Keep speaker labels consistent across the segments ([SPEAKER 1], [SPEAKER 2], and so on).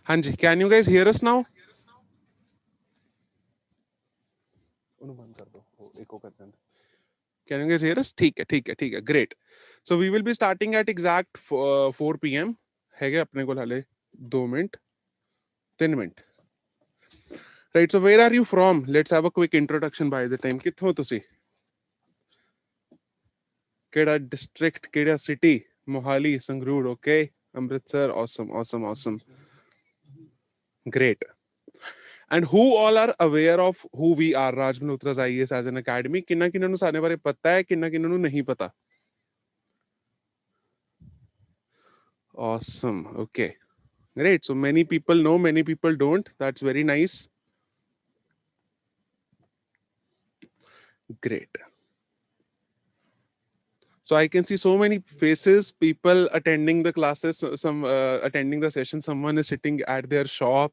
[SPEAKER 1] हाँ जी, can you guys hear us now? ਉਹਨੂੰ ਬੰਦ ਕਰ ਦਿਓ, ਉਹ ਇਕੋ ਕਰ ਜਾਂਦਾ। Can you guys hear us? ठीक है, great. So we will be starting at exact 4 p.m. ਹੈਗੇ ਆਪਣੇ ਕੋਲ ਹਾਲੇ 2 minute 3 minute. Right, so where are you from? Let's have a quick introduction by the time. ਕਿੱਥੋਂ ਤੁਸੀਂ? ਕਿਹੜਾ district, ਕਿਹੜਾ city? Mohali, Sangrur, okay? Amritsar, awesome. Great. And who all are aware of who we are, Raj Malhotra's IAS as an academy? ਕਿੰਨਾ ਕਿੰਨਾ ਨੂੰ ਸਾਡੇ ਬਾਰੇ ਪਤਾ ਹੈ, ਕਿੰਨਾ ਕਿੰਨਾ ਨੂੰ ਨਹੀਂ ਪਤਾ? Awesome, okay. Great. So many people know, many people don't. That's very nice. Great. So I can see so many faces, people attending the classes, some attending the session. Someone is sitting at their shop.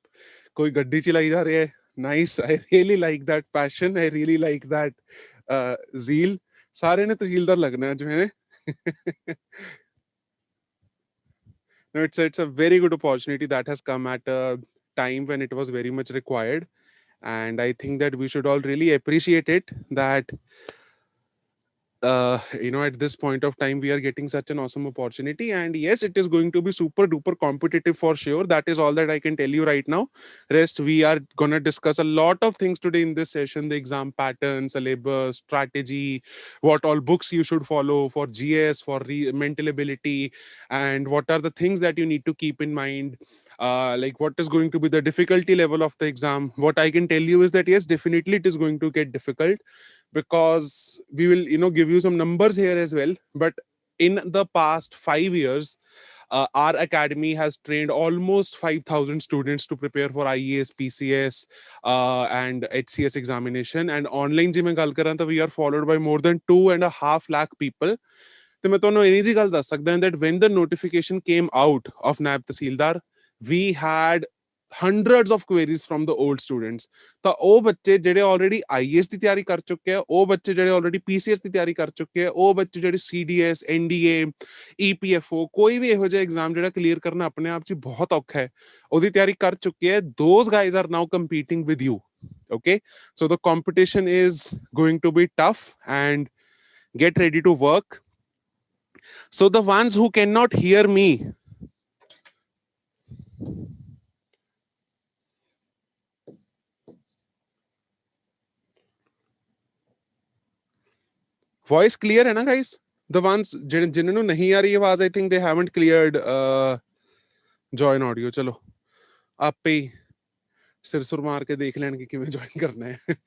[SPEAKER 1] कोई गड्डी चलाई जा रही है. Nice. I really like that passion. I really like that zeal. सारे ने तहसीलदार लगना है जो है. No, it's a very good opportunity that has come at a time when it was very much required, and I think that we should all really appreciate it. That at this point of time we are getting such an awesome opportunity, and yes, it is going to be super duper competitive for sure. That is all that I can tell you right now. Rest, we are gonna discuss a lot of things today in this session: the exam pattern, syllabus, strategy, what all books you should follow for GS, for mental ability, and what are the things that you need to keep in mind. Like what is going to be the difficulty level of the exam. What I can tell you is that yes, definitely it is going to get difficult, because we will give you some numbers here as well. But in the past 5 years, our academy has trained almost 5,000 students to prepare for IAS, PCS, and HCS examination. And online ji main gal karan ਤਾਂ we are followed by more than 2.5 lakh people. ਤੇ ਮੈਂ ਤੁਹਾਨੂੰ ਇਹ ਜੀ ਗੱਲ ਦੱਸ ਸਕਦਾ that when the notification came out of NAB Tahsildar, we had hundreds of queries from the old students. ਤਾਂ ਉਹ ਬੱਚੇ ਜਿਹੜੇ ਆਲਰੇਡੀ ਆਈਏਐਸ ਦੀ ਤਿਆਰੀ ਕਰ ਚੁੱਕੇ ਆ, ਉਹ ਬੱਚੇ ਜਿਹੜੇ ਆਲਰੇਡੀ ਪੀਸੀਐਸ ਦੀ ਤਿਆਰੀ ਕਰ ਚੁੱਕੇ ਆ, ਉਹ ਬੱਚੇ ਜਿਹੜੇ ਸੀਡੀਐਸ, ਐਨਡੀਏ, ਈਪੀਐਫਓ, ਕੋਈ ਵੀ ਇਹੋ ਜਿਹਾ ਐਗਜ਼ਾਮ ਜਿਹੜਾ ਕਲੀਅਰ ਕਰਨਾ ਆਪਣੇ ਆਪ 'ਚ ਬਹੁਤ ਔਖਾ ਹੈ, ਉਹਦੀ ਤਿਆਰੀ ਕਰ ਚੁੱਕੇ ਆ. Those guys are now competing with you. Okay, so the competition is going to be tough, and get ready to work. So the ones who cannot hear me, voice clear है ना guys? The ones जिन्होंने नहीं आ रही आवाज, I think they haven't cleared join audio. चलो आप ही सिर सुर मार के देख लेंगे कि मैं join करना है.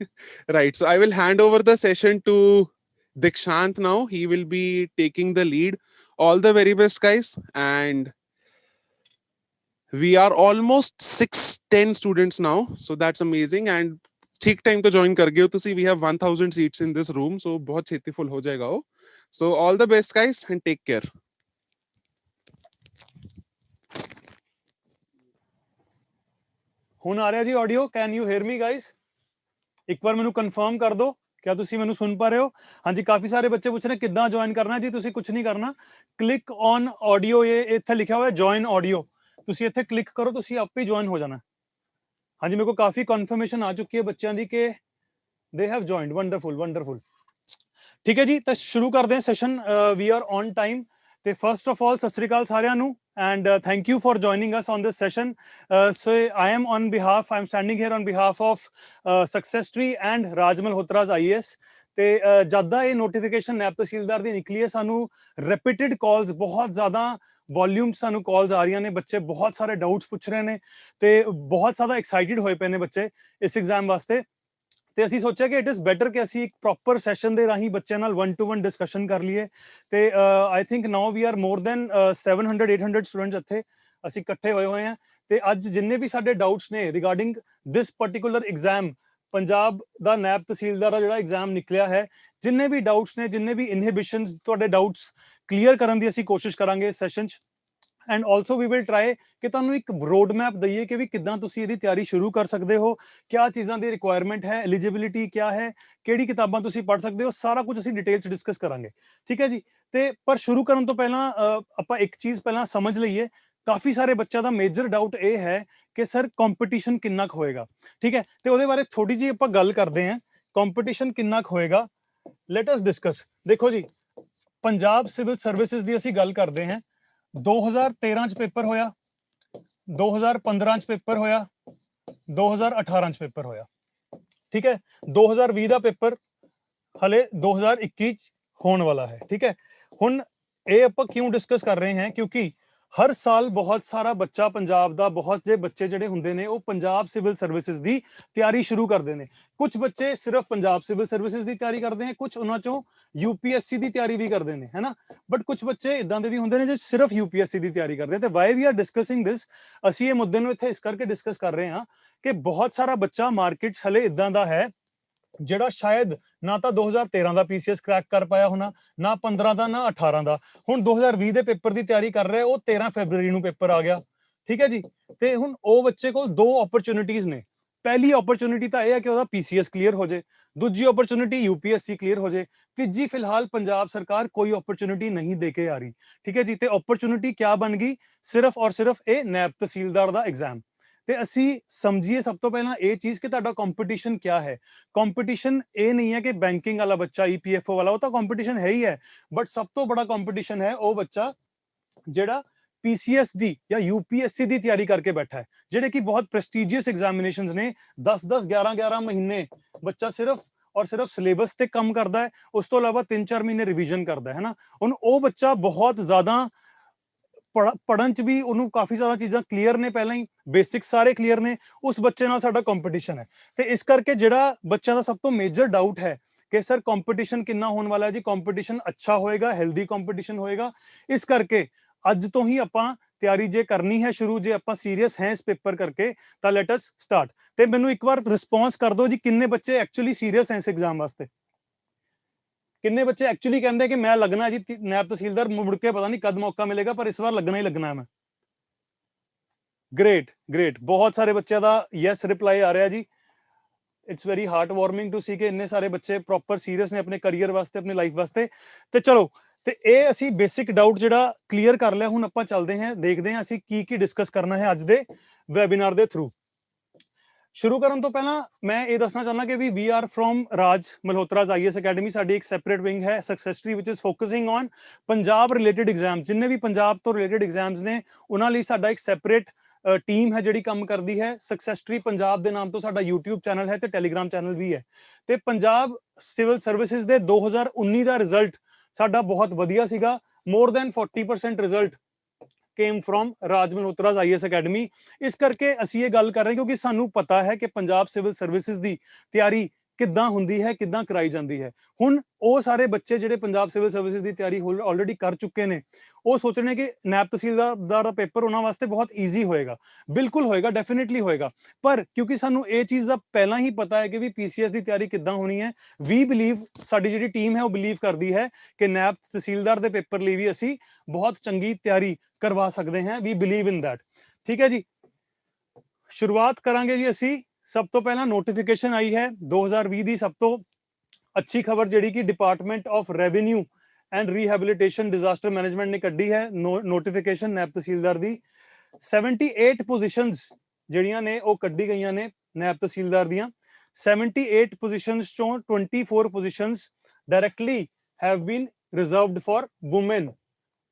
[SPEAKER 1] Right, so I will hand over the session to Dikshant now. He will be taking the lead. All the very best guys, and we are almost 610 students now, so that's amazing. And ठीक time तो join कर गए हो तुसी. We have 1000 seats in this room, so बहुत छेती full हो जाएगा वो. So all the best guys and take care.
[SPEAKER 2] ਹੁਣ ਆ ਰਿਹਾ ਜੀ audio? Can you hear me guys? ਇੱਕ ਵਾਰ ਮੈਨੂੰ ਕਨਫਰਮ ਕਰ ਦਿਓ, क्या ਤੁਸੀਂ ਮੈਨੂੰ ਸੁਣ ਪਾ ਰਹੇ ਹੋ? ਹਾਂਜੀ, ਕਾਫੀ ਸਾਰੇ ਬੱਚੇ ਪੁੱਛ ਰਹੇ ਕਿੱਦਾਂ ਜੁਆਇਨ ਕਰਨਾ ਜੀ। ਤੁਸੀਂ ਕੁਝ ਨਹੀਂ ਕਰਨਾ, ਕਲਿੱਕ ਔਨ ਆਡੀਓ, ਇਹ ਇੱਥੇ ਲਿਖਿਆ ਹੋਇਆ ਜੁਆਇਨ ਆਡੀਓ, ਤੁਸੀਂ ਇੱਥੇ ਕਲਿੱਕ ਕਰੋ, ਤੁਸੀਂ ਆਪੇ ਹੀ ਜੁਆਇਨ ਹੋ ਜਾਣਾ। ਹਾਂਜੀ, ਮੇਰੇ ਕੋਲ ਕਾਫੀ ਕਨਫਰਮੇਸ਼ਨ ਆ ਚੁੱਕੀ ਹੈ ਬੱਚਿਆਂ ਦੀ ਕਿ ਦੇ ਹੈਵ ਜੁਆਇਨਡ। ਵੰਡਰਫੁਲ। ਠੀਕ ਹੈ ਜੀ, ਤਾਂ ਸ਼ੁਰੂ ਕਰਦੇ ਹਾਂ session. We are on time. ਤੇ ਫਸਟ ਆਫ ਆਲ ਸਤਿ ਸ੍ਰੀ ਅਕਾਲ ਸਾਰਿਆਂ ਨੂੰ, and thank you for joining us on this session. So I'm standing here on behalf of Success Tree and Raj Malhotra's IAS. ਤੇ ਜਦ ਦਾ ਇਹ ਨੋਟੀਫਿਕੇਸ਼ਨ ਨੈਬ ਤਹਿਸੀਲਦਾਰ ਦੀ ਨਿਕਲੀ ਹੈ, ਸਾਨੂੰ ਰੈਪੀਟਿਡ ਕਾਲਸ, ਬਹੁਤ ਜ਼ਿਆਦਾ ਵੋਲਿਊਮ ਸਾਨੂੰ ਕਾਲਸ ਆ ਰਹੀਆਂ ਨੇ। ਬੱਚੇ ਬਹੁਤ ਸਾਰੇ ਡਾਊਟਸ ਪੁੱਛ ਰਹੇ ਨੇ ਤੇ ਬਹੁਤ ਜ਼ਿਆਦਾ ਐਕਸਾਈਟਿਡ ਹੋਏ ਪਏ ਨੇ ਬੱਚੇ ਇਸ ਐਗਜ਼ਾਮ ਵਾਸਤੇ। ਤੇ ਅਸੀਂ ਸੋਚਿਆ ਕਿ ਇਟ ਇਜ਼ ਬੈਟਰ ਕਿ ਅਸੀਂ ਇੱਕ ਪ੍ਰੋਪਰ ਸੈਸ਼ਨ ਦੇ ਰਾਹੀਂ ਬੱਚਿਆਂ ਨਾਲ 1-to-1 ਡਿਸਕਸ਼ਨ ਕਰ ਲਈਏ। ਤੇ I think now we are more than 700-800 students ਇੱਥੇ ਅਸੀਂ ਇਕੱਠੇ ਹੋਏ ਹਾਂ। ਤੇ ਅੱਜ ਜਿੰਨੇ ਵੀ ਸਾਡੇ ਡਾਊਟਸ ਨੇ regarding this particular exam, Punjab ਦਾ ਨੈਬ ਤਹਿਸੀਲਦਾਰ ਦਾ ਜਿਹੜਾ ਐਗਜ਼ਾਮ ਨਿਕਲਿਆ ਹੈ, ਜਿੰਨੇ ਵੀ ਡਾਊਟਸ ਨੇ, ਜਿੰਨੇ ਵੀ ਇਨਹਿਬਿਸ਼ਨਸ, ਤੁਹਾਡੇ ਡਾਊਟਸ ਕਲੀਅਰ ਕਰਨ ਦੀ ਅਸੀਂ ਕੋਸ਼ਿਸ਼ ਕਰਾਂਗੇ ਇਸ ਸੈਸ਼ਨ 'ਚ। And also we will try ਕਿ ਤੁਹਾਨੂੰ ਇੱਕ ਰੋਡ ਮੈਪ ਦਈਏ ਕਿ ਵੀ ਕਿੱਦਾਂ ਤੁਸੀਂ ਇਹਦੀ ਤਿਆਰੀ ਸ਼ੁਰੂ ਕਰ ਸਕਦੇ ਹੋ, ਕਿਆ ਚੀਜ਼ਾਂ ਦੀ ਰਿਕੁਆਇਰਮੈਂਟ ਹੈ, ਐਲੀਜੀਬਿਲਿਟੀ ਕਿਆ ਹੈ, ਕਿਹੜੀ ਕਿਤਾਬਾਂ ਤੁਸੀਂ ਪੜ੍ਹ ਸਕਦੇ ਹੋ, ਸਾਰਾ ਕੁਝ ਅਸੀਂ ਡਿਟੇਲ 'ਚ ਡਿਸਕਸ ਕਰਾਂਗੇ। ਠੀਕ ਹੈ ਜੀ। ਤੇ ਪਰ ਸ਼ੁਰੂ ਕਰਨ ਤੋਂ ਪਹਿਲਾਂ ਆਪਾਂ ਇੱਕ ਚੀਜ਼ ਪਹਿਲਾਂ ਸਮਝ ਲਈਏ ਕਾਫੀ ਸਾਰੇ ਬੱਚਿਆਂ ਦਾ ਮੇਜਰ ਡਾਊਟ ਇਹ ਹੈ ਕਿ ਸਰ ਕੰਪੀਟੀਸ਼ਨ ਕਿੰਨਾ ਕੁ ਹੋਏਗਾ, ਠੀਕ ਹੈ, ਤੇ ਉਹਦੇ ਬਾਰੇ ਥੋੜੀ ਜਿਹੀ ਆਪਾਂ ਗੱਲ ਕਰਦੇ ਹਾਂ। ਕੰਪੀਟੀਸ਼ਨ ਕਿੰਨਾ ਕੁ ਹੋਏਗਾ, ਲੈਟ ਅਸ ਡਿਸਕਸ। ਦੇਖੋ ਜੀ, ਪੰਜਾਬ ਸਿਵਲ ਸਰਵਿਸਿਜ਼ ਦੀ ਅਸੀਂ ਗੱਲ ਕਰਦੇ ਹਾਂ। 2013 ਚ ਪੇਪਰ ਹੋਇਆ, 2015 ਚ ਪੇਪਰ ਹੋਇਆ, 2018 ਚ ਪੇਪਰ ਹੋਇਆ, ਠੀਕ ਹੈ। 2020 ਦਾ ਪੇਪਰ ਹਲੇ 2021 ਚ ਹੋਣ ਵਾਲਾ ਹੈ, ਠੀਕ ਹੈ। ਹੁਣ ਇਹ ਆਪਾਂ ਕਿਉਂ ਡਿਸਕਸ ਕਰ ਰਹੇ ਹਾਂ, ਕਿਉਂਕਿ ਹਰ ਸਾਲ ਬਹੁਤ ਸਾਰਾ ਬੱਚਾ ਪੰਜਾਬ ਦਾ, ਬਹੁਤ ਜੇ ਬੱਚੇ ਜਿਹੜੇ ਹੁੰਦੇ ਨੇ ਉਹ ਪੰਜਾਬ ਸਿਵਲ ਸਰਵਿਸਿਜ਼ ਦੀ ਤਿਆਰੀ ਸ਼ੁਰੂ ਕਰਦੇ ਨੇ। ਕੁਝ ਬੱਚੇ ਸਿਰਫ ਪੰਜਾਬ ਸਿਵਲ ਸਰਵਿਸਿਜ਼ ਦੀ ਤਿਆਰੀ ਕਰਦੇ ਨੇ, ਕੁਝ ਉਹਨਾਂ ਚੋਂ यूपीएससी ਦੀ ਤਿਆਰੀ ਵੀ ਕਰਦੇ ਨੇ, ਹੈ ਨਾ। ਬਟ ਕੁਝ ਬੱਚੇ ਇਦਾਂ ਦੇ ਵੀ ਹੁੰਦੇ ਨੇ ਜੋ ਸਿਰਫ यूपीएससी ਦੀ ਤਿਆਰੀ ਕਰਦੇ ਤੇ ਵਾਈ ਵੀ ਆਰ ਡਿਸਕਸਿੰਗ ਦਿਸ, ਅਸੀਂ ਇਹ ਮੁੱਦੇ ਨੂੰ ਇੱਥੇ ਇਸ ਕਰਕੇ ਡਿਸਕਸ ਕਰ ਰਹੇ ਹਾਂ ਕਿ ਬਹੁਤ ਸਾਰਾ ਬੱਚਾ ਮਾਰਕੀਟ 'ਚ ਹਲੇ ਇਦਾਂ ਦਾ ਹੈ ਜਿਹੜਾ ਸ਼ਾਇਦ ਨਾ ਤਾਂ 2013 ਦਾ ਪੀਸੀਐਸ ਕ੍ਰੈਕ ਕਰ ਪਾਇਆ ਹੋਣਾ, ਨਾ 15 ਦਾ, ਨਾ 18 ਦਾ। ਹੁਣ 2020 ਦੇ ਪੇਪਰ ਦੀ ਤਿਆਰੀ ਕਰ ਰਿਹਾ, ਉਹ 13 ਫਰਵਰੀ ਨੂੰ ਪੇਪਰ ਆ ਗਿਆ, ਠੀਕ ਹੈ ਜੀ। ਤੇ ਹੁਣ ਉਹ ਬੱਚੇ ਕੋਲ ਦੋ ਓਪਰਚੁਨਿਟੀਜ਼ ਨੇ। ਪਹਿਲੀ ਓਪਰਚੁਨਿਟੀ ਤਾਂ ਇਹ ਹੈ ਕਿ ਉਹਦਾ ਪੀਸੀਐਸ ਕਲੀਅਰ ਹੋ ਜਾਏ, ਦੂਜੀ ਓਪਰਚੁਨਿਟੀ यूपीएससी ਕਲੀਅਰ ਹੋ ਜਾਏ, ਤੀਜੀ ਫਿਲਹਾਲ ਪੰਜਾਬ ਸਰਕਾਰ ਕੋਈ ਓਪਰਚੁਨਿਟੀ ਨਹੀਂ ਦੇ ਕੇ ਆ ਰਹੀ, ਠੀਕ ਹੈ ਜੀ। ਤੇ ਓਪਰਚੁਨਿਟੀ ਕਿਆ ਬਣ ਗਈ, ਸਿਰਫ ਔਰ ਸਿਰਫ ਇਹ ਨੈਬ ਤਹਿਸੀਲਦਾਰ ਦਾ ਐਗਜ਼ਾਮ। ਤੇ ਅਸੀਂ ਸਮਝੀਏ ਸਭ ਤੋਂ ਪਹਿਲਾਂ ਇਹ ਚੀਜ਼ ਕਿ ਤੁਹਾਡਾ ਕੰਪੀਟੀਸ਼ਨ ਕਿਆ ਹੈ। कंपटीशन ये नहीं है कि बैंकिंग वाला बच्चा ईपीएफओ वाला, वो तो कंपटीशन है ही है, बट सब तो बड़ा कंपटीशन है वो बच्चा जेड़ा पीसीएस दी या यूपीएससी दी तैयारी करके बैठा है, जेडे कि बहुत प्रेस्टीजियस एग्जामिनेशंस ने। 10-10 11-11 महीने बच्चा सिर्फ और सिर्फ सिलेबस ते कम करता है, उस तो इलावा 3-4 महीने रिवीजन करता है ना। हुण वो बच्चा बहुत ज्यादा पढ़न च भी उन्होंने काफी ज्यादा चीज़ां क्लीयर ने, पहले ही बेसिक्स सारे क्लीयर ने, उस बच्चे नाल साडा कंपटीशन है। तो इस करके जिहड़ा बच्चों का सब तो मेजर डाउट है कि सर कंपटीशन कितना होने वाला है जी, कंपटीशन अच्छा होएगा, हेल्दी कंपटीशन होएगा। इस करके अज तो ही आपां तैयारी जे करनी है शुरू, जे आपां सीरीयस हैं इस पेपर करके, तो लेट अस स्टार्ट। तो मैनू एक बार रिस्पॉन्स कर दो जी, किन्ने बच्चे एक्चुअली सीरीयस हैं इस एग्जाम वास्ते, किन्ने बच्चे एक्चुअली कहते हैं कि मैं लगना है जी नैब तहसीलदार, मुड़ के पता नहीं कद मौका मिलेगा, पर इस बार लगना ही लगना है मैं। ग्रेट ग्रेट, बहुत सारे बच्चों का यस रिप्लाई आ रहा है जी। It's very heart warming to see कि इन्ने सारे बच्चे प्रॉपर सीरीयस ने अपने करियर वास्ते, अपनी लाइफ वास्ते। तो चलो, तो ये असी बेसिक डाउट जिहड़ा क्लीयर कर लिया, हुण आपां चलदे हैं, देखते हैं असी की डिस्कस करना है अज दे वैबीनार दे थ्रू। शुरू करन तो पहला मैं ये दसना चाहना कि we are from Raj Malhotra's IAS academy, साडी एक सैपरेट विंग है success tree which is focusing on Punjab related exam. जिन्ने भी पंजाब तो रिलेटेड एग्जाम्स ने उन्हां लई साडा एक सैपरेट टीम है जिहड़ी काम करदी है। सक्सेसट्री पंजाब दे नाम तो साडा यूट्यूब चैनल है ते टैलीग्राम चैनल भी है। ते पंजाब सिविल सर्विसिज दे 2019 दा रिजल्ट साडा बहुत वधिया सीगा, more than 40% result came from Raj Malhotra's IAS academy. इस करके असी ये गल कर रहे हैं क्योंकि सानू पता है कि पंजाब सिविल सर्विसिज की तैयारी किद्दां हुंदी है, किद्दां कराई जाती है। हुण वो सारे बच्चे जिहड़े पंजाब सिविल सर्विसिज की तैयारी ऑलरेडी कर चुके हैं, वो सोच रहे हैं कि नैब तहसीलदार का पेपर उन्होंने वास्ते बहुत ईजी होएगा। बिल्कुल होएगा, डेफिनेटली होएगा, पर क्योंकि सानू ये चीज़ का पहला ही पता है कि भी पीसीएस की तैयारी किद्दां होनी है, वी बिलीव, साडी जिहड़ी टीम है वो बिलीव करती है कि नैब तहसीलदार के पेपर लिए भी असी बहुत चंगी तैयारी करवा सकते हैं। वी बिलीव इन दैट, ठीक है जी। शुरुआत करांगे जी असी। सब तो पहला नोटिफिकेशन आई है 2020 की, सब तो अच्छी खबर जिहड़ी कि department of revenue and rehabilitation disaster management ने कड्डी है नोटिफिकेशन नैब तहसीलदार दी। 78 पोजीशंस जिहड़ियां ने वो कड्डी गईयां ने नैब तहसीलदार दियां। 78 पोजीशंस चों 24 positions directly have been reserved for women.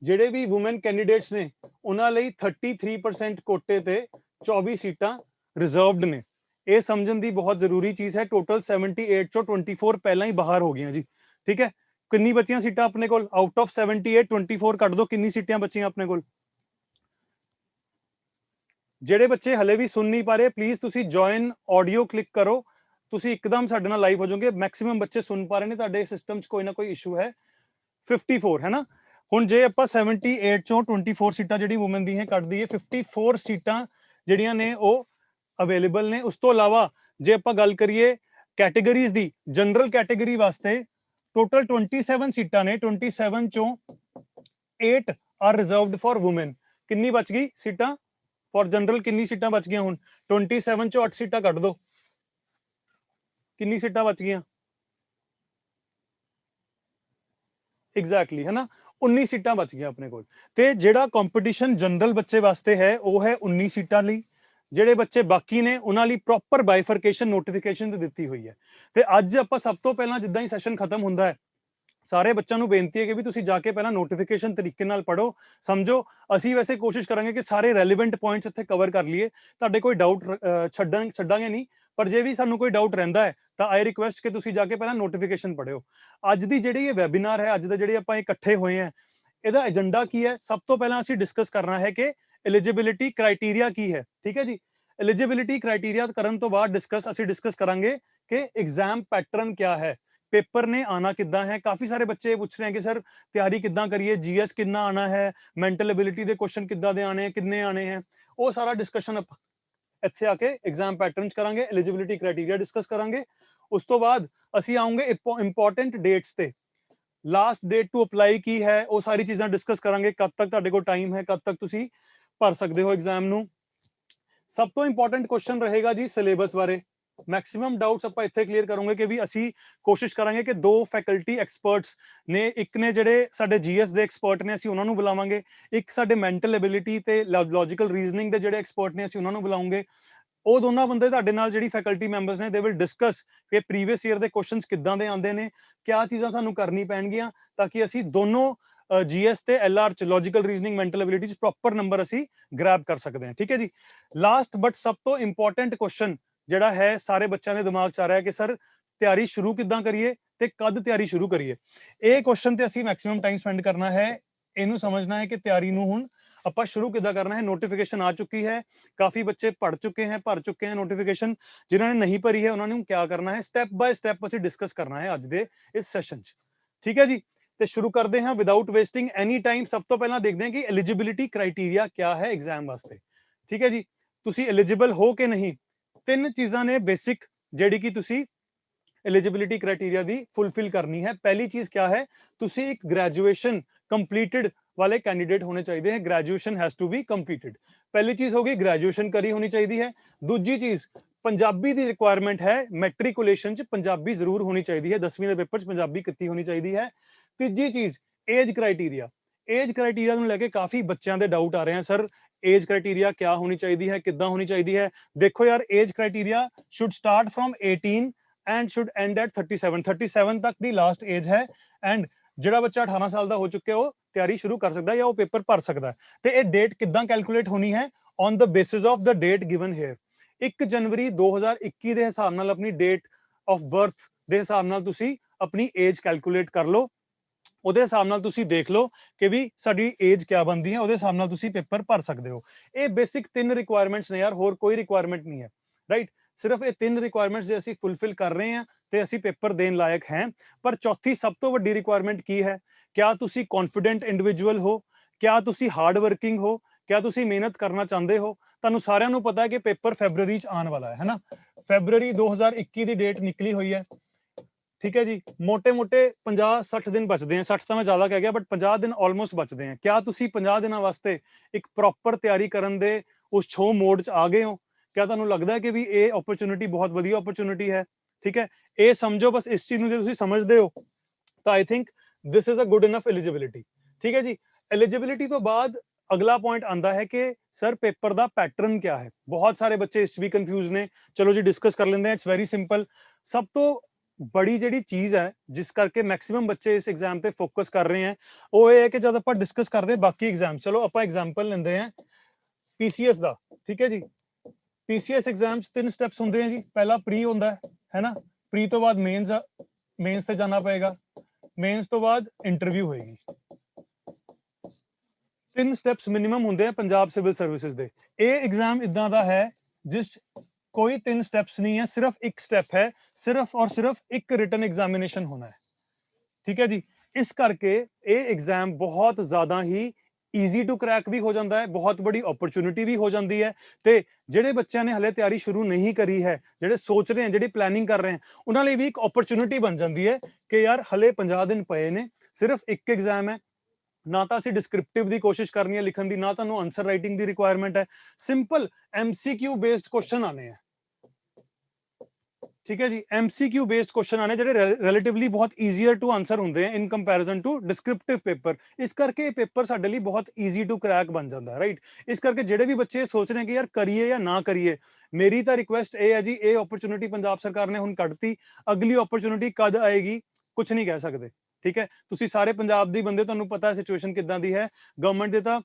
[SPEAKER 2] ਜਿਹੜੇ ਵੀ ਵੂਮਨ ਕੈਂਡੀਡੇਟਸ ਨੇ ਉਹਨਾਂ ਲਈ 33% ਕੋਟੇ ਤੇ 24 ਸੀਟਾਂ ਰਿਜ਼ਰਵਡ ਨੇ। ਇਹ ਸਮਝਣ ਦੀ ਬਹੁਤ ਜ਼ਰੂਰੀ ਚੀਜ਼ ਹੈ। ਟੋਟਲ 78 ਚੋਂ 24 ਪਹਿਲਾਂ ਹੀ ਬਾਹਰ ਹੋ ਗਈਆਂ ਜੀ, ਠੀਕ ਹੈ। ਕਿੰਨੀ ਬਚੀਆਂ ਸੀਟਾਂ ਆਪਣੇ ਕੋਲ? ਆਊਟ ਆਫ 78 24 ਕੱਢ ਦੋ, ਕਿੰਨੀ ਸੀਟਾਂ ਬਚੀਆਂ ਆਪਣੇ ਕੋਲ? ਜਿਹੜੇ ਬੱਚੇ ਹਲੇ ਵੀ ਸੁਣ ਨਹੀਂ ਪਾ ਰਹੇ, ਪਲੀਜ਼ ਤੁਸੀਂ ਜੁਆਇਨ ਆਡੀਓ ਕਲਿੱਕ ਕਰੋ, ਤੁਸੀਂ ਇੱਕਦਮ ਸਾਡੇ ਨਾਲ ਲਾਈਵ ਹੋ ਜਾਓਗੇ। ਮੈਕਸਿਮਮ ਬੱਚੇ ਸੁਣ ਪਾ ਰਹੇ ਨੇ, ਤੁਹਾਡੇ ਸਿਸਟਮ 'ਚ ਕੋਈ ਨਾ ਕੋਈ ਇਸ਼ੂ ਹੈ। 54 ਹੈ ਨਾ। ਹੁਣ ਜੇ ਆਪਾਂ 78 ਚੋਂ 24 ਸੀਟਾਂ ਜਿਹੜੀ ਵੂਮਨ ਦੀਆਂ ਕੱਢ ਦਈਏ, 54 ਸੀਟਾਂ ਜਿਹੜੀਆਂ ਨੇ ਉਹ ਅਵੇਲੇਬਲ ਨੇ। ਉਸ ਤੋਂ ਇਲਾਵਾ ਜੇ ਆਪਾਂ ਗੱਲ ਕਰੀਏ ਕੈਟੇਗਰੀਜ਼ ਦੀ, ਜਨਰਲ ਕੈਟੇਗਰੀ ਵਾਸਤੇ ਟੋਟਲ 27 ਸੀਟਾਂ ਨੇ। 27 ਚੋਂ 8 ਆਰ ਰਿਜ਼ਰਵਡ ਫॉर ਵੂਮਨ। ਕਿੰਨੀ ਬਚ ਗਈ ਸੀਟਾਂ ਫॉर ਜਨਰਲ? ਕਿੰਨੀ ਸੀਟਾਂ ਬਚ ਗਈਆਂ ਹੁਣ? 27 ਚੋਂ 8 ਸੀਟਾਂ ਕੱਢ ਦੋ, ਕਿੰਨੀ ਸੀਟਾਂ ਬਚ ਗਈਆਂ? एग्जैक्टली है ना। 19 ਸੀਟਾਂ ਬਚ ਗਈਆਂ ਆਪਣੇ ਕੋਲ। ਤੇ ਜਿਹੜਾ ਕੰਪੀਟੀਸ਼ਨ ਜਨਰਲ ਬੱਚੇ ਵਾਸਤੇ ਹੈ ਉਹ ਹੈ 19 ਸੀਟਾਂ ਲਈ। ਜਿਹੜੇ ਬੱਚੇ ਬਾਕੀ ਨੇ ਉਹਨਾਂ ਲਈ ਪ੍ਰੋਪਰ ਬਾਈਫਰਕੇਸ਼ਨ ਨੋਟੀਫਿਕੇਸ਼ਨ ਤੇ ਦਿੱਤੀ ਹੋਈ ਹੈ। ਤੇ ਅੱਜ ਆਪਾਂ ਸਭ ਤੋਂ ਪਹਿਲਾਂ ਜਿੱਦਾਂ ਹੀ ਸੈਸ਼ਨ ਖਤਮ ਹੁੰਦਾ ਹੈ, ਸਾਰੇ ਬੱਚਿਆਂ ਨੂੰ ਬੇਨਤੀ ਹੈ ਕਿ ਵੀ ਤੁਸੀਂ ਜਾ ਕੇ ਪਹਿਲਾਂ ਨੋਟੀਫਿਕੇਸ਼ਨ ਤਰੀਕੇ ਨਾਲ ਪੜ੍ਹੋ, ਸਮਝੋ। ਅਸੀਂ ਵੈਸੇ ਕੋਸ਼ਿਸ਼ ਕਰਾਂਗੇ ਕਿ ਸਾਰੇ ਰੈਲੇਵੈਂਟ ਪੁਆਇੰਟਸ ਇੱਥੇ ਕਵਰ ਕਰ ਲਈਏ। ਤੁਹਾਡੇ ਕੋਈ ਡਾਊਟ ਛੱਡਾਂਗੇ ਨਹੀਂ, ਪਰ ਜੇ ਵੀ ਸਾਨੂੰ ਕੋਈ ਡਾਊਟ ਰਹਿੰਦਾ ਹੈ ਤਾਂ ਆਈ ਰਿਕੁਐਸਟ ਕਿ ਤੁਸੀਂ ਜਾ ਕੇ ਪਹਿਲਾਂ ਨੋਟੀਫਿਕੇਸ਼ਨ ਪੜ੍ਹਿਓ। ਅੱਜ ਦੀ ਜਿਹੜੀ ਇਹ ਵੈਬੀਨਾਰ ਹੈ, ਅੱਜ ਦਾ ਜਿਹੜੇ ਆਪਾਂ ਇਕੱਠੇ ਹੋਏ ਹਾਂ, ਇਹਦਾ ਏਜੰਡਾ ਕੀ ਹੈ? ਸਭ ਤੋਂ ਪਹਿਲਾਂ ਅਸੀਂ ਡਿਸਕਸ ਕਰਨਾ ਹੈ ਕਿ ਐਲੀਜੀਬਿਲਿਟੀ ਕ੍ਰਾਈਟੇਰੀਆ ਕੀ ਹੈ। ਠੀਕ ਹੈ ਜੀ। ਐਲੀਜੀਬਿਲਿਟੀ ਕ੍ਰਾਈਟੇਰੀਆ ਕਰਨ ਤੋਂ ਬਾਅਦ ਅਸੀਂ ਡਿਸਕਸ ਕਰਾਂਗੇ ਕਿ ਐਗਜ਼ਾਮ ਪੈਟਰਨ ਕਿਆ ਹੈ, पेपर ने आना किद्दां है। काफी सारे बच्चे पूछ रहे हैं कि सर तैयारी किद्दां करिए, जीएस कितना आना है, मेंटल एबिलिटी के क्वेश्चन किद्दां दे आने हैं, कितने आने हैं, वो सारा डिस्कशन ਇੱਥੇ ਆ ਕੇ एग्जाम पैटर्न्स करांगे, एलिजिबिलिटी क्राइटेरिया डिस्कस करांगे। ਉਸ ਤੋਂ ਬਾਅਦ ਅਸੀਂ ਆਉਂਗੇ ਇੰਪੋਰਟੈਂਟ ਡੇਟਸ ਤੇ। ਲਾਸਟ ਡੇਟ ਟੂ ਅਪਲਾਈ ਕੀ ਹੈ, ਉਹ ਸਾਰੀ ਚੀਜ਼ਾਂ ਡਿਸਕਸ ਕਰਾਂਗੇ। ਕਦ ਤੱਕ ਤੁਹਾਡੇ ਕੋਲ ਟਾਈਮ ਹੈ, ਕਦ ਤੱਕ ਤੁਸੀਂ ਭਰ ਸਕਦੇ ਹੋ ਐਗਜ਼ਾਮ ਨੂੰ। ਸਭ ਤੋਂ ਇੰਪੋਰਟੈਂਟ ਕੁਐਸਚਨ ਰਹੇਗਾ ਜੀ ਸਿਲੇਬਸ ਬਾਰੇ। ਮੈਕਸਿਮਮ ਡਾਊਟਸ ਆਪਾਂ ਇੱਥੇ ਕਲੀਅਰ ਕਰੋਗੇ ਕਿ ਵੀ ਅਸੀਂ ਕੋਸ਼ਿਸ਼ ਕਰਾਂਗੇ ਕਿ 2 ਫੈਕਲਟੀ ਐਕਸਪਰਟਸ ਨੇ, ਇੱਕ ਨੇ ਜਿਹੜੇ ਸਾਡੇ ਜੀਐਸ ਦੇ ਐਕਸਪਰਟ ਨੇ, ਅਸੀਂ ਉਹਨਾਂ ਨੂੰ ਬੁਲਾਵਾਂਗੇ। ਇੱਕ ਸਾਡੇ ਮੈਂਟਲ ਐਬਿਲਿਟੀ ਤੇ ਲੌਜੀਕਲ ਰੀਜ਼ਨਿੰਗ ਦੇ ਜਿਹੜੇ ਐਕਸਪਰਟ ਨੇ, ਅਸੀਂ ਉਹਨਾਂ ਨੂੰ ਬੁਲਾਉਂਗੇ। ਉਹ ਦੋਨਾਂ ਬੰਦੇ ਤੁਹਾਡੇ ਨਾਲ ਜਿਹੜੀ ਫੈਕਲਟੀ ਮੈਂਬਰਸ ਨੇ, ਦੇ ਵਿਲ ਡਿਸਕਸ ਕਿ ਪ੍ਰੀਵੀਅਸ ਈਅਰ ਦੇ ਕੁਐਸਚਨਸ ਕਿੱਦਾਂ ਦੇ ਆਉਂਦੇ ਨੇ, ਕਿਆ ਚੀਜ਼ਾਂ ਸਾਨੂੰ ਕਰਨੀ ਪੈਣਗੀਆਂ ਤਾਂ ਕਿ ਅਸੀਂ ਦੋਨੋਂ जीएस ਤੇ एलआर ਚ ਲੌਜੀਕਲ ਰੀਜ਼ਨਿੰਗ ਮੈਂਟਲ ਐਬਿਲਿਟੀ ਚ ਪ੍ਰੋਪਰ ਨੰਬਰ ਅਸੀਂ ਗ੍ਰੈਬ ਕਰ ਸਕਦੇ ਹਾਂ। ਠੀਕ ਹੈ ਜੀ। ਲਾਸਟ ਬਟ ਸਭ ਤੋਂ ਇੰਪੋਰਟੈਂਟ ਕੁਐਸਚਨ ਜਿਹੜਾ ਹੈ ਸਾਰੇ ਬੱਚਿਆਂ ਦੇ ਦਿਮਾਗ 'ਚ ਆ ਰਿਹਾ ਹੈ ਕਿ ਸਰ ਤਿਆਰੀ ਸ਼ੁਰੂ ਕਿੱਦਾਂ ਕਰੀਏ ਤੇ ਕਦ ਤਿਆਰੀ ਸ਼ੁਰੂ ਕਰੀਏ। ਇਹ ਕੁਐਸਚਨ ਤੇ ਅਸੀਂ ਮੈਕਸਿਮਮ ਟਾਈਮ ਸਪੈਂਡ ਕਰਨਾ ਹੈ। ਇਹਨੂੰ ਸਮਝਣਾ ਹੈ ਕਿ ਤਿਆਰੀ ਨੂੰ ਹੁਣ ਆਪਾਂ ਸ਼ੁਰੂ ਕਿੱਦਾਂ ਕਰਨਾ ਹੈ। ਨੋਟੀਫਿਕੇਸ਼ਨ ਆ ਚੁੱਕੀ ਹੈ, ਕਾਫੀ ਬੱਚੇ ਪੜ੍ਹ ਚੁੱਕੇ हैं, ਭਰ ਚੁੱਕੇ हैं ਨੋਟੀਫਿਕੇਸ਼ਨ। ਜਿਨ੍ਹਾਂ ਨੇ ਨਹੀਂ ਭਰੀ ਹੈ ਉਹਨਾਂ ਨੂੰ ਕਿਆ ਕਰਨਾ ਹੈ, ਸਟੈਪ ਬਾय ਸਟੈਪ ਅਸੀਂ ਡਿਸਕਸ ਕਰਨਾ ਹੈ ਅੱਜ ਦੇ ਇਸ ਸੈਸ਼ਨ 'ਚ। ਠੀਕ ਹੈ ਜੀ। ਤੇ ਸ਼ੁਰੂ ਕਰਦੇ ਹਾਂ ਵਿਦਆਊਟ ਵੇਸਟਿੰਗ ਐਨੀ ਟਾਈਮ। ਸਭ ਤੋਂ ਪਹਿਲਾਂ ਦੇਖਦੇ ਹਾਂ ਕਿ ਐਲੀਜੀਬਿਲਿਟੀ ਕ੍ਰਾਈਟੇਰੀਆ ਕਿਆ ਹੈ ਐਗਜ਼ਾਮ ਵਾਸਤੇ। ਠੀਕ ਹੈ ਜੀ। ਤੁਸੀਂ ਐਲੀਜੀਬਲ ਹੋ ਕਿ ਨਹੀਂ, 3 ਚੀਜ਼ਾਂ ਨੇ ਬੇਸਿਕ ਜਿਹੜੀ ਕਿ ਤੁਸੀਂ एलिजिबिलिटी क्राइटेरिया दी फुलफिल करनी है। पहली चीज क्या है, तुसी एक ग्रेजुएशन कंप्लीटेड वाले कैंडिडेट होने चाहिए हैं। Graduation has to be completed. पहली चीज होगी ग्रेजुएशन करी होनी चाहिए है। दूजी चीज पंजाबी दी रिक्वायरमेंट है, मैट्रिकुलेशन च पंजाबी जरूर होनी चाहिए है, 10वीं दे पेपर च पंजाबी कीती होनी चाहिए है। तीजी चीज एज क्राइटेरिया। एज क्राइटेरिया ਨੂੰ ਲੈ ਕੇ ਕਾਫੀ ਬੱਚਿਆਂ ਦੇ ਡਾਊਟ ਆ ਰਹੇ ਹਨ, ਸਰ एज क्राइटेरिया क्या होनी चाहिए है, किद्दां होनी चाहिए है। देखो यार, age criteria should start from 18 and should end at 37 तक दी लास्ट एज है। एंड ਜਿਹੜਾ ਬੱਚਾ 18 ਸਾਲ ਦਾ ਹੋ ਚੁੱਕਿਆ ਉਹ ਤਿਆਰੀ ਸ਼ੁਰੂ ਕਰ ਸਕਦਾ ਹੈ ਜਾਂ ਉਹ ਪੇਪਰ ਭਰ ਸਕਦਾ ਹੈ। ਤੇ ਇਹ ਡੇਟ ਕਿੱਦਾਂ ਕੈਲਕੂਲੇਟ ਹੋਣੀ ਹੈ, on the basis of the date given here. 1 ਜਨਵਰੀ 2021 ਦੇ ਹਿਸਾਬ ਨਾਲ ਆਪਣੀ ਡੇਟ ਆਫ ਬਰਥ ਦੇ ਹਿਸਾਬ ਨਾਲ ਤੁਸੀਂ ਆਪਣੀ ਏਜ ਕੈਲਕੂਲੇਟ ਕਰ ਲਓ। ਉਹਦੇ ਹਿਸਾਬ ਨਾਲ ਤੁਸੀਂ ਦੇਖ ਲਓ ਕਿ ਵੀ ਸਾਡੀ ਏਜ ਕਿਆ ਬਣਦੀ ਹੈ, ਉਹਦੇ ਹਿਸਾਬ ਨਾਲ ਤੁਸੀਂ ਪੇਪਰ ਭਰ ਸਕਦੇ ਹੋ। ਇਹ ਬੇਸਿਕ 3 ਰਿਕੁਆਇਰਮੈਂਟਸ ਨੇ ਯਾਰ, ਹੋਰ ਕੋਈ ਰਿਕੁਆਇਰਮੈਂਟ ਨਹੀਂ ਹੈ। ਰਾਈਟ, ਸਿਰਫ ਇਹ 3 ਰਿਕੁਆਇਰਮੈਂਟਸ ਜੇ ਅਸੀਂ ਫੁਲਫਿਲ ਕਰ ਰਹੇ ਹਾਂ ਤੇ ਅਸੀਂ ਪੇਪਰ ਦੇਣ ਲਾਇਕ ਹੈ। ਪਰ ਚੌਥੀ ਸਭ ਤੋਂ ਵੱਡੀ ਰਿਕੁਆਇਰਮੈਂਟ ਕੀ ਹੈ, ਕਿਆ ਤੁਸੀਂ ਕੌਨਫੀਡੈਂਟ ਇੰਡੀਵਿਜੂਅਲ ਹੋ, ਕਿਆ ਤੁਸੀਂ ਹਾਰਡ ਵਰਕਿੰਗ ਹੋ, ਕਿਆ ਤੁਸੀਂ ਮਿਹਨਤ ਕਰਨਾ ਚਾਹੁੰਦੇ ਹੋ। ਤੁਹਾਨੂੰ ਸਾਰਿਆਂ ਨੂੰ ਪਤਾ ਹੈ ਕਿ ਪੇਪਰ ਫੈਬਰੂਰੀ ਚ ਆਉਣ ਵਾਲਾ ਹੈ ਨਾ। ਫੈਬਰੂਰੀ 2021 ਦੀ ਡੇਟ ਨਿਕਲੀ ਹੋਈ ਹੈ। ठीक है जी। मोटे मोटे 50-60 दिन बचते हैं, 60 तो मैं ज्यादा कह गया, बट 50 दिन ऑलमोस्ट बचते हैं। क्या तुसी 50 दिनों वास्ते एक प्रॉपर तैयारी करन दे उस छो मोड च आ गए हो? क्या तुहानू लगदा है कि भी ये अपॉर्चुनिटी बहुत वधिया अपॉर्चुनिटी है? ठीक है, ये समझो बस इस चीज नूं जे तुसी समझदे हो तो I think this is a good enough eligibility. ठीक है जी। एलिजिबिलिटी तो बाद अगला पॉइंट आंदा है कि सर पेपर दा पैटर्न क्या है। बहुत सारे बच्चे इस भी कंफ्यूज ने, चलो जी डिस्कस कर लेंदे हैं। It's very simple. सब तो बड़ी ਜਿਹੜੀ ਚੀਜ਼ ਹੈ ਜਿਸ ਕਰਕੇ ਮੈਕਸਿਮਮ ਬੱਚੇ ਇਸ ਐਗਜ਼ਾਮ ਤੇ ਫੋਕਸ ਕਰ ਰਹੇ ਹਨ, ਉਹ ਇਹ ਹੈ ਕਿ ਜਦ ਆਪਾਂ ਡਿਸਕਸ ਕਰਦੇ ਬਾਕੀ ਐਗਜ਼ਾਮ, ਚਲੋ ਆਪਾਂ ਐਗਜ਼ਾਮਪਲ ਲੈਂਦੇ ਹਾਂ ਪੀਸੀਐਸ ਦਾ। ਠੀਕ ਹੈ ਜੀ। ਪੀਸੀਐਸ ਐਗਜ਼ਾਮ 'ਚ 3 ਸਟੈਪਸ ਹੁੰਦੇ ਆ ਜੀ। ਪਹਿਲਾ ਪ੍ਰੀ ਹੁੰਦਾ ਹੈ ਨਾ, ਪ੍ਰੀ ਤੋਂ ਬਾਅਦ ਮੇਨਸ ਤੇ ਜਾਣਾ ਪਏਗਾ, ਮੇਨਸ ਤੋਂ ਬਾਅਦ ਇੰਟਰਵਿਊ ਹੋਏਗੀ। 3 ਸਟੈਪਸ ਮਿਨੀਮਮ ਹੁੰਦੇ ਆ ਪੰਜਾਬ ਸਿਵਲ ਸਰਵਿਸਿਜ਼ ਦੇ। ਇਹ ਐਗਜ਼ਾਮ ਇਦਾਂ ਦਾ ਹੈ ਜਿਸ कोई 3 स्टेप्स नहीं है, सिर्फ एक स्टेप है, सिर्फ और सिर्फ एक रिटन एग्जामिनेशन होना है। ठीक है जी। इस करके ये एग्जाम बहुत ज्यादा ही ईजी टू क्रैक भी हो जाता है, बहुत बड़ी अपॉर्चुनिटी भी हो जाती है। ते ਜਿਹੜੇ ਬੱਚਿਆਂ ਨੇ ਹਲੇ ਤਿਆਰੀ ਸ਼ੁਰੂ ਨਹੀਂ ਕਰੀ ਹੈ, ਜਿਹੜੇ ਸੋਚ ਰਹੇ ਹਨ, ਜਿਹੜੇ ਪਲੈਨਿੰਗ ਕਰ ਰਹੇ ਹਨ, ਉਹਨਾਂ ਲਈ ਵੀ ਇੱਕ अपॉर्चुनिटी ਬਣ ਜਾਂਦੀ ਹੈ ਕਿ ਯਾਰ ਹਲੇ 50 ਦਿਨ ਪਏ ਨੇ, ਸਿਰਫ ਇੱਕ ਐਗਜ਼ਾਮ ਹੈ। ਨਾ ਤਾਂ ਅਸੀਂ ਡਿਸਕ੍ਰਿਪਟਿਵ ਦੀ ਕੋਸ਼ਿਸ਼ ਕਰਨੀ ਹੈ ਲਿਖਣ ਦੀ, ਨਾ ਤੁਹਾਨੂੰ ਆਨਸਰ ਰਾਈਟਿੰਗ ਦੀ ਰਿਕੁਆਇਰਮੈਂਟ ਹੈ। ਸਿੰਪਲ MCQ ਬੇਸਡ ਕੁਐਸਚਨ ਆਨੇ हैं। ठीक है जी। MCQ बेस्ड क्वेश्चन आने ਜਿਹੜੇ ਰਿਲੇਟਿਵਲੀ ਬਹੁਤ ਈਜ਼ੀਅਰ ਟੂ ਆਨਸਰ ਹੁੰਦੇ ਆ ਇਨ ਕੰਪੈਰੀਜ਼ਨ ਟੂ ਡਿਸਕ੍ਰਿਪਟਿਵ ਪੇਪਰ। ਇਸ ਕਰਕੇ ਇਹ ਪੇਪਰ ਸਾਡੇ ਲਈ ਬਹੁਤ ਈਜ਼ੀ ਟੂ ਕ੍ਰੈਕ ਬਣ ਜਾਂਦਾ ਹੈ, ਰਾਈਟ। ਇਸ ਕਰਕੇ ਜਿਹੜੇ ਵੀ ਬੱਚੇ ਸੋਚ ਰਹੇ ਕਿ ਯਾਰ ਕਰੀਏ ਜਾਂ ਨਾ ਕਰੀਏ, ਮੇਰੀ ਤਾਂ ਰਿਕੁਐਸਟ ਇਹ ਹੈ ਜੀ, ਇਹ ਓਪਰਚੁਨਿਟੀ ਪੰਜਾਬ ਸਰਕਾਰ ਨੇ ਹੁਣ ਕੱਢਤੀ, ਅਗਲੀ ਓਪਰਚੁਨਿਟੀ ਕਦ ਆਏਗੀ ਕੁਝ ਨਹੀਂ ਕਹਿ ਸਕਦੇ, ਠੀਕ ਹੈ। ਤੁਸੀਂ ਸਾਰੇ ਪੰਜਾਬ ਦੇ ਬੰਦੇ, ਤੁਹਾਨੂੰ ਪਤਾ ਸਿਚੁਏਸ਼ਨ ਕਿੱਦਾਂ ਦੀ ਹੈ। ਗਵਰਨਮੈਂਟ ਦੇ ਤਾਂ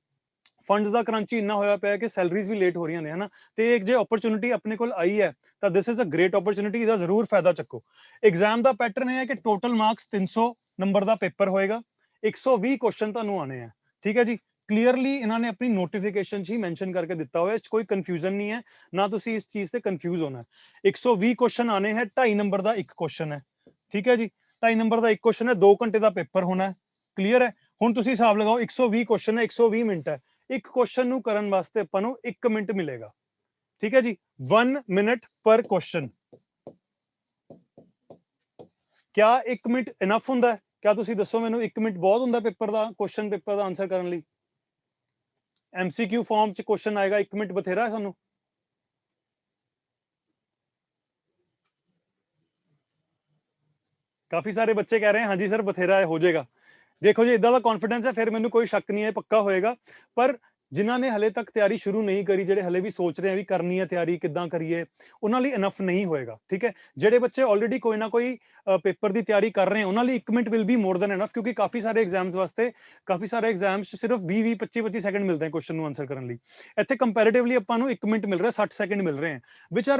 [SPEAKER 2] ਫੰਡਸ ਦਾ ਕਰੰਚੀ ਇੰਨਾ ਹੋਇਆ ਪਿਆ ਕਿ ਸੈਲਰੀਜ਼ ਵੀ ਲੇਟ ਹੋ ਰਹੀਆਂ ਨੇ, ਹਨਾ। ਤੇ ਇੱਕ ਜੇ ਓਪਰਚੁਨਿਟੀ ਆਪਣੇ ਕੋਲ ਆਈ ਹੈ ਤਾਂ this is a great opportunity, ਇਹਦਾ ਜ਼ਰੂਰ ਫਾਇਦਾ ਚੱਕੋ। ਐਗਜ਼ਾਮ ਦਾ ਪੈਟਰਨ ਇਹ ਹੈ ਕਿ ਟੋਟਲ ਮਾਰਕਸ 300 ਨੰਬਰ ਦਾ ਪੇਪਰ ਹੋਏਗਾ, 120 ਕੁਐਸਚਨ ਤੁਹਾਨੂੰ ਆਣੇ ਆ, ਠੀਕ ਹੈ ਜੀ। ਕਲੀਅਰਲੀ ਇਹਨਾਂ ਨੇ ਆਪਣੀ ਨੋਟੀਫਿਕੇਸ਼ਨ 'ਚ ਹੀ ਮੈਂਸ਼ਨ ਕਰਕੇ ਦਿੱਤਾ ਹੋਇਆ, ਕੋਈ ਕਨਫਿਊਜ਼ਨ ਨਹੀਂ ਹੈ, ਨਾ ਤੁਸੀਂ ਇਸ ਚੀਜ਼ ਤੇ ਕਨਫਿਊਜ਼ ਹੋਣਾ। 120 ਕੁਐਸਚਨ ਆਣੇ ਹੈ, 2.5 ਨੰਬਰ ਦਾ ਇੱਕ ਕੁਐਸਚਨ ਹੈ, ਠੀਕ ਹੈ ਜੀ। 2.5 ਨੰਬਰ ਦਾ ਇੱਕ ਕੁਐਸਚਨ ਹੈ, 2 ਘੰਟੇ ਦਾ ਪੇਪਰ ਹੋਣਾ ਹੈ, ਕਲੀਅਰ ਹੈ। ਹੁਣ ਤੁਸੀਂ ਹਿਸਾਬ ਲਗਾਓ, 120 ਕੁਐਸਚਨ ਹੈ, 120 ਮਿੰਟ ਹੈ। ਇੱਕ ਕੁਐਸਚਨ ਨੂੰ ਕਰਨ ਵਾਸਤੇ ਆਪਾਂ ਨੂੰ 1 ਮਿੰਟ ਮਿਲੇਗਾ, ਠੀਕ ਹੈ ਜੀ। 1 ਮਿੰਟ ਪਰ ਕੁਐਸਚਨ। ਕਿਆ 1 ਮਿੰਟ ਇਨਫ ਹੁੰਦਾ ਹੈ? ਕਿਆ ਤੁਸੀਂ ਦੱਸੋ ਮੈਨੂੰ, 1 ਮਿੰਟ ਬਹੁਤ ਹੁੰਦਾ ਪੇਪਰ ਦਾ, ਕੁਐਸਚਨ ਪੇਪਰ ਦਾ ਆਨਸਰ ਕਰਨ ਲਈ? MCQ ਫਾਰਮ 'ਚ ਕੁਐਸਚਨ ਆਏਗਾ, 1 ਮਿੰਟ ਬਥੇਰਾ ਹੈ ਸਾਨੂੰ? ਕਾਫੀ ਸਾਰੇ ਬੱਚੇ ਕਹਿ ਰਹੇ हैं हाँ जी सर बथेरा है, हो जाएगा। देखो जी, इदा का कॉन्फिडेंस है, फिर मैंने कोई शक नहीं है, पक्का होएगा। पर जिन्हों ने हले तक तैयारी शुरू नहीं करी, जेडे हले भी सोच रहे हैं भी करनी है तैयारी, किद्दां करिए, उन्हां लई इनफ नहीं होएगा, ठीक है। जेडे बच्चे ऑलरेडी कोई ना कोई पेपर की तैयारी कर रहे हैं, उन्हां लई 1 minute will be more than enough, क्योंकि काफ़ी सारे एग्जाम्स वास्ते, काफ़ी सारे एग्जाम्स सिर्फ 20 25 सेकंड मिलते हैं क्वेश्चन ਨੂੰ आंसर करने लई। ਇੱਥੇ ਕੰਪੈरेटिवली ਆਪਾਂ ਨੂੰ 1 ਮਿੰਟ ਮਿਲ ਰਿਹਾ, 60 ਸੈਕਿੰਡ ਮਿਲ ਰਹੇ हैं,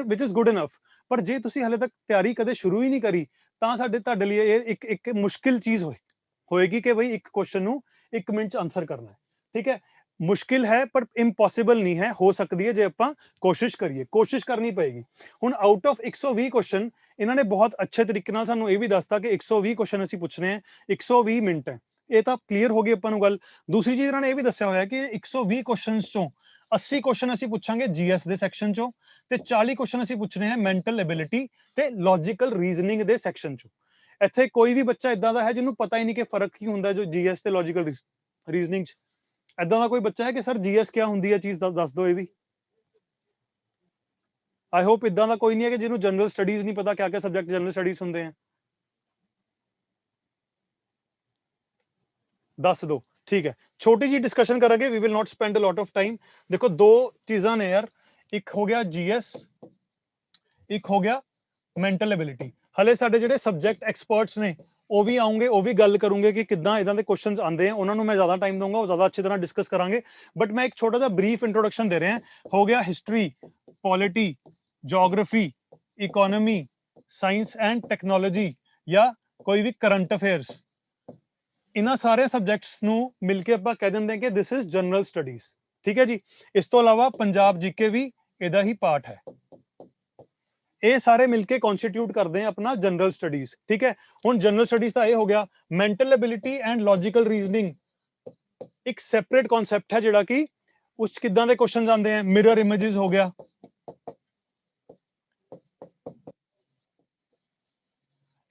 [SPEAKER 2] which is good enough। पर जे ਤੁਸੀਂ ਹਲੇ ਤੱਕ ਤਿਆਰੀ ਕਦੇ ਸ਼ੁਰੂ ਹੀ ਨਹੀਂ ਕਰੀ, ਤਾਂ ਤੁਹਾਡੇ ਲਈ ਇਹ ਇੱਕ ਮੁਸ਼ਕਿਲ ਚੀਜ਼ ਹੋਏਗੀ ਕਿ ਬਈ ਇੱਕ ਕੁਐਸਚਨ ਨੂੰ 1 ਮਿੰਟ 'ਚ ਆਨਸਰ ਕਰਨਾ ਹੈ, ਠੀਕ ਹੈ। ਮੁਸ਼ਕਿਲ ਹੈ ਪਰ ਇੰਪੋਸੀਬਲ ਨਹੀਂ ਹੈ, ਹੋ ਸਕਦੀ ਹੈ ਜੇ ਆਪਾਂ ਕੋਸ਼ਿਸ਼ ਕਰੀਏ, ਕੋਸ਼ਿਸ਼ ਕਰਨੀ ਪਏਗੀ। ਹੁਣ ਆਊਟ ਆਫ 120 ਕੁਐਸਚਨ ਇਹਨਾਂ ਨੇ ਬਹੁਤ ਅੱਛੇ ਤਰੀਕੇ ਨਾਲ ਸਾਨੂੰ ਇਹ ਵੀ ਦੱਸਤਾ ਕਿ 120 ਕੁਐਸਚਨ ਅਸੀਂ ਪੁੱਛਣੇ ਹੈ, 120 ਮਿੰਟ ਹੈ। ਇਹ ਤਾਂ ਕਲੀਅਰ ਹੋ ਗਈ ਆਪਾਂ ਨੂੰ ਗੱਲ। ਦੂਸਰੀ ਚੀਜ਼ ਇਹਨਾਂ ਨੇ ਇਹ ਵੀ ਦੱਸਿਆ ਹੋਇਆ ਕਿ 120 ਕੁਐਸਚਨਸ ਚੋਂ 80 ਕੁਐਸਚਨ ਅਸੀਂ ਪੁੱਛਾਂਗੇ GS ਦੇ ਸੈਕਸ਼ਨ ਚੋਂ, ਤੇ 40 ਕੁਐਸਚਨ ਅਸੀਂ ਪੁੱਛਣੇ ਹੈ ਮੈਂਟਲ ਐਬਿਲਿਟੀ ਤੇ ਲੌਜੀਕਲ ਰੀਜ਼ਨਿੰਗ ਦੇ ਸੈਕਸ਼ਨ ਚੋਂ। ਇੱਥੇ ਕੋਈ ਵੀ ਬੱਚਾ ਇਦਾਂ ਦਾ ਹੈ ਜਿਹਨੂੰ ਪਤਾ ਹੀ ਨਹੀਂ ਕਿ ਫਰਕ ਕੀ ਹੁੰਦਾ ਜੋ GS ਤੇ ਲੌਜੀਕਲ ਰੀਜ਼ਨਿੰਗ 'ਚ? ਇਦਾਂ ਦਾ ਕੋਈ ਬੱਚਾ ਹੈ ਕਿ ਸਰ GS ਕਿਆ ਹੁੰਦੀ ਹੈ ਚੀਜ਼, ਦੱਸ ਦਿਓ ਇਹ ਵੀ। ਆਈ ਹੋਪ ਇਦਾਂ ਦਾ ਕੋਈ ਨਹੀਂ ਹੈ ਕਿ ਜਿਹਨੂੰ ਜਨਰਲ ਸਟੱਡੀਜ਼ ਨਹੀਂ ਪਤਾ ਕਿਆ ਕਿਆ ਸਬਜੈਕਟ ਜਨਰਲ ਸਟੱਡੀਜ਼ ਹੁੰਦੇ हैं। ਦੱਸ ਦਿਓ, ਠੀਕ ਹੈ। ਛੋਟੀ ਜੀ ਡਿਸਕਸ਼ਨ ਕਰਾਂਗੇ, we will not spend a lot of time. ਦੇਖੋ ਦੋ ਚੀਜ਼ਾਂ ਨੇ ਯਾਰ, ਇੱਕ ਹੋ ਗਿਆ GS, ਇੱਕ ਹੋ ਗਿਆ ਮੈਂਟਲ ਐਬਿਲਿਟੀ। ਹਲੇ ਸਾਡੇ ਜਿਹੜੇ ਸਬਜੈਕਟ ਐਕਸਪਰਟਸ ਨੇ ਉਹ ਵੀ ਆਉਂਗੇ, ਉਹ ਵੀ ਗੱਲ ਕਰੂੰਗੇ ਕਿ ਕਿੱਦਾਂ ਇਦਾਂ ਦੇ ਕੁਐਸਚਨਸ ਆਉਂਦੇ ਆ, ਉਹਨਾਂ ਨੂੰ ਮੈਂ ਜ਼ਿਆਦਾ ਟਾਈਮ ਦਊਂਗਾ, ਉਹ ਜ਼ਿਆਦਾ ਅੱਛੀ ਤਰ੍ਹਾਂ ਡਿਸਕਸ ਕਰਾਂਗੇ। ਬਟ ਮੈਂ ਇੱਕ ਛੋਟਾ ਜਿਹਾ ਬਰੀਫ ਇੰਟਰੋਡਕਸ਼ਨ ਦੇ ਰਿਹਾ। ਹੋ ਗਿਆ history, polity, geography, economy, science and technology, ਜਾਂ ਕੋਈ ਵੀ ਕਰੰਟ ਅਫੇਅਰਸ। ਇਹਨਾਂ ਸਾਰੇ ਸਬਜੈਕਟਸ ਨੂੰ ਮਿਲ ਕੇ ਆਪਾਂ ਕਹਿ ਦਿੰਦੇ ਹਾਂ ਕਿ ਦਿਸ ਇਜ਼ ਜਨਰਲ ਸਟੱਡੀਜ਼, ਠੀਕ ਹੈ ਜੀ। ਇਸ ਤੋਂ ਇਲਾਵਾ ਪੰਜਾਬ GK ਵੀ ਇਹਦਾ ਹੀ ਪਾਰਟ ਹੈ। ਇਹ ਸਾਰੇ ਮਿਲ ਕੇ ਕਨਸਟੀਟਿਊਟ ਕਰਦੇ ਆ ਆਪਣਾ ਜਨਰਲ ਸਟੱਡੀਜ਼, ਠੀਕ ਹੈ। ਹੁਣ ਜਨਰਲ ਸਟੱਡੀਜ਼ ਦਾ ਇਹ ਹੋ ਗਿਆ। Mental ability and logical reasoning ਇੱਕ ਸੈਪਰੇਟ ਕਨਸੈਪਟ ਹੈ, ਜਿਹੜਾ ਕਿ ਉਸ 'ਚ ਕਿੱਦਾਂ ਦੇ ਕੁਐਸਚਨਸ ਆਉਂਦੇ ਆ। ਮਿਰਰ ਇਮੇजेस ਹੋ ਗਿਆ,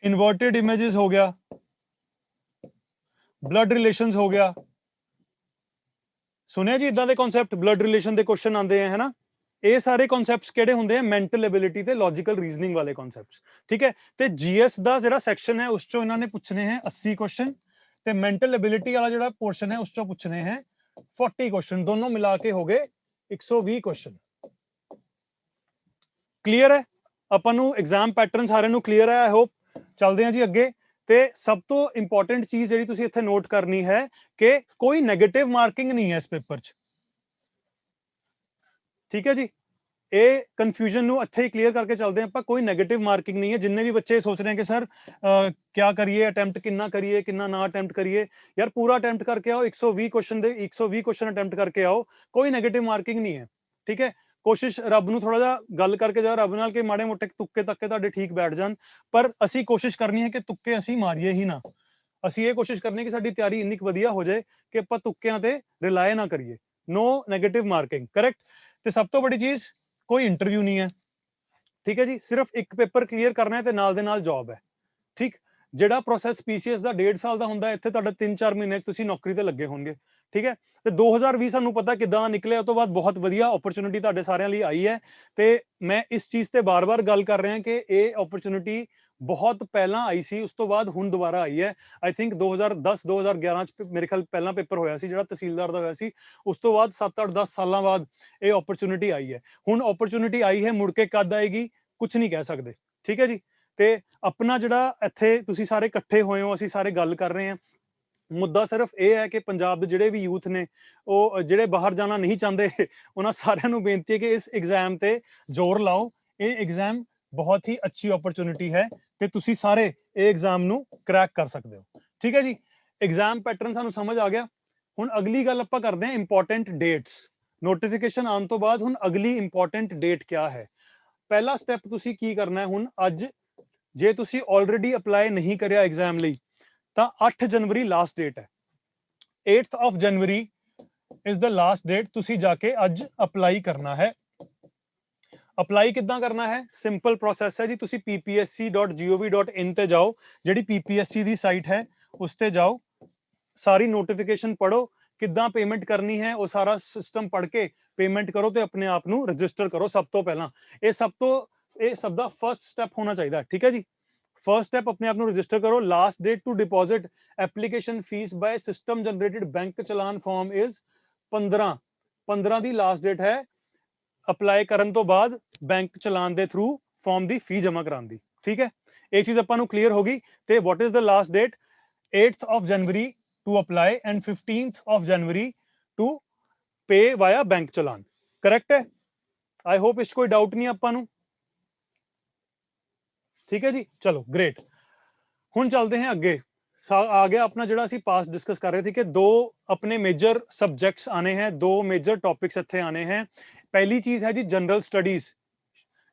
[SPEAKER 2] ਇਨਵਰਟਿਡ ਇਮੇजेस ਹੋ ਗਿਆ, ਬਲੱਡ ਰਿਲੇਸ਼ਨਸ ਹੋ ਗਿਆ। ਸੁਣਿਆ ਜੀ ਇਦਾਂ ਦੇ ਕਨਸੈਪਟ, ਬਲੱਡ ਰਿਲੇਸ਼ਨ ਦੇ ਕੁਐਸਚਨ ਆਉਂਦੇ ਆ, ਹੈ ਨਾ। ਇਹ ਸਾਰੇ ਕਨਸੈਪਟਸ ਕਿਹੜੇ ਹੁੰਦੇ ਆ? ਮੈਂਟਲ ਐਬਿਲਿਟੀ ਤੇ ਲੌਜੀਕਲ ਰੀਜ਼ਨਿੰਗ ਵਾਲੇ ਕਨਸੈਪਟਸ, ਠੀਕ ਹੈ। ਤੇ GS ਦਾ ਜਿਹੜਾ ਸੈਕਸ਼ਨ ਹੈ ਉਸ ਚੋਂ ਇਹਨਾਂ ਨੇ ਪੁੱਛਣੇ ਹੈ 80 ਕੁਐਸਚਨ, ਤੇ ਮੈਂਟਲ ਐਬਿਲਿਟੀ ਵਾਲਾ ਜਿਹੜਾ ਪੋਰਸ਼ਨ ਹੈ ਉਸ ਚੋਂ ਪੁੱਛਣੇ ਹੈ 40 ਕੁਐਸਚਨ। ਦੋਨੋਂ ਮਿਲਾ ਕੇ ਹੋ ਗਏ 120 ਕੁਐਸਚਨ। ਕਲੀਅਰ ਹੈ? ਆਪਾਂ ਨੂੰ ਐਗਜ਼ਾਮ ਪੈਟਰਨ ਸਾਰਿਆਂ ਨੂੰ ਕਲੀਅਰ ਹੈ, ਆਈ ਹੋਪ। ਚੱਲਦੇ ਹਾਂ ਜੀ ਅੱਗੇ। ਤੇ ਸਭ ਤੋਂ ਇੰਪੋਰਟੈਂਟ ਚੀਜ਼ ਜਿਹੜੀ ਤੁਸੀਂ ਇੱਥੇ ਨੋਟ ਕਰਨੀ ਹੈ ਕਿ ਕੋਈ ਨੈਗੇਟਿਵ ਮਾਰਕਿੰਗ ਨਹੀਂ ਹੈ ਇਸ ਪੇਪਰ 'ਚ, ਠੀਕ ਹੈ ਜੀ। ਇਹ ਕਨਫਿਊਜ਼ਨ ਨੂੰ ਇੱਥੇ ਹੀ ਕਲੀਅਰ ਕਰਕੇ ਚੱਲਦੇ ਹਾਂ ਆਪਾਂ। ਕੋਈ ਨੈਗੇਟਿਵ ਮਾਰਕਿੰਗ ਨਹੀਂ ਹੈ। ਜਿੰਨੇ ਵੀ ਬੱਚੇ ਸੋਚ ਰਹੇ ਕਿ ਸਰ ਕਿਆ ਕਰੀਏ, ਅਟੈਂਪਟ ਕਿੰਨਾ ਕਰੀਏ, ਕਿੰਨਾ ਨਾ ਅਟੈਂਪਟ ਕਰੀਏ, ਯਾਰ ਪੂਰਾ ਅਟੈਂਪਟ ਕਰਕੇ ਆਓ। 120 ਕੁਐਸਚਨ ਦੇ 120 ਕੁਐਸਚਨ ਅਟੈਂਪਟ ਕਰਕੇ ਆਓ। ਕੋਈ ਨੈਗੇਟਿਵ ਮਾਰਕਿੰਗ ਨਹੀਂ ਹੈ, ਠੀਕ ਹੈ। ਕੋਸ਼ਿਸ਼ ਰੱਬ ਨੂੰ ਥੋੜਾ ਜਿਹਾ ਗੱਲ ਕਰਕੇ ਜਾਓ ਰੱਬ ਨਾਲ ਕਿ ਮਾੜੇ ਮੋਟੇ ਤੁੱਕੇ ਤੱਕੇ ਤੁਹਾਡੇ ਠੀਕ ਬੈਠ ਜਾਣ। ਪਰ ਅਸੀਂ ਕੋਸ਼ਿਸ਼ ਕਰਨੀ ਹੈ ਕਿ ਤੁੱਕੇ ਅਸੀਂ ਮਾਰੀਏ ਹੀ ਨਾ। ਅਸੀਂ ਇਹ ਕੋਸ਼ਿਸ਼ ਕਰਨੀ ਕਿ ਸਾਡੀ ਤਿਆਰੀ ਇੰਨੀ ਕੁ ਵਧੀਆ ਹੋ ਜਾਏ ਕਿ ਆਪਾਂ ਤੁੱਕਿਆਂ ਤੇ ਰਿਲਾਏ ਨਾ ਕਰੀਏ। ਨੋ ਨੈਗੇਟਿਵ ਮਾਰਕਿੰਗ, ਕਰੈਕਟ। ਤੇ ਸਭ ਤੋਂ ਵੱਡੀ ਚੀਜ਼, ਕੋਈ ਇੰਟਰਵਿਊ ਨਹੀਂ ਹੈ, ਠੀਕ ਹੈ ਜੀ। ਸਿਰਫ ਇੱਕ ਪੇਪਰ ਕਲੀਅਰ ਕਰਨਾ ਹੈ ਤੇ ਨਾਲ ਦੇ ਨਾਲ ਜੌਬ ਹੈ, ਠੀਕ। ਜਿਹੜਾ ਪ੍ਰੋਸੈਸ PCS ਦਾ 1.5 ਸਾਲ ਦਾ ਹੁੰਦਾ, ਇੱਥੇ ਤੁਹਾਡਾ 3-4 ਮਹੀਨੇ ਤੁਸੀਂ ਨੌਕਰੀ ਤੇ ਲੱਗੇ ਹੋਣਗੇ, ਠੀਕ ਹੈ। ਤੇ 2020 ਸਾਨੂੰ ਪਤਾ ਕਿਦਾਂ ਨਿਕਲਿਆ, ਉਸ ਤੋਂ ਬਾਅਦ ਬਹੁਤ ਵਧੀਆ ਓਪਰਚੁਨਿਟੀ ਤੁਹਾਡੇ ਸਾਰਿਆਂ ਲਈ ਆਈ ਹੈ। ਤੇ ਮੈਂ ਇਸ ਚੀਜ਼ ਤੇ ਬਾਰ-ਬਾਰ ਗੱਲ ਕਰ ਰਿਹਾ ਕਿ ਇਹ ਓਪਰਚੁਨਿਟੀ ਬਹੁਤ ਪਹਿਲਾਂ ਆਈ ਸੀ, ਉਸ ਤੋਂ ਬਾਅਦ ਹੁਣ ਦੁਬਾਰਾ ਆਈ ਹੈ। ਆਈ ਥਿੰਕ 2010 2011 ਚ ਮੇਰੇ ਖਿਆਲ ਪਹਿਲਾ ਪੇਪਰ ਹੋਇਆ ਸੀ ਜਿਹੜਾ ਤਹਿਸੀਲਦਾਰ ਦਾ ਹੋਇਆ ਸੀ, ਉਸ ਤੋਂ ਬਾਅਦ 7-8 10 ਸਾਲਾਂ ਬਾਅਦ ਇਹ ਓਪਰਚੁਨਿਟੀ ਆਈ ਹੈ। ਹੁਣ ਓਪਰਚੁਨਿਟੀ ਆਈ ਹੈ, ਮੁੜ ਕੇ ਕਦ ਆਏਗੀ ਕੁਝ ਨਹੀਂ ਕਹਿ ਸਕਦੇ, ਠੀਕ ਹੈ ਜੀ। ਤੇ ਆਪਣਾ ਜਿਹੜਾ ਇੱਥੇ ਤੁਸੀਂ ਸਾਰੇ ਇਕੱਠੇ ਹੋਏ ਹੋ, ਅਸੀਂ ਸਾਰੇ ਗੱਲ ਕਰ ਰਹੇ ਹਾਂ, ਮੁੱਦਾ ਸਿਰਫ ਇਹ ਹੈ ਕਿ ਪੰਜਾਬ ਦੇ ਜਿਹੜੇ ਵੀ ਯੂਥ ਨੇ, ਉਹ ਜਿਹੜੇ ਬਾਹਰ ਜਾਣਾ ਨਹੀਂ ਚਾਹੁੰਦੇ, ਉਹਨਾਂ ਸਾਰਿਆਂ ਨੂੰ ਬੇਨਤੀ ਹੈ ਕਿ ਇਸ ਐਗਜ਼ਾਮ ਤੇ ਜ਼ੋਰ ਲਾਓ। ਇਹ ਐਗਜ਼ਾਮ ਬਹੁਤ ਹੀ ਅੱਛੀ ਓਪਰਚੁਨਿਟੀ ਹੈ ਤੇ ਤੁਸੀਂ ਸਾਰੇ ਇਹ ਐਗਜ਼ਾਮ ਨੂੰ ਕ੍ਰੈਕ ਕਰ ਸਕਦੇ ਹੋ, ਠੀਕ ਹੈ ਜੀ। ਐਗਜ਼ਾਮ ਪੈਟਰਨ ਸਾਨੂੰ ਸਮਝ ਆ ਗਿਆ। ਹੁਣ ਅਗਲੀ ਗੱਲ ਆਪਾਂ ਕਰਦੇ ਹਾਂ ਇੰਪੋਰਟੈਂਟ ਡੇਟਸ। ਨੋਟੀਫਿਕੇਸ਼ਨ ਆਉਣ ਤੋਂ ਬਾਅਦ ਹੁਣ ਅਗਲੀ ਇੰਪੋਰਟੈਂਟ ਡੇਟ ਕਿਆ ਹੈ। ਪਹਿਲਾ ਸਟੈਪ ਤੁਸੀਂ ਕੀ ਕਰਨਾ ਹੈ ਹੁਣ ਅੱਜ, ਜੇ ਤੁਸੀਂ ਆਲਰੇਡੀ ਅਪਲਾਈ ਨਹੀਂ ਕਰਿਆ ਐਗਜ਼ਾਮ ਲਈ ਤਾਂ 8 ਜਨਵਰੀ ਲਾਸਟ ਡੇਟ ਹੈ। 8th of January is the last date। ਤੁਸੀਂ ਜਾ ਕੇ ਅੱਜ ਅਪਲਾਈ ਕਰਨਾ ਹੈ। ਅਪਲਾਈ ਕਿੱਦਾਂ ਕਰਨਾ ਹੈ? ਸਿੰਪਲ ਪ੍ਰੋਸੈਸ ਹੈ ਜੀ। ਤੁਸੀਂ ppsc.gov.in ਤੇ ਜਾਓ, ਜਿਹੜੀ PPSC ਦੀ ਸਾਈਟ ਹੈ ਉਸ ਤੇ ਜਾਓ, ਸਾਰੀ ਨੋਟੀਫਿਕੇਸ਼ਨ ਪੜੋ, ਕਿੱਦਾਂ ਪੇਮੈਂਟ ਕਰਨੀ ਹੈ ਉਹ ਸਾਰਾ ਸਿਸਟਮ ਪੜ੍ਹ ਕੇ ਪੇਮੈਂਟ ਕਰੋ ਤੇ ਆਪਣੇ ਆਪ ਨੂੰ ਰਜਿਸਟਰ ਕਰੋ। ਸਭ ਤੋਂ ਪਹਿਲਾਂ ਇਹ ਸਭ ਦਾ ਫਰਸਟ ਸਟੈਪ ਹੋਣਾ ਚਾਹੀਦਾ, ਠੀਕ ਹੈ ਜੀ। ਫਰਸਟ ਸਟੈਪ ਆਪਣੇ ਆਪ ਨੂੰ ਰਜਿਸਟਰ ਕਰੋ। Last date to deposit application fees by system generated bank challan form is 15 ਦੀ ਲਾਸਟ ਡੇਟ ਹੈ ਅਪਲਾਈ ਕਰਨ ਤੋਂ ਬਾਅਦ ਬੈਂਕ ਚਲਾਨ ਦੇ ਥਰੂ ਫਾਰਮ ਦੀ ਫੀ ਜਮ੍ਹਾਂ ਕਰਾਉਣ ਦੀ, ਠੀਕ ਹੈ। ਇਹ ਚੀਜ਼ ਆਪਾਂ ਨੂੰ ਕਲੀਅਰ ਹੋ ਗਈ। ਤੇ what is the last date? 8th of January to apply and 15th of January to pay via bank challan. Correct ਹੈ? ਆਈ ਹੋਪ ਇਸ ਕੋਈ ਡਾਊਟ ਨਹੀਂ ਆਪਾਂ ਨੂੰ, ਠੀਕ ਹੈ ਜੀ। ਚਲੋ ਗ੍ਰੇਟ। ਹੁਣ ਚੱਲਦੇ ਹਾਂ ਅੱਗੇ। ਆ ਗਿਆ ਆਪਣਾ ਜਿਹੜਾ ਅਸੀਂ ਪਾਸ ਡਿਸਕਸ ਕਰ ਰਹੇ ਸੀ ਕਿ ਦੋ ਆਪਣੇ ਮੇਜਰ ਸਬਜੈਕਟਸ ਆने हैं, ਦੋ ਮੇਜਰ ਟੌਪਿਕਸ ਇੱਥੇ ਆने हैं। ਪਹਿਲੀ ਚੀਜ਼ ਹੈ ਜੀ ਜਨਰਲ ਸਟੱਡੀਜ਼।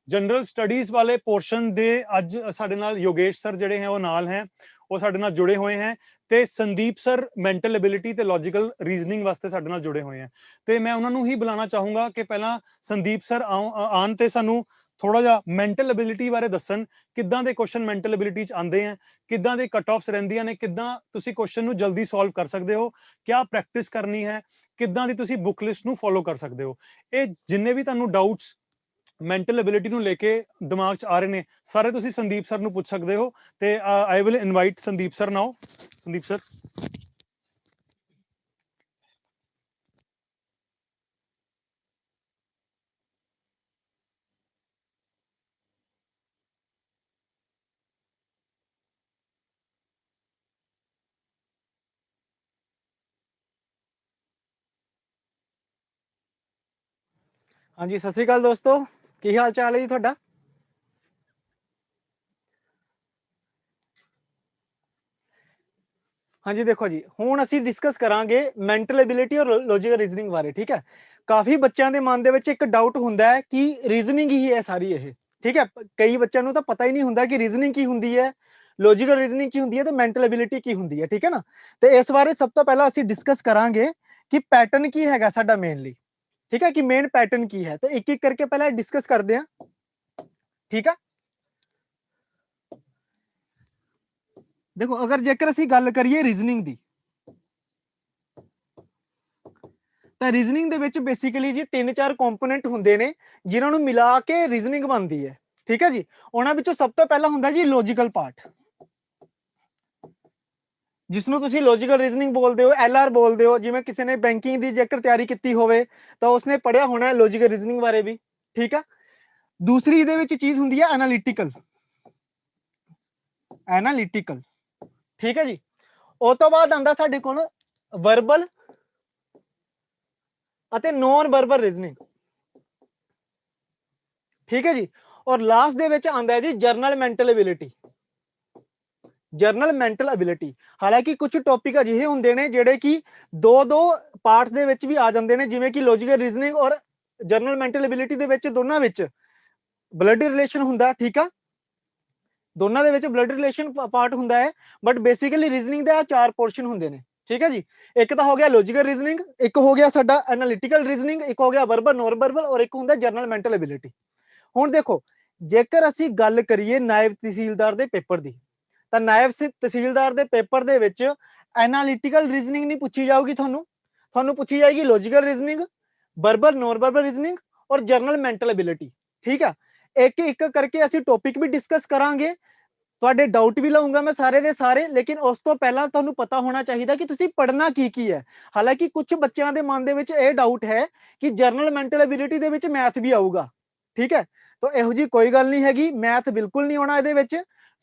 [SPEAKER 2] ਜਨਰਲ ਸਟੱਡੀਜ਼ ਵਾਲੇ ਪੋਰਸ਼ਨ ਦੇ ਅੱਜ ਸਾਡੇ ਨਾਲ ਯੋਗੇਸ਼ ਸਰ ਜਿਹੜੇ ਹੈ ਉਹ ਨਾਲ ਹੈ, ਉਹ ਸਾਡੇ ਨਾਲ ਜੁੜੇ ਹੋਏ ਹੈ। ਤੇ ਸੰਦੀਪ ਸਰ ਮੈਂਟਲ ਐਬਿਲਿਟੀ ਤੇ ਲੌਜੀਕਲ ਰੀਜ਼ਨਿੰਗ ਵਾਸਤੇ ਸਾਡੇ ਨਾਲ ਜੁੜੇ ਹੋਏ ਹੈ। ਤੇ ਮੈਂ ਉਹਨਾਂ ਨੂੰ ਹੀ ਬੁਲਾਉਣਾ ਚਾਹੂੰਗਾ ਕਿ ਪਹਿਲਾਂ ਸੰਦੀਪ ਸਰ ਆਉਣ ਤੇ ਸਾਨੂੰ ਥੋੜਾ ਜਿਹਾ ਮੈਂਟਲ ਐਬਿਲਿਟੀ ਬਾਰੇ ਦੱਸਣ। ਕਿੱਦਾਂ ਦੇ ਕੁਐਸਚਨ ਮੈਂਟਲ ਐਬਿਲਿਟੀ ਚ ਆਉਂਦੇ ਆ, ਕਿੱਦਾਂ ਦੇ ਕਟ ਆਫਸ ਰਹਿੰਦੀਆਂ ਨੇ, ਕਿੱਦਾਂ ਤੁਸੀਂ ਕੁਐਸਚਨ ਨੂੰ ਜਲਦੀ ਸੋਲਵ ਕਰ ਸਕਦੇ ਹੋ, ਕਿਆ ਪ੍ਰੈਕਟਿਸ ਕਰਨੀ ਹੈ, ਕਿੱਦਾਂ ਦੀ ਤੁਸੀਂ ਬੁੱਕ ਲਿਸਟ ਨੂੰ ਫੋਲੋ ਕਰ ਸਕਦੇ ਹੋ। ਇਹ ਜਿੰਨੇ ਵੀ ਤੁਹਾਨੂੰ ਡਾਊਟਸ ਮੈਂਟਲ ਐਬਿਲਿਟੀ ਨੂੰ ਲੈ ਕੇ ਦਿਮਾਗ 'ਚ ਆ ਰਹੇ ਨੇ, ਸਾਰੇ ਤੁਸੀਂ ਸੰਦੀਪ ਸਰ ਨੂੰ ਪੁੱਛ ਸਕਦੇ ਹੋ। ਤੇ I will invite Sandeep sir now. Sandeep sir.
[SPEAKER 3] ਹਾਂਜੀ, ਸਤਿ ਸ਼੍ਰੀ ਅਕਾਲ ਦੋਸਤੋ, ਕੀ ਹਾਲ ਚਾਲ ਹੈ ਜੀ ਤੁਹਾਡਾ? ਹਾਂਜੀ ਦੇਖੋ ਜੀ, ਹੁਣ ਅਸੀਂ ਡਿਸਕਸ ਕਰਾਂਗੇ ਮੈਂਟਲ ਐਬਿਲਿਟੀ ਔਰ ਲੌਜੀਕਲ ਰੀਜ਼ਨਿੰਗ ਬਾਰੇ, ਠੀਕ ਹੈ। ਕਾਫੀ ਬੱਚਿਆਂ ਦੇ ਮਨ ਦੇ ਵਿੱਚ ਇੱਕ ਡਾਊਟ ਹੁੰਦਾ ਹੈ ਕਿ ਰੀਜ਼ਨਿੰਗ ਹੀ ਹੈ ਸਾਰੀ ਇਹ, ਠੀਕ ਹੈ। ਕਈ ਬੱਚਿਆਂ ਨੂੰ ਤਾਂ ਪਤਾ ਹੀ ਨਹੀਂ ਹੁੰਦਾ ਕਿ ਰੀਜ਼ਨਿੰਗ ਕੀ ਹੁੰਦੀ ਹੈ, ਲੌਜੀਕਲ ਰੀਜ਼ਨਿੰਗ ਕੀ ਹੁੰਦੀ ਹੈ ਤੇ ਮੈਂਟਲ ਐਬਿਲਿਟੀ ਕੀ ਹੁੰਦੀ ਹੈ, ਠੀਕ ਹੈ ਨਾ। ਤੇ ਇਸ ਬਾਰੇ ਸਭ ਤੋਂ ਪਹਿਲਾਂ ਅਸੀਂ ਡਿਸਕਸ ਕਰਾਂਗੇ ਕਿ ਪੈਟਰਨ ਕੀ ਹੈਗਾ ਸਾਡਾ ਮੇਨਲੀ, ਠੀਕ ਹੈ, ਕਿ ਮੇਨ ਪੈਟਰਨ ਕੀ ਹੈ। ਤੇ ਇੱਕ ਇੱਕ ਕਰਕੇ ਪਹਿਲਾਂ ਡਿਸਕਸ ਕਰਦੇ ਹਾਂ, ਠੀਕ ਹੈ। ਦੇਖੋ, ਅਗਰ ਜੇਕਰ ਅਸੀਂ ਗੱਲ ਕਰੀਏ ਰੀਜ਼ਨਿੰਗ ਦੀ, ਤਾਂ ਰੀਜ਼ਨਿੰਗ ਦੇ ਵਿੱਚ ਬੇਸਿਕਲੀ ਜੀ 3-4 ਕੰਪੋਨੈਂਟ ਹੁੰਦੇ ਨੇ ਜਿਨ੍ਹਾਂ ਨੂੰ ਮਿਲਾ ਕੇ ਰੀਜ਼ਨਿੰਗ ਬਣਦੀ ਹੈ, ਠੀਕ ਹੈ ਜੀ। ਉਹਨਾਂ ਵਿੱਚੋਂ ਸਭ ਤੋਂ ਪਹਿਲਾਂ ਹੁੰਦਾ ਜੀ ਲੌਜੀਕਲ ਪਾਰਟ, ਜਿਸ ਨੂੰ ਤੁਸੀਂ ਲੌਜੀਕਲ ਰੀਜ਼ਨਿੰਗ ਬੋਲਦੇ ਹੋ, LR ਬੋਲਦੇ ਹੋ। ਜਿਵੇਂ ਕਿਸੇ ਨੇ ਬੈਂਕਿੰਗ ਦੀ ਜੇਕਰ ਤਿਆਰੀ ਕੀਤੀ ਹੋਵੇ ਤਾਂ ਉਸਨੇ ਪੜ੍ਹਿਆ ਹੋਣਾ ਲੌਜੀਕਲ ਰੀਜ਼ਨਿੰਗ ਬਾਰੇ ਵੀ, ਠੀਕ ਆ। ਦੂਸਰੀ ਇਹਦੇ ਵਿੱਚ ਚੀਜ਼ ਹੁੰਦੀ ਹੈ ਐਨਾਲਿਟਿਕਲ, ਠੀਕ ਹੈ ਜੀ। ਉਹ ਤੋਂ ਬਾਅਦ ਆਉਂਦਾ ਸਾਡੇ ਕੋਲ ਵਰਬਲ ਅਤੇ ਨੌਨ ਵਰਬਲ ਰੀਜ਼ਨਿੰਗ, ਠੀਕ ਹੈ ਜੀ। ਔਰ ਲਾਸਟ ਦੇ ਵਿੱਚ ਆਉਂਦਾ ਹੈ ਜੀ general mental ability. General mental ability, ਹਾਲਾਂਕਿ ਕੁਝ ਟੌਪਿਕ ਅਜਿਹੇ ਹੁੰਦੇ ਨੇ ਜਿਹੜੇ ਕਿ ਦੋ ਪਾਰਟਸ ਦੇ ਵਿੱਚ ਵੀ ਆ ਜਾਂਦੇ ਨੇ, ਜਿਵੇਂ ਕਿ ਲੌਜੀਕਲ ਰੀਜ਼ਨਿੰਗ ਔਰ ਜਰਨਲ ਮੈਂਟਲ ਐਬਿਲਿਟੀ ਦੇ ਵਿੱਚ ਦੋਨਾਂ ਵਿੱਚ ਬਲੱਡ ਰਿਲੇਸ਼ਨ ਹੁੰਦਾ, ਠੀਕ ਆ। ਦੋਨਾਂ ਦੇ ਵਿੱਚ ਬਲੱਡ ਰਿਲੇਸ਼ਨ ਪਾਰਟ ਹੁੰਦਾ ਹੈ, ਬਟ ਬੇਸਿਕਲੀ ਰੀਜ਼ਨਿੰਗ ਦੇ 4 ਪੋਰਸ਼ਨ ਹੁੰਦੇ ਨੇ, ਠੀਕ ਹੈ ਜੀ। ਇੱਕ ਤਾਂ ਹੋ ਗਿਆ ਲੌਜੀਕਲ ਰੀਜ਼ਨਿੰਗ, ਇੱਕ ਹੋ ਗਿਆ ਸਾਡਾ ਐਨਾਲਿਟਿਕਲ ਰੀਜ਼ਨਿੰਗ, ਇੱਕ ਹੋ ਗਿਆ ਵਰਬਲ ਨੌਨ ਵਰਬਲ, ਔਰ ਇੱਕ ਹੁੰਦਾ ਜਰਨਲ ਮੈਂਟਲ ਐਬਿਲਿਟੀ। ਹੁਣ ਦੇਖੋ, ਜੇਕਰ ਅਸੀਂ ਗੱਲ ਕਰੀਏ ਨਾਇਬ ਤਹਿਸੀਲਦਾਰ ਦੇ ਪੇਪਰ ਦੀ, ਤਾਂ ਨਾਇਬ ਤਹਿਸੀਲਦਾਰ ਦੇ ਪੇਪਰ ਦੇ ਵਿੱਚ ਐਨਾਲਿਟਿਕਲ ਰੀਜ਼ਨਿੰਗ ਨਹੀਂ ਪੁੱਛੀ ਜਾਊਗੀ ਤੁਹਾਨੂੰ, ਤੁਹਾਨੂੰ ਪੁੱਛੀ ਜਾਏਗੀ logical reasoning, verbal non verbal reasoning ਔਰ ਜਰਨਲ ਮੈਂਟਲ ਐਬਿਲਿਟੀ। ਠੀਕ ਆ, ਇੱਕ ਇੱਕ ਕਰਕੇ ਅਸੀਂ ਟੌਪਿਕ ਵੀ ਡਿਸਕਸ ਕਰਾਂਗੇ, ਤੁਹਾਡੇ ਡਾਊਟ ਵੀ ਲਵਾਂਗਾ ਮੈਂ ਸਾਰੇ ਦੇ ਸਾਰੇ। ਲੇਕਿਨ ਉਸ ਤੋਂ ਪਹਿਲਾਂ ਤੁਹਾਨੂੰ ਪਤਾ ਹੋਣਾ ਚਾਹੀਦਾ ਕਿ ਤੁਸੀਂ ਪੜ੍ਹਨਾ ਕੀ ਹੈ। ਹਾਲਾਂਕਿ ਕੁਝ ਬੱਚਿਆਂ ਦੇ ਮਨ ਦੇ ਵਿੱਚ ਇਹ ਡਾਊਟ ਹੈ ਕਿ ਜਰਨਲ ਮੈਂਟਲ ਐਬਿਲਿਟੀ ਦੇ ਵਿੱਚ ਮੈਥ ਵੀ ਆਊਗਾ। ਠੀਕ ਹੈ, ਤਾਂ ਇਹੋ ਜੀ ਕੋਈ ਗੱਲ ਨਹੀਂ ਹੈਗੀ, ਮੈਥ ਬਿਲਕੁਲ ਨਹੀਂ ਆਉਣਾ ਇਹਦੇ ਵਿੱਚ,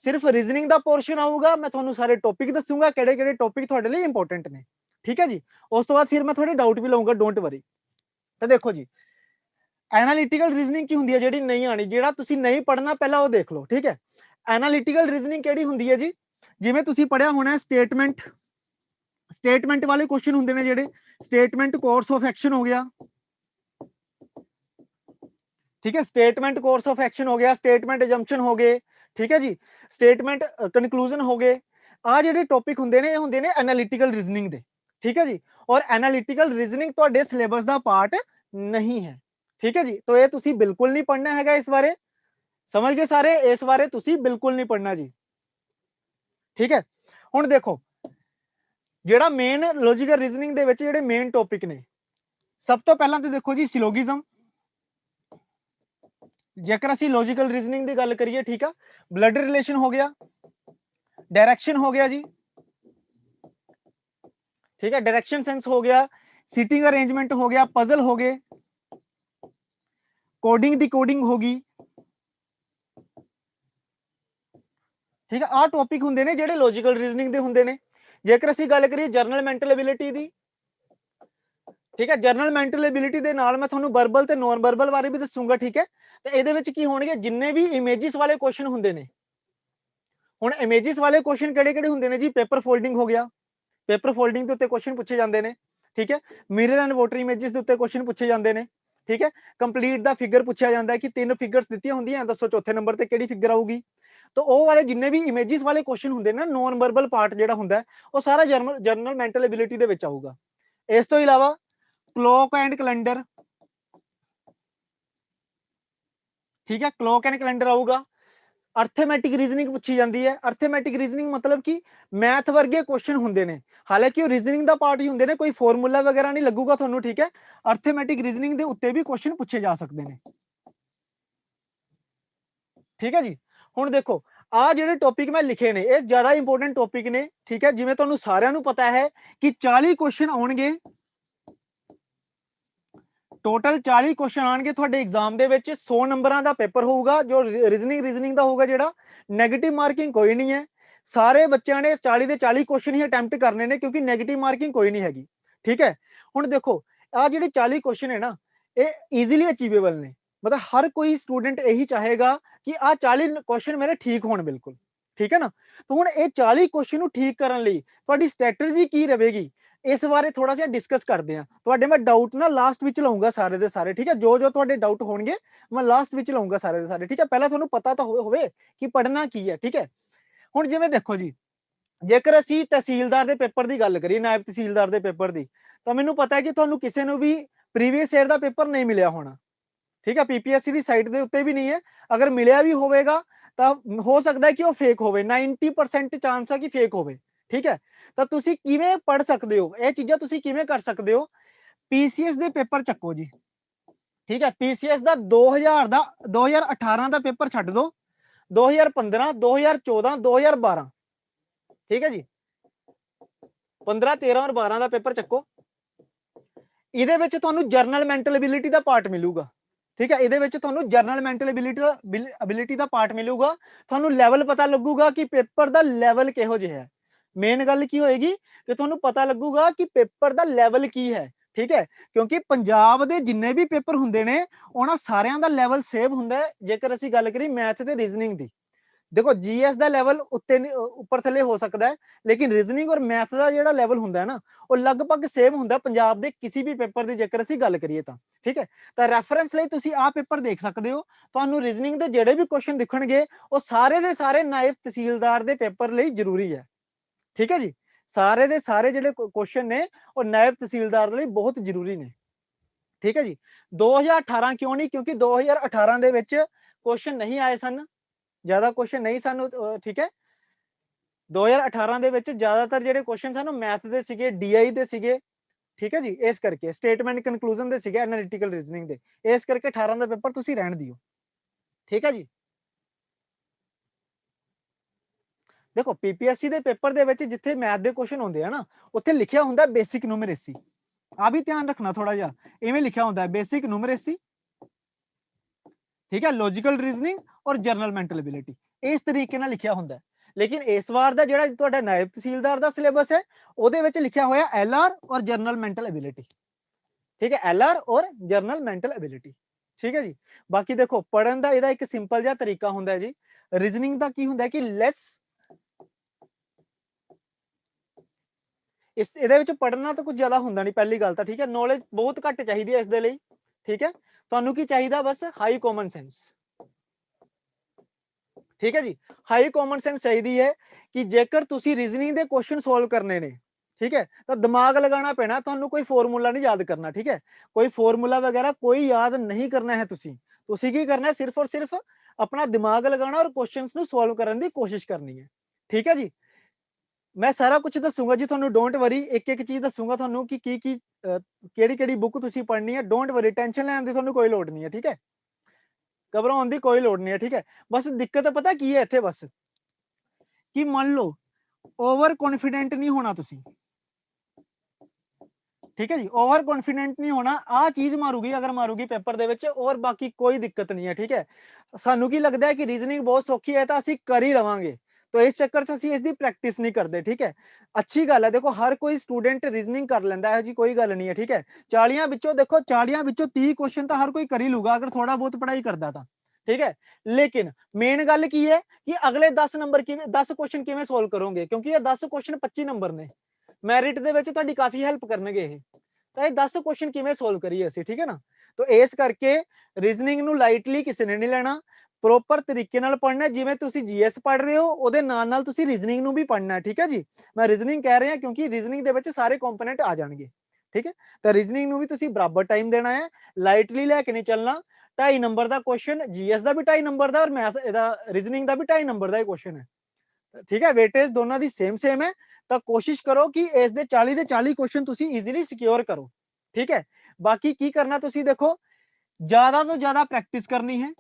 [SPEAKER 3] ਸਿਰਫ ਰੀਜ਼ਨਿੰਗ ਦਾ ਪੋਰਸ਼ਨ ਆਊਗਾ। ਮੈਂ ਤੁਹਾਨੂੰ ਸਾਰੇ ਟੌਪਿਕ ਦੱਸੂਗਾ ਕਿਹੜੇ ਕਿਹੜੇ ਟੌਪਿਕ ਤੁਹਾਡੇ ਲਈ ਇੰਪੋਰਟੈਂਟ ਨੇ। ਠੀਕ ਹੈ ਜੀ, ਉਸ ਤੋਂ ਬਾਅਦ ਫਿਰ ਮੈਂ ਤੁਹਾਡੇ ਡਾਊਟ ਵੀ ਲਵਾਂਗਾ, ਡੋਂਟ ਵਰੀ। ਤਾਂ ਦੇਖੋ ਜੀ, ਐਨਾਲਿਟੀਕਲ ਰੀਜ਼ਨਿੰਗ ਕੀ ਹੁੰਦੀ ਹੈ ਜਿਹੜੀ ਨਹੀਂ ਆਣੀ, ਜਿਹੜਾ ਤੁਸੀਂ ਨਹੀਂ ਪੜ੍ਹਨਾ ਪਹਿਲਾਂ ਉਹ ਦੇਖ ਲਓ। ਠੀਕ ਹੈ, ਐਨਾਲਿਟੀਕਲ ਰੀਜ਼ਨਿੰਗ ਕਿਹੜੀ ਹੁੰਦੀ ਹੈ ਜੀ, ਜਿਵੇਂ ਤੁਸੀਂ ਪੜਿਆ ਹੋਣਾ ਸਟੇਟਮੈਂਟ ਵਾਲੇ ਕੁਐਸਚਨ ਹੁੰਦੇ ਨੇ ਜਿਹੜੇ, ਸਟੇਟਮੈਂਟ ਕੋਰਸ ਆਫ ਐਕਸ਼ਨ ਹੋ ਗਿਆ। ਠੀਕ ਹੈ, ਸਟੇਟਮੈਂਟ ਕੋਰਸ ਆਫ ਐਕਸ਼ਨ ਹੋ ਗਿਆ, ਸਟੇਟਮੈਂਟ ਅਜੰਪਸ਼ਨ ਹੋ ਗਏ। ਠੀਕ ਹੈ ਜੀ, ਸਟੇਟਮੈਂਟ ਕਨਕਲੂਜਨ ਹੋ ਗਏ। ਆ ਜਿਹੜੇ ਟੌਪਿਕ ਹੁੰਦੇ ਨੇ ਇਹ ਹੁੰਦੇ ਨੇ ਐਨਾਲਿਟੀਕਲ ਰੀਜ਼ਨਿੰਗ ਦੇ। ਠੀਕ ਹੈ ਜੀ, ਔਰ ਐਨਾਲਿਟੀਕਲ ਰੀਜ਼ਨਿੰਗ ਤੁਹਾਡੇ ਸਿਲੇਬਸ ਦਾ ਪਾਰਟ ਨਹੀਂ ਹੈ। ਠੀਕ ਹੈ ਜੀ, ਤਾਂ ਇਹ ਤੁਸੀਂ ਬਿਲਕੁਲ ਨਹੀਂ ਪੜ੍ਹਨਾ ਹੈਗਾ। ਇਸ ਬਾਰੇ ਸਮਝ ਗਏ ਸਾਰੇ, ਇਸ ਬਾਰੇ ਤੁਸੀਂ ਬਿਲਕੁਲ ਨਹੀਂ ਪੜ੍ਹਨਾ ਜੀ। ਠੀਕ ਹੈ, ਹੁਣ ਦੇਖੋ ਜਿਹੜਾ ਮੇਨ ਲੌਜੀਕਲ ਰੀਜ਼ਨਿੰਗ ਦੇ ਵਿੱਚ ਜਿਹੜੇ ਮੇਨ ਟੌਪਿਕ ਨੇ, ਸਭ ਤੋਂ ਪਹਿਲਾਂ ਤਾਂ ਦੇਖੋ ਜੀ ਸਿਲੋਗਿਜ਼ਮ। ਜੇਕਰ ਅਸੀਂ ਲੌਜੀਕਲ ਰੀਜ਼ਨਿੰਗ ਦੀ ਗੱਲ ਕਰੀਏ, ਠੀਕ ਆ, ਬਲੱਡ ਰਿਲੇਸ਼ਨ ਹੋ ਗਿਆ, डायरेक्शन हो गया जी। ठीक है, डायरेक्शन सेंस हो गया, सीटिंग अरेंजमेंट हो गया, पजल हो गए, कोडिंग डिकोडिंग होगी। ठीक है, आ टॉपिक हुंदे ने जिहड़े लॉजिकल रीजनिंग दे हुंदे ने। जेकर असीं गल करिए जरनल मैंटल एबिलिटी दी, ठीक है, जरनल मैंटल एबिलिटी दे नाल मैं तुहानूं वर्बल ते नॉन वर्बल बारे भी दसूंगा। ठीक है, तो इहदे विच की होणगे, जिन्ने भी इमेजिस वाले क्वेश्चन हुंदे ने। हुण इमेजिस वाले क्वेश्चन किहड़े-किहड़े हुंदे ने जी, पेपर फोल्डिंग हो गया, पेपर फोल्डिंग के उत्ते क्वेश्चन पूछे जाते हैं। ठीक है, मिरर एंड वोटर इमेजेस के उत्ते क्वेश्चन पूछे जाते हैं। ठीक है, कंप्लीट द फिगर पूछा जाता है कि 3 फिगर्स दित्तियां होंदियां, दसो चौथे नंबर ते किहड़ी फिगर आऊगी। तो वो वाले जिन्ने भी इमेजेस वाले क्वेश्चन होंदे ना, नॉन वर्बल पार्ट जिहड़ा हुंदा है वो सारा जरनल मैंटल एबिलिटी दे विच आऊगा। इस तो इलावा क्लॉक एंड कैलेंडर, ठीक है, क्लॉक एंड कैलेंडर आऊगा। अर्थमैटिक रीजनिंग पूछी जाती है। अर्थमैटिक रीजनिंग मतलब कि मैथ वर्गे क्वेश्चन होंदे ने, हालांकि वो रीजनिंग दा पार्ट ही होंदे ने, कोई फॉर्मूला वगैरह नहीं लगूगा तुहानूं। ठीक है, अर्थमैटिक रीजनिंग दे उत्ते भी क्वेश्चन पूछे जा सकते हैं। ठीक है जी, हुण देखो आ जिहड़े टॉपिक मैं लिखे ने ये ज़्यादा इंपोर्टेंट टॉपिक ने। ठीक है, जिवें तुहानूं सारिआं नूं पता है कि 40 क्वेश्चन आउणगे, टोटल 40 क्वेश्चन आएंगे तुहाडे एग्जाम दे विच। 100 नंबरां दा पेपर होऊगा जो रीजनिंग दा होऊगा, जिहड़ा नैगेटिव मार्किंग कोई नहीं है। सारे बच्चों ने 40 दे 40 क्वेश्चन ही अटैम्प्ट करने ने, क्योंकि नैगेटिव मार्किंग कोई नहीं हैगी। ठीक है, हुण देखो आ जिहड़े 40 क्वेश्चन है ना, ये ईजीली अचीवेबल ने। मतलब हर कोई स्टूडेंट यही चाहेगा कि आ 40 क्वेश्चन मेरे ठीक होण बिल्कुल। ठीक है ना, तो हुण ये 40 क्वेश्चन नूं ठीक करन लई तुहाडी स्ट्रैटेजी की रहेगी, इस बारे थोड़ा सा डिस्कस करते हैं। तुहाडे मैं डाउट ना लास्ट विच लाऊंगा सारे दे सारे। ठीक है, जो जो तुहाडे डाउट होणगे मैं लास्ट विच लाऊंगा सारे दे सारे। ठीक है, पहला तुहानूं पता तो होवे कि पढ़ना की है। ठीक है, हुण जिवें देखो जी, जेकर असीं तहसीलदार दे पेपर दी गल करिए, नायब तहसीलदार दे पेपर दी, तो मैनूं पता है कि तुहानूं किसी नूं भी प्रीवियस ईयर दा पेपर नहीं मिलिया होना। ठीक है, पीपीएससी दी साइट दे उत्ते भी नहीं है। अगर मिलिया भी होवेगा तो हो सकता है कि वो फेक होवे, 90% चांस है कि फेक होवे। ठीक है, तो तुसीं किवें पढ़ सकदे हो, ये चीज़ां तुसीं किवें कर सकदे हो। पीसीएस दे पेपर चक्को जी। ठीक है, पीसीएस दा 2018 दा पेपर छड्ड दो, 2015, 2014, 2012। ठीक है जी, 15, 13 और 12 दा पेपर चक्को। इहदे विच तुहानूं जरनल मैंटल एबिलिटी दा पार्ट मिलूगा। ठीक है, इहदे विच तुहानूं जरनल मैंटल एबिलिटी दा पार्ट मिलूगा। तुहानूं लैवल पता लगूगा कि पेपर दा लैवल किहो जिहा है। मेन गल की होएगी कि तुहानूं पता लगूगा कि पेपर दा लैवल की है। ठीक है, क्योंकि पंजाब दे जिन्ने भी पेपर हुंदे ने उहनां सारिआं दा लैवल सेम हुंदा है। जेकर असीं गल करिए मैथ ते रीजनिंग दी, देखो जीएस दा लैवल उत्ते उपर थल्ले हो सकदा है, लेकिन रीजनिंग और मैथ दा जिहड़ा लैवल हुंदा है ना, वो लगभग सेम हुंदा है पंजाब दे किसी भी पेपर दी जेकर असीं गल करिए तां। ठीक है, तां रैफरेंस लई तुसीं आ पेपर देख सकदे हो। तुहानूं रीजनिंग दे जिहड़े भी क्वेश्चन दिखणगे वो सारे दे सारे नायब तहसीलदार दे पेपर लई जरूरी है। ठीक है जी, सारे दे सारे जिहड़े क्वेश्चन ने वो नायब तहसीलदार लई बहुत जरूरी ने। ठीक है जी, 2018 क्यों नहीं, क्योंकि 2018 दे विच क्वेश्चन नहीं आए सन, ज़्यादा क्वेश्चन नहीं सन। ठीक है, 2018 दे विच ज़्यादातर जिहड़े क्वेश्चन सन मैथ दे सीगे, डीआई दे सीगे। ਠੀਕ ਹੈ ਜੀ। ਇਸ ਕਰਕੇ ਸਟੇਟਮੈਂਟ ਕਨਕਲੂਜਨ ਦੇ ਸੀਗੇ ਐਨਾਲਿਟੀਕਲ ਰੀਜ਼ਨਿੰਗ ਦੇ, ਇਸ ਕਰਕੇ 18 ਦਾ ਪੇਪਰ ਤੁਸੀਂ ਰਹਿਣ ਦਿਓ। ਠੀਕ ਹੈ ਜੀ। ਦੇਖੋ ਪੀਪੀਐਸਸੀ ਦੇ ਪੇਪਰ ਦੇ ਵਿੱਚ ਜਿੱਥੇ ਮੈਥ ਦੇ ਕੁਐਸਚਨ ਹੁੰਦੇ ਆ ਨਾ, ਉੱਥੇ ਲਿਖਿਆ ਹੁੰਦਾ ਬੇਸਿਕ ਨਿਊਮਰੇਸੀ। ਆ ਵੀ ਧਿਆਨ ਰੱਖਣਾ ਥੋੜਾ ਜਿਹਾ, ਇਵੇਂ ਲਿਖਿਆ ਹੁੰਦਾ ਬੇਸਿਕ ਨਿਊਮਰੇਸੀ, ਠੀਕ ਹੈ, ਲੌਜੀਕਲ ਰੀਜ਼ਨਿੰਗ ਔਰ ਜਨਰਲ ਮੈਂਟਲ ਐਬਿਲਿਟੀ, ਇਸ ਤਰੀਕੇ ਨਾਲ ਲਿਖਿਆ ਹੁੰਦਾ। ਲੇਕਿਨ ਇਸ ਵਾਰ ਦਾ ਜਿਹੜਾ ਤੁਹਾਡਾ ਨਾਇਬ ਤਹਿਸੀਲਦਾਰ ਦਾ ਸਿਲੇਬਸ ਹੈ, ਉਹਦੇ ਵਿੱਚ ਲਿਖਿਆ ਹੋਇਆ ਐਲਆਰ ਔਰ ਜਨਰਲ ਮੈਂਟਲ ਐਬਿਲਿਟੀ। ਠੀਕ ਹੈ, ਐਲਆਰ ਔਰ ਜਨਰਲ ਮੈਂਟਲ ਐਬਿਲਿਟੀ। ਠੀਕ ਹੈ ਜੀ। ਬਾਕੀ ਦੇਖੋ ਪੜਨ ਦਾ ਇਹਦਾ ਇੱਕ ਸਿੰਪਲ ਜਿਹਾ ਤਰੀਕਾ ਹੁੰਦਾ ਹੈ ਜੀ। ਰੀਜ਼ਨਿੰਗ ਦਾ ਕੀ ਹੁੰਦਾ ਕਿ ਲੈਸ, ਇਸ ਇਹਦੇ ਵਿੱਚ ਪੜਨਾ ਤਾਂ ਕੁਝ ਜ਼ਿਆਦਾ ਹੁੰਦਾ ਨਹੀਂ, ਪਹਿਲੀ ਗੱਲ ਤਾਂ ਠੀਕ ਹੈ, ਨੌਲੇਜ ਬਹੁਤ ਘੱਟ ਚਾਹੀਦੀ ਹੈ ਇਸ ਦੇ ਲਈ। ਠੀਕ ਹੈ, ਤੁਹਾਨੂੰ ਕੀ ਚਾਹੀਦਾ ਬਸ ਹਾਈ ਕਾਮਨ ਸੈਂਸ। ਠੀਕ ਹੈ ਜੀ, ਹਾਈ ਕਾਮਨ ਸੈਂਸ ਚਾਹੀਦੀ ਹੈ ਕਿ ਜੇਕਰ ਤੁਸੀਂ ਰੀਜ਼ਨਿੰਗ ਦੇ ਕੁਐਸਚਨ ਸੋਲਵ ਕਰਨੇ ਨੇ, ਠੀਕ ਹੈ, ਤਾਂ ਦਿਮਾਗ ਲਗਾਉਣਾ ਪੈਣਾ ਤੁਹਾਨੂੰ, ਕੋਈ ਫਾਰਮੂਲਾ ਨਹੀਂ ਯਾਦ ਕਰਨਾ। ਠੀਕ ਹੈ, ਕੋਈ ਫਾਰਮੂਲਾ ਵਗੈरह ਕੋਈ ਯਾਦ ਨਹੀਂ ਕਰਨਾ ਹੈ। ਤੁਸੀਂ ਕੀ ਕਰਨਾ ਹੈ, ਸਿਰਫ ਔਰ ਸਿਰਫ ਆਪਣਾ ਦਿਮਾਗ ਲਗਾਉਣਾ ਔਰ ਕੁਐਸਚਨਸ ਨੂੰ ਸੋਲਵ ਕਰਨ ਦੀ ਕੋਸ਼ਿਸ਼ ਕਰਨੀ ਹੈ। ਠੀਕ ਹੈ ਜੀ। ਮੈਂ ਸਾਰਾ ਕੁਝ ਦੱਸੂਗਾ ਜੀ ਤੁਹਾਨੂੰ, ਡੋਂਟ ਵਰੀ, ਇੱਕ ਇੱਕ ਚੀਜ਼ ਦੱਸੂਗਾ ਤੁਹਾਨੂੰ ਕਿ ਕੀ ਕਿਹੜੀ ਕਿਹੜੀ ਬੁੱਕ ਤੁਸੀਂ ਪੜ੍ਹਨੀ ਹੈ। ਡੋਂਟ ਵਰੀ, ਟੈਨਸ਼ਨ ਲੈਣ ਦੀ ਤੁਹਾਨੂੰ ਕੋਈ ਲੋੜ ਨਹੀਂ ਹੈ। ਠੀਕ ਹੈ, ਘਬਰਾਉਣ ਦੀ ਕੋਈ ਲੋੜ ਨਹੀਂ ਹੈ। ਠੀਕ ਹੈ, ਬਸ ਦਿੱਕਤ ਪਤਾ ਕੀ ਹੈ ਇੱਥੇ, ਬਸ ਕਿ ਮੰਨ ਲਓ ਓਵਰ ਕੌਨਫੀਡੈਂਟ ਨਹੀਂ ਹੋਣਾ ਤੁਸੀਂ। ਠੀਕ ਹੈ ਜੀ, ਓਵਰ ਕੌਨਫੀਡੈਂਟ ਨਹੀਂ ਹੋਣਾ, ਆਹ ਚੀਜ਼ ਮਾਰੂਗੀ ਅਗਰ ਮਾਰੂਗੀ ਪੇਪਰ ਦੇ ਵਿੱਚ, ਔਰ ਬਾਕੀ ਕੋਈ ਦਿੱਕਤ ਨਹੀਂ ਹੈ। ਠੀਕ ਹੈ, ਸਾਨੂੰ ਕੀ ਲੱਗਦਾ ਹੈ ਕਿ ਰੀਜ਼ਨਿੰਗ ਬਹੁਤ ਸੌਖੀ ਹੈ ਤਾਂ ਅਸੀਂ ਕਰ ਹੀ ਲਵਾਂਗੇ, तो इस चक्कर से ਅਸੀਂ ਇਸ ਦੀ ਪ੍ਰੈਕਟਿਸ ਨਹੀਂ ਕਰਦੇ। ਠੀਕ ਹੈ, ਅੱਛੀ ਗੱਲ ਹੈ, ਦੇਖੋ ਹਰ ਕੋਈ ਸਟੂਡੈਂਟ ਰੀਜ਼ਨਿੰਗ ਕਰ ਲੈਂਦਾ ਹੈ ਜੀ, ਕੋਈ ਗੱਲ ਨਹੀਂ ਹੈ। ਠੀਕ ਹੈ, 40 ਵਿੱਚੋਂ ਦੇਖੋ 40 ਵਿੱਚੋਂ 30 ਕੁਐਸਚਨ ਤਾਂ ਹਰ ਕੋਈ ਕਰ ਹੀ ਲੂਗਾ ਅਗਰ ਥੋੜਾ ਬਹੁਤ ਪੜ੍ਹਾਈ ਕਰਦਾ ਤਾਂ। ਠੀਕ ਹੈ, ਲੇਕਿਨ ਮੇਨ ਗੱਲ ਕੀ ਹੈ ਕਿ ਅਗਲੇ 10 ਨੰਬਰ ਕਿਵੇਂ 10 ਕੁਐਸਚਨ ਕਿਵੇਂ ਸੋਲਵ ਕਰੋਗੇ, ਕਿਉਂਕਿ ਇਹ 10 ਕੁਐਸਚਨ 25 ਨੰਬਰ ਨੇ, ਮੈਰਿਟ ਦੇ ਵਿੱਚ ਤੁਹਾਡੀ ਕਾਫੀ ਹੈਲਪ ਕਰਨਗੇ ਇਹ, ਤਾਂ ਇਹ 10 ਕੁਐਸਚਨ ਕਿਵੇਂ ਸੋਲਵ ਕਰੀਏ ਅਸੀਂ। ਠੀਕ ਹੈ ਨਾ, ਤਾਂ ਇਸ ਕਰਕੇ ਰੀਜ਼ਨਿੰਗ ਨੂੰ ਲਾਈਟਲੀ ਕਿਸੇ ਨੇ ਨਹੀਂ ਲੈਣਾ, ਪ੍ਰੋਪਰ ਤਰੀਕੇ ਨਾਲ ਪੜ੍ਹਨਾ। ਜਿਵੇਂ ਤੁਸੀਂ ਜੀਐਸ ਪੜ੍ਹ ਰਹੇ ਹੋ ਉਹਦੇ ਨਾਲ ਨਾਲ ਤੁਸੀਂ ਰੀਜ਼ਨਿੰਗ ਨੂੰ ਵੀ ਪੜ੍ਹਨਾ। ਠੀਕ ਹੈ ਜੀ, ਮੈਂ ਰੀਜ਼ਨਿੰਗ ਕਹਿ ਰਿਹਾ ਕਿਉਂਕਿ ਰੀਜ਼ਨਿੰਗ ਦੇ ਵਿੱਚ ਸਾਰੇ ਕੰਪੋਨੈਂਟ ਆ ਜਾਣਗੇ। ਠੀਕ ਹੈ, ਤਾਂ ਰੀਜ਼ਨਿੰਗ ਨੂੰ ਵੀ ਤੁਸੀਂ ਬਰਾਬਰ ਟਾਈਮ ਦੇਣਾ ਹੈ, ਲਾਈਟਲੀ ਲੈ ਕੇ ਨਹੀਂ ਚੱਲਣਾ। 2.5 ਨੰਬਰ ਦਾ ਕੁਐਸਚਨ, ਜੀਐਸ ਦਾ ਵੀ 2.5 ਨੰਬਰ ਦਾ, ਔਰ ਮੈਥ ਇਹਦਾ ਰੀਜ਼ਨਿੰਗ ਦਾ ਵੀ 2.5 ਨੰਬਰ ਦਾ ਹੀ ਕੁਐਸਚਨ ਹੈ। ਠੀਕ ਹੈ, ਵੇਟੇਜ ਦੋਨਾਂ ਦੀ ਸੇਮ ਹੈ, ਤਾਂ ਕੋਸ਼ਿਸ਼ ਕਰੋ ਕਿ ਇਸ ਦੇ 40 ਦੇ 40 ਕੁਐਸਚਨ ਤੁਸੀਂ ਈਜ਼ੀਲੀ ਸਿਕਿਉਰ ਕਰੋ। ਠੀਕ ਹੈ, ਬਾਕੀ ਕੀ ਕਰਨਾ ਤੁਸੀਂ ਦੇਖੋ, ਜ਼ਿਆਦਾ ਤੋਂ ਜ਼ਿਆਦਾ ਪ੍ਰੈਕਟਿਸ ਕਰਨੀ ਹੈ।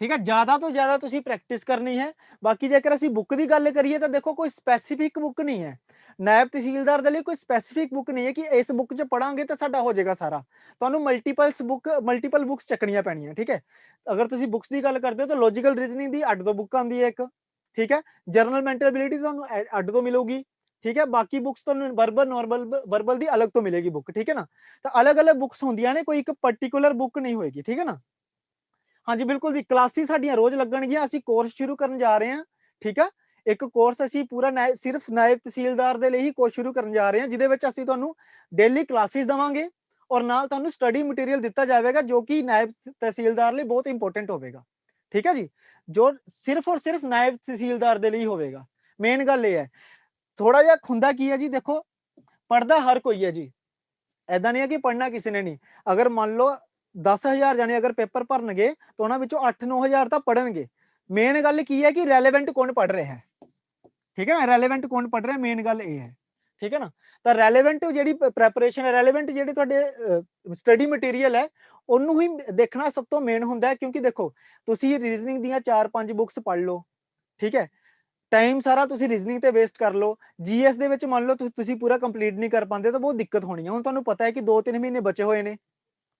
[SPEAKER 3] ਠੀਕ ਹੈ, ਜ਼ਿਆਦਾ ਤੋਂ ਜ਼ਿਆਦਾ ਤੁਸੀਂ ਪ੍ਰੈਕਟਿਸ ਕਰਨੀ ਹੈ। ਬਾਕੀ ਜੇਕਰ ਅਸੀਂ ਬੁੱਕ ਦੀ ਗੱਲ ਕਰੀਏ ਤਾਂ ਦੇਖੋ ਕੋਈ ਸਪੈਸੀਫਿਕ ਬੁੱਕ ਨਹੀਂ ਹੈ, ਨਾਇਬ ਤਹਿਸੀਲਦਾਰ ਦੇ ਲਈ ਕੋਈ ਸਪੈਸੀਫਿਕ ਬੁੱਕ ਨਹੀਂ ਹੈ ਕਿ ਇਸ ਬੁੱਕ 'ਚ ਪੜਾਂਗੇ ਤਾਂ ਸਾਡਾ ਹੋ ਜਾਏਗਾ ਸਾਰਾ। ਤੁਹਾਨੂੰ ਮਲਟੀਪਲ ਬੁੱਕਸ ਚੱਕਣੀਆਂ ਪੈਣੀਆਂ। ਠੀਕ ਹੈ, ਅਗਰ ਤੁਸੀਂ ਬੁੱਕਸ ਦੀ ਗੱਲ ਕਰਦੇ ਹੋ ਤਾਂ ਲੌਜੀਕਲ ਰੀਜ਼ਨਿੰਗ ਦੀ ਅੱਡ ਤੋਂ ਬੁੱਕ ਆਉਂਦੀ ਹੈ ਇੱਕ। ਠੀਕ ਹੈ, ਜਨਰਲ ਮੈਂਟਲ ਐਬਿਲਿਟੀ ਤੁਹਾਨੂੰ ਅੱਡ ਤੋਂ ਮਿਲੂਗੀ। ਠੀਕ ਹੈ, ਬਾਕੀ ਬੁੱਕਸ ਤੁਹਾਨੂੰ ਵਰਬਲ ਦੀ ਅਲੱਗ ਤੋਂ ਮਿਲੇਗੀ ਬੁੱਕ। ਠੀਕ ਹੈ ਨਾ, ਤਾਂ ਅਲੱਗ-ਅਲੱਗ ਬੁੱਕਸ ਹੁੰਦੀਆਂ ਨੇ, ਕੋਈ ਇੱਕ ਪਾਰਟਿਕੂਲਰ ਬੁੱਕ ਨਹੀਂ ਹੋਏਗੀ। ਠੀਕ ਹੈ ਨਾ, ਹਾਂਜੀ ਬਿਲਕੁਲ ਜੀ, ਕਲਾਸਿਸ ਸਾਡੀਆਂ ਰੋਜ਼ ਲੱਗਣਗੀਆਂ, ਅਸੀਂ ਕੋਰਸ ਸ਼ੁਰੂ ਕਰਨ ਜਾ ਰਹੇ ਹਾਂ। ਠੀਕ ਆ, ਇੱਕ ਕੋਰਸ ਅਸੀਂ ਪੂਰਾ ਸਿਰਫ ਨਾਇਬ ਤਹਿਸੀਲਦਾਰ ਦੇ ਲਈ ਹੀ ਕੋਰਸ ਸ਼ੁਰੂ ਕਰਨ ਜਾ ਰਹੇ ਹਾਂ, ਜਿਹਦੇ ਵਿੱਚ ਅਸੀਂ ਤੁਹਾਨੂੰ ਡੇਲੀ ਕਲਾਸਿਸ ਦੇਵਾਂਗੇ ਔਰ ਨਾਲ ਤੁਹਾਨੂੰ ਸਟੱਡੀ ਮਟੀਰੀਅਲ ਦਿੱਤਾ ਜਾਵੇਗਾ ਜੋ ਕਿ ਨਾਇਬ ਤਹਿਸੀਲਦਾਰ ਲਈ ਬਹੁਤ ਇੰਪੋਰਟੈਂਟ ਹੋਵੇਗਾ। ਠੀਕ ਹੈ ਜੀ, ਜੋ ਸਿਰਫ ਔਰ ਸਿਰਫ ਨਾਇਬ ਤਹਿਸੀਲਦਾਰ ਦੇ ਲਈ ਹੋਵੇਗਾ। ਮੇਨ ਗੱਲ ਇਹ ਹੈ, ਥੋੜਾ ਜਿਹਾ ਹੁੰਦਾ ਕੀ ਹੈ ਜੀ, ਦੇਖੋ ਪੜ੍ਹਦਾ ਹਰ ਕੋਈ ਹੈ ਜੀ, ਏਦਾਂ ਨਹੀਂ ਹੈ ਕਿ ਪੜ੍ਹਨਾ ਕਿਸੇ ਨੇ ਨਹੀਂ। ਅਗਰ ਮੰਨ ਲਓ 10,000 ਜਾਣੇ ਅਗਰ ਪੇਪਰ ਭਰਨਗੇ ਤਾਂ ਉਹਨਾਂ ਵਿੱਚੋਂ 8-9,000 ਤਾਂ ਪੜ੍ਹਨਗੇ। ਮੇਨ ਗੱਲ ਕੀ ਹੈ ਕਿ ਰੈਲੇਵੈਂਟ ਕੌਣ ਪੜ੍ਹ ਰਿਹਾ ਹੈ। ਠੀਕ ਹੈ ਨਾ, ਰੈਲੇਵੈਂਟ ਕੌਣ ਪੜ੍ਹ ਰਿਹਾ, ਮੇਨ ਗੱਲ ਇਹ ਹੈ। ਠੀਕ ਹੈ ਨਾ, ਤਾਂ ਰੈਲੇਵੈਂਟ ਜਿਹੜੀ ਪ੍ਰੈਪਰੇਸ਼ਨ ਹੈ, ਰੈਲੇਵੈਂਟ ਜਿਹੜੇ ਤੁਹਾਡੇ ਸਟੱਡੀ ਮਟੀਰੀਅਲ ਹੈ, ਉਹਨੂੰ ਹੀ ਦੇਖਣਾ ਸਭ ਤੋਂ ਮੇਨ ਹੁੰਦਾ ਹੈ। ਕਿਉਂਕਿ ਦੇਖੋ ਤੁਸੀਂ ਰੀਜ਼ਨਿੰਗ ਦੀਆਂ 4-5 ਬੁੱਕਸ ਪੜ੍ਹ ਲਓ, ਠੀਕ ਹੈ, ਟਾਈਮ ਸਾਰਾ ਤੁਸੀਂ ਰੀਜ਼ਨਿੰਗ ਤੇ ਵੇਸਟ ਕਰ ਲਓ, ਜੀਐਸ ਦੇ ਵਿੱਚ ਮੰਨ ਲਓ ਤੁਸੀਂ ਪੂਰਾ ਕੰਪਲੀਟ ਨਹੀਂ ਕਰ ਪਾਉਂਦੇ ਤਾਂ ਬਹੁਤ ਦਿੱਕਤ ਹੋਣੀ ਹੈ। ਹੁਣ ਤੁਹਾਨੂੰ ਪਤਾ ਹੈ ਕਿ 2-3 ਮਹੀਨੇ ਬਚੇ ਹੋਏ ਨੇ,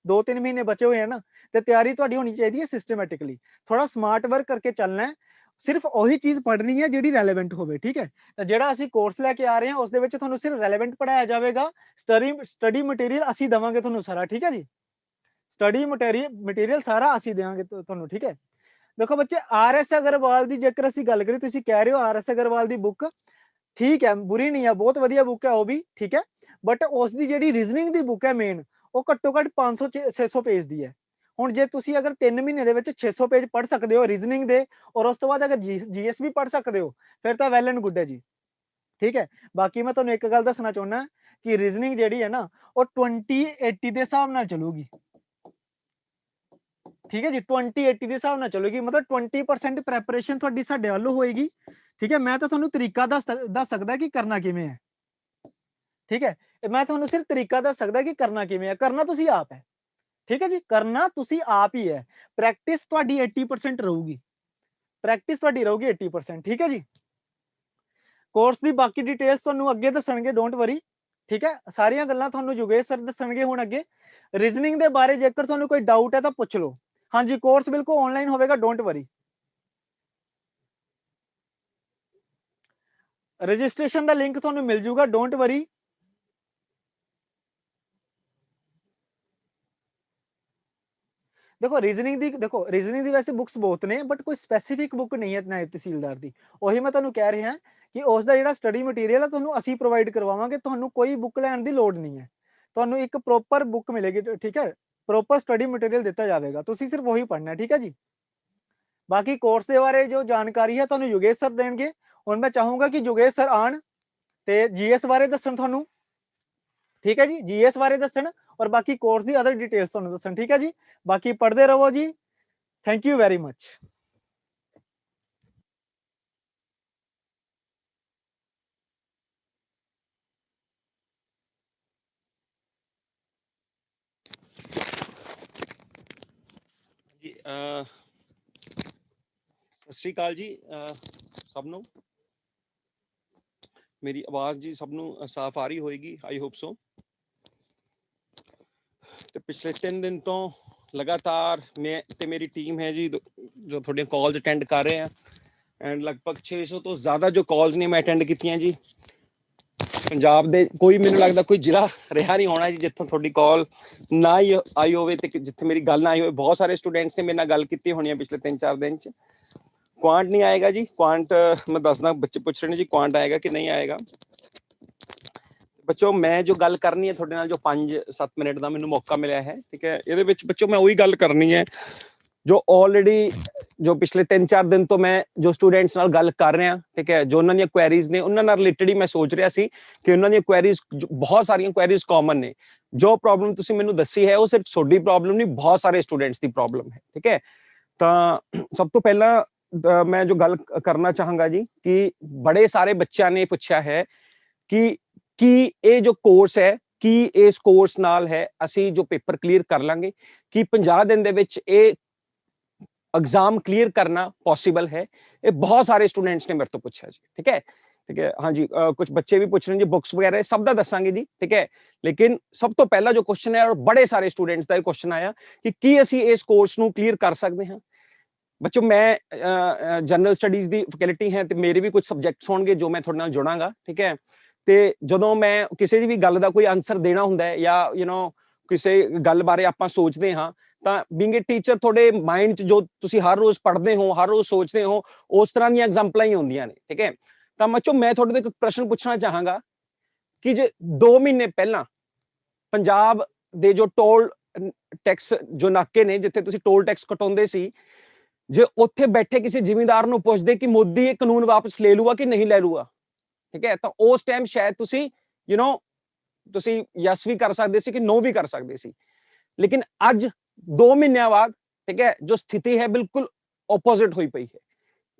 [SPEAKER 3] 2-3 ਮਹੀਨੇ ਬਚੇ ਹੋਏ ਹਨ, ਤੇ ਤਿਆਰੀ ਤੁਹਾਡੀ ਹੋਣੀ ਚਾਹੀਦੀ ਹੈ ਸਿਸਟਮੈਟਿਕਲੀ, ਥੋੜਾ ਸਮਾਰਟ ਵਰਕ ਕਰਕੇ ਚੱਲਣਾ ਹੈ, ਸਿਰਫ ਉਹੀ ਚੀਜ਼ ਪੜ੍ਹਨੀ ਹੈ ਜਿਹੜੀ ਰੈਲੇਵੈਂਟ ਹੋਵੇ। ਠੀਕ ਹੈ, ਤਾਂ ਜਿਹੜਾ ਅਸੀਂ ਕੋਰਸ ਲੈ ਕੇ ਆ ਰਹੇ ਹਾਂ ਉਸ ਦੇ ਵਿੱਚ ਤੁਹਾਨੂੰ ਸਿਰਫ ਰੈਲੇਵੈਂਟ ਪੜ੍ਹਾਇਆ ਜਾਵੇਗਾ, ਸਟੱਡੀ ਮਟੀਰੀਅਲ ਅਸੀਂ ਦੇਵਾਂਗੇ ਤੁਹਾਨੂੰ ਸਾਰਾ। ਠੀਕ ਹੈ ਜੀ, ਸਟੱਡੀ ਮਟੀਰੀਅਲ ਸਾਰਾ ਅਸੀਂ ਦੇਵਾਂਗੇ ਤੁਹਾਨੂੰ। ਠੀਕ ਹੈ, ਦੇਖੋ ਬੱਚੇ ਆਰ.ਐਸ. ਅਗਰਵਾਲ ਦੀ ਜੇਕਰ ਅਸੀਂ ਗੱਲ ਕਰੀਏ, ਤੁਸੀਂ ਕਹਿ ਰਹੇ ਹੋ ਆਰ.ਐਸ. ਅਗਰਵਾਲ ਦੀ ਬੁੱਕ ਠੀਕ ਹੈ, ਬੁਰੀ ਨਹੀਂ ਹੈ, ਬਹੁਤ ਵਧੀਆ ਬੁੱਕ ਹੈ ਉਹ ਵੀ। ਠੀਕ ਹੈ, ਬਟ ਉਸ ਦੀ ਜਿਹੜੀ ਰੀਜ਼ਨਿੰਗ ਦੀ ਬੁੱਕ ਹੈ ਮੇਨ, ਉਹ ਘੱਟੋ ਘੱਟ 500-600 ਪੇਜ ਦੀ ਹੈ। ਹੁਣ ਜੇ ਤੁਸੀਂ ਅਗਰ 3 ਮਹੀਨੇ ਦੇ ਵਿੱਚ 600 ਪੇਜ ਪੜ੍ਹ ਸਕਦੇ ਹੋ ਰੀਜ਼ਨਿੰਗ ਦੇ, ਔਰ ਉਸ ਤੋਂ ਬਾਅਦ ਅਗਰ ਜੀਐਸ ਵੀ ਪੜ੍ਹ ਸਕਦੇ ਹੋ, ਫਿਰ ਤਾਂ ਵੈਲ ਐਂਡ ਗੁੱਡ ਹੈ ਜੀ। ਠੀਕ ਹੈ, ਬਾਕੀ ਮੈਂ ਤੁਹਾਨੂੰ ਇੱਕ ਗੱਲ ਦੱਸਣਾ ਚਾਹੁੰਦਾ ਕਿ ਰੀਜ਼ਨਿੰਗ ਜਿਹੜੀ ਹੈ ਨਾ, ਉਹ 20-80 ਦੇ ਹਿਸਾਬ ਨਾਲ ਚੱਲੂਗੀ। ਠੀਕ ਹੈ ਜੀ, 20-80 ਦੇ ਹਿਸਾਬ ਨਾਲ ਚੱਲੂਗੀ, ਮਤਲਬ 20% ਪ੍ਰੈਪਰੇਸ਼ਨ ਤੁਹਾਡੀ ਸਾਡੇ ਵੱਲੋਂ ਹੋਏਗੀ। ਠੀਕ ਹੈ, ਮੈਂ ਤਾਂ ਤੁਹਾਨੂੰ ਤਰੀਕਾ ਦੱਸ ਸਕਦਾ ਕਿ ਕਰਨਾ ਕਿਵੇਂ ਹੈ। ठीक है, मैं ਤੁਹਾਨੂੰ ਸਿਰਫ ਤਰੀਕਾ ਦੱਸ ਸਕਦਾ ਕਿ ਕਰਨਾ ਕਿਵੇਂ ਹੈ, ਕਰਨਾ ਤੁਸੀਂ ਆਪ ਹੈ। ਠੀਕ ਹੈ ਜੀ, ਕਰਨਾ ਤੁਸੀਂ ਆਪ ਹੀ ਹੈ। ਪ੍ਰੈਕਟਿਸ ਤੁਹਾਡੀ 80% ਰਹੂਗੀ, ਪ੍ਰੈਕਟਿਸ ਤੁਹਾਡੀ ਰਹੂਗੀ 80%। ਠੀਕ ਹੈ ਜੀ, ਕੋਰਸ ਦੀ ਬਾਕੀ ਡਿਟੇਲਸ ਤੁਹਾਨੂੰ ਅੱਗੇ ਦੱਸਣਗੇ, ਡੋਂਟ ਵਰੀ। ਠੀਕ ਹੈ, ਸਾਰੀਆਂ ਗੱਲਾਂ ਤੁਹਾਨੂੰ ਯੋਗੇਸ਼ ਸਰ ਦੱਸਣਗੇ ਹੁਣ ਅੱਗੇ। ਰੀਜ਼ਨਿੰਗ ਦੇ ਬਾਰੇ ਜੇਕਰ ਤੁਹਾਨੂੰ ਕੋਈ ਡਾਊਟ ਹੈ ਤਾਂ ਪੁੱਛ ਲਓ। ਹਾਂਜੀ, ਕੋਰਸ ਬਿਲਕੁਲ ਆਨਲਾਈਨ ਹੋਵੇਗਾ, don't worry. Registration the link ਤੁਹਾਨੂੰ ਮਿਲ ਜੂਗਾ, ਡੋਂਟ ਵਰੀ। ਦੇਖੋ ਰੀਜ਼ਨਿੰਗ ਦੀ ਵੈਸੇ ਬੁੱਕਸ ਬਹੁਤ ਨੇ, ਬਟ ਕੋਈ ਸਪੈਸੀਫਿਕ ਬੁੱਕ ਨਹੀਂ ਹੈ ਨਾਇਬ ਤਹਿਸੀਲਦਾਰ ਦੀ। ਉਹੀ ਮੈਂ ਤੁਹਾਨੂੰ ਕਹਿ ਰਿਹਾ ਕਿ ਉਸ ਦਾ ਜਿਹੜਾ ਸਟੱਡੀ ਮਟੀਰੀਅਲ ਹੈ ਤੁਹਾਨੂੰ ਅਸੀਂ ਪ੍ਰੋਵਾਈਡ ਕਰਵਾਵਾਂਗੇ, ਤੁਹਾਨੂੰ ਕੋਈ ਬੁੱਕ ਲੈਣ ਦੀ ਲੋੜ ਨਹੀਂ ਹੈ। ਤੁਹਾਨੂੰ ਇੱਕ ਪ੍ਰੋਪਰ ਬੁੱਕ ਮਿਲੇਗੀ, ਠੀਕ ਹੈ, ਪ੍ਰੋਪਰ ਸਟੱਡੀ ਮਟੀਰੀਅਲ ਦਿੱਤਾ ਜਾਵੇਗਾ, ਤੁਸੀਂ ਸਿਰਫ ਉਹੀ ਪੜ੍ਹਨਾ ਹੈ। ਠੀਕ ਹੈ ਜੀ, ਬਾਕੀ ਕੋਰਸ ਦੇ ਬਾਰੇ ਜੋ ਜਾਣਕਾਰੀ ਹੈ ਤੁਹਾਨੂੰ ਯੋਗੇਸ਼ ਸਰ ਦੇਣਗੇ। ਹੁਣ ਮੈਂ ਚਾਹੂੰਗਾ ਕਿ ਯੋਗੇਸ਼ ਸਰ ਆਣ ਤੇ ਜੀਐਸ ਬਾਰੇ ਦੱਸਣ ਤੁਹਾਨੂੰ। ਠੀਕ ਹੈ ਜੀ, ਜੀਐਸ ਬਾਰੇ ਦੱਸਣ ਔਰ ਬਾਕੀ ਕੋਰਸ ਦੀ ਅਦਰ ਡਿਟੇਲਸ ਤੁਹਾਨੂੰ ਦੱਸਣ। ਠੀਕ ਹੈ ਜੀ, ਬਾਕੀ ਪੜ੍ਹਦੇ ਰਹੋ ਜੀ। Thank you very much.
[SPEAKER 4] ਜੀ ਸਤਿ ਸ਼੍ਰੀ ਅਕਾਲ ਜੀ ਸਭ ਨੂੰ। ਮੇਰੀ ਆਵਾਜ਼ ਜੀ ਸਭ ਨੂੰ ਸਾਫ਼ ਆ ਰਹੀ ਹੋਏਗੀ, ਆਈ ਹੋਪ ਸੋ। ਤੇ ਪਿਛਲੇ 3 ਦਿਨ ਤੋਂ ਲਗਾਤਾਰ ਮੈਂ ਤੇ ਮੇਰੀ ਟੀਮ ਹੈ ਜੀ ਜੋ ਤੁਹਾਡੀਆਂ ਕਾਲਸ ਅਟੈਂਡ ਕਰ ਰਹੇ ਆ, ਐਂਡ ਲਗਭਗ 600 ਤੋਂ ਜ਼ਿਆਦਾ ਜੋ ਕਾਲਸ ਨੇ ਮੈਂ ਅਟੈਂਡ ਕੀਤੀਆਂ ਜੀ। ਪੰਜਾਬ ਦੇ ਕੋਈ ਮੈਨੂੰ ਲੱਗਦਾ ਕੋਈ ਜ਼ਿਲ੍ਹਾ ਰਿਹਾ ਨਹੀਂ ਹੋਣਾ ਜੀ ਜਿੱਥੋਂ ਤੁਹਾਡੀ ਕਾਲ ਨਾ ਹੀ ਆਈ ਹੋਵੇ ਤੇ ਜਿੱਥੇ ਮੇਰੀ ਗੱਲ ਨਾ ਆਈ ਹੋਵੇ। ਬਹੁਤ ਸਾਰੇ ਸਟੂਡੈਂਟਸ ਨੇ ਮੇਰੇ ਨਾਲ ਗੱਲ ਕੀਤੀ ਹੋਣੀ ਹੈ ਪਿਛਲੇ 3-4 ਦਿਨ 'ਚ। ਕੁਆਂਟ ਨਹੀਂ ਆਏਗਾ ਜੀ, ਕੁਆਂਟ ਮੈਂ ਦੱਸਦਾ, ਬੱਚੇ ਪੁੱਛ ਰਹੇ ਨੇ ਜੀ ਕੁਆਂਟ ਆਏਗਾ ਕਿ ਨਹੀਂ ਆਏਗਾ। ਬੱਚੋ ਮੈਂ ਜੋ ਗੱਲ ਕਰਨੀ ਹੈ ਤੁਹਾਡੇ ਨਾਲ, ਜੋ 5-7 ਮਿੰਟ ਦਾ ਮੈਨੂੰ ਮੌਕਾ ਮਿਲਿਆ ਹੈ, ਠੀਕ ਹੈ, ਇਹਦੇ ਵਿੱਚ ਬੱਚੋ ਮੈਂ ਉਹੀ ਗੱਲ ਕਰਨੀ ਹੈ ਜੋ ਆਲਰੇਡੀ ਜੋ ਪਿਛਲੇ 3-4 ਦਿਨ ਤੋਂ ਮੈਂ ਜੋ ਸਟੂਡੈਂਟਸ ਨਾਲ ਗੱਲ ਕਰ ਰਿਹਾ, ਠੀਕ ਹੈ, ਜੋ ਉਹਨਾਂ ਦੀਆਂ ਕੁਐਰੀਜ਼ ਨੇ ਉਹਨਾਂ ਨਾਲ ਰਿਲੇਟਡ ਹੀ ਮੈਂ ਸੋਚ ਰਿਹਾ ਸੀ ਕਿ ਉਹਨਾਂ ਦੀਆਂ ਕੁਐਰੀਜ਼, ਬਹੁਤ ਸਾਰੀਆਂ ਕੁਐਰੀਜ਼ ਕਾਮਨ ਨੇ। ਜੋ ਪ੍ਰੋਬਲਮ ਤੁਸੀਂ ਮੈਨੂੰ ਦੱਸੀ ਹੈ ਉਹ ਸਿਰਫ ਤੁਹਾਡੀ ਪ੍ਰੋਬਲਮ ਨਹੀਂ, ਬਹੁਤ ਸਾਰੇ ਸਟੂਡੈਂਟਸ ਦੀ ਪ੍ਰੋਬਲਮ ਹੈ। ਠੀਕ ਹੈ, ਤਾਂ ਸਭ ਤੋਂ ਪਹਿਲਾਂ ਮੈਂ ਜੋ ਗੱਲ ਕਰਨਾ ਚਾਹਾਂਗਾ ਜੀ ਕਿ ਬੜੇ ਸਾਰੇ ਬੱਚਿਆਂ ਨੇ ਪੁੱਛਿਆ ਹੈ ਕਿ ਇਹ ਜੋ ਕੋਰਸ ਹੈ, ਕੀ ਇਸ ਕੋਰਸ ਨਾਲ ਹੈ ਅਸੀਂ ਜੋ ਪੇਪਰ ਕਲੀਅਰ ਕਰ ਲਾਂਗੇ, ਕਿ 50 ਦਿਨ ਦੇ ਵਿੱਚ ਇਹ एग्जाम क्लियर करना पॉसिबल है। ये बहुत सारे स्टूडेंट्स ने मेरे तो पूछा जी। ठीक है, ठीक है, हाँ जी, कुछ बच्चे भी पूछ रहे हैं जी, बुक्स वगैरह सब दा दसांगे जी। ठीक है, लेकिन सब तो पहला जो क्वेश्चन है और बड़े सारे स्टूडेंट्स का क्वेश्चन आया कि की ਅਸੀਂ ਇਸ ਕੋਰਸ ਨੂੰ ਕਲੀਅਰ ਕਰ ਸਕਦੇ ਹਾਂ। ਬੱਚੋ ਮੈਂ ਜਨਰਲ ਸਟੱਡੀਜ਼ ਦੀ ਫੈਕਲਟੀ ਹੈ ਤੇ ਮੇਰੇ ਵੀ ਕੁਝ ਸਬਜੈਕਟਸ ਹੋਣਗੇ ਜੋ ਮੈਂ ਤੁਹਾਡੇ ਨਾਲ ਜੁੜਾਂਗਾ। ਠੀਕ ਹੈ, ਤੇ ਜਦੋਂ ਮੈਂ ਕਿਸੇ ਵੀ ਗੱਲ ਦਾ ਕੋਈ ਆਨਸਰ ਦੇਣਾ ਹੁੰਦਾ ਹੈ ਜਾਂ ਕਿਸੇ ਗੱਲ ਬਾਰੇ ਆਪਾਂ ਸੋਚਦੇ ਹਾਂ ਤਾਂ ਬੀਇੰਗ ਅ ਟੀਚਰ ਤੁਹਾਡੇ ਮਾਈਂਡ 'ਚ ਜੋ ਤੁਸੀਂ ਹਰ ਰੋਜ਼ ਪੜ੍ਹਦੇ ਹੋ, ਹਰ ਰੋਜ਼ ਸੋਚਦੇ ਹੋ, ਉਸ ਤਰ੍ਹਾਂ ਦੀਆਂ ਐਗਜ਼ਾਮਪਲਾਂ ਹੀ ਹੁੰਦੀਆਂ ਨੇ। ਠੀਕ ਹੈ, ਤਾਂ ਬੱਚੋ ਮੈਂ ਤੁਹਾਡੇ ਤੋਂ ਇੱਕ ਪ੍ਰਸ਼ਨ ਪੁੱਛਣਾ ਚਾਹਾਂਗਾ ਕਿ ਜੇ 2 ਮਹੀਨੇ ਪਹਿਲਾਂ ਪੰਜਾਬ ਦੇ ਜੋ ਟੋਲ ਟੈਕਸ ਜੋ ਨਾਕੇ ਨੇ ਜਿੱਥੇ ਤੁਸੀਂ ਟੋਲ ਟੈਕਸ ਕਟਾਉਂਦੇ ਸੀ, ਜੇ ਉੱਥੇ ਬੈਠੇ ਕਿਸੇ ਜ਼ਿਮੀਂਦਾਰ ਨੂੰ ਪੁੱਛਦੇ ਕਿ ਮੋਦੀ ਇਹ ਕਾਨੂੰਨ ਵਾਪਸ ਲੈ ਲੂਗਾ ਕਿ ਨਹੀਂ ਲੈ ਲੂਗਾ, ਠੀਕ ਹੈ, ਤਾਂ ਉਸ ਟਾਈਮ ਸ਼ਾਇਦ ਤੁਸੀਂ ਤੁਸੀਂ ਯੈਸ ਵੀ ਕਰ ਸਕਦੇ ਸੀ ਕਿ ਨੋ ਵੀ ਕਰ ਸਕਦੇ ਸੀ। ਲੇਕਿਨ ਅੱਜ 2 ਮਹੀਨਿਆਂ ਬਾਅਦ, ਠੀਕ ਹੈ, ਜੋ ਸਥਿਤੀ ਹੈ ਬਿਲਕੁਲ ਆਪੋਜ਼ਿਟ ਹੋਈ ਪਈ ਹੈ।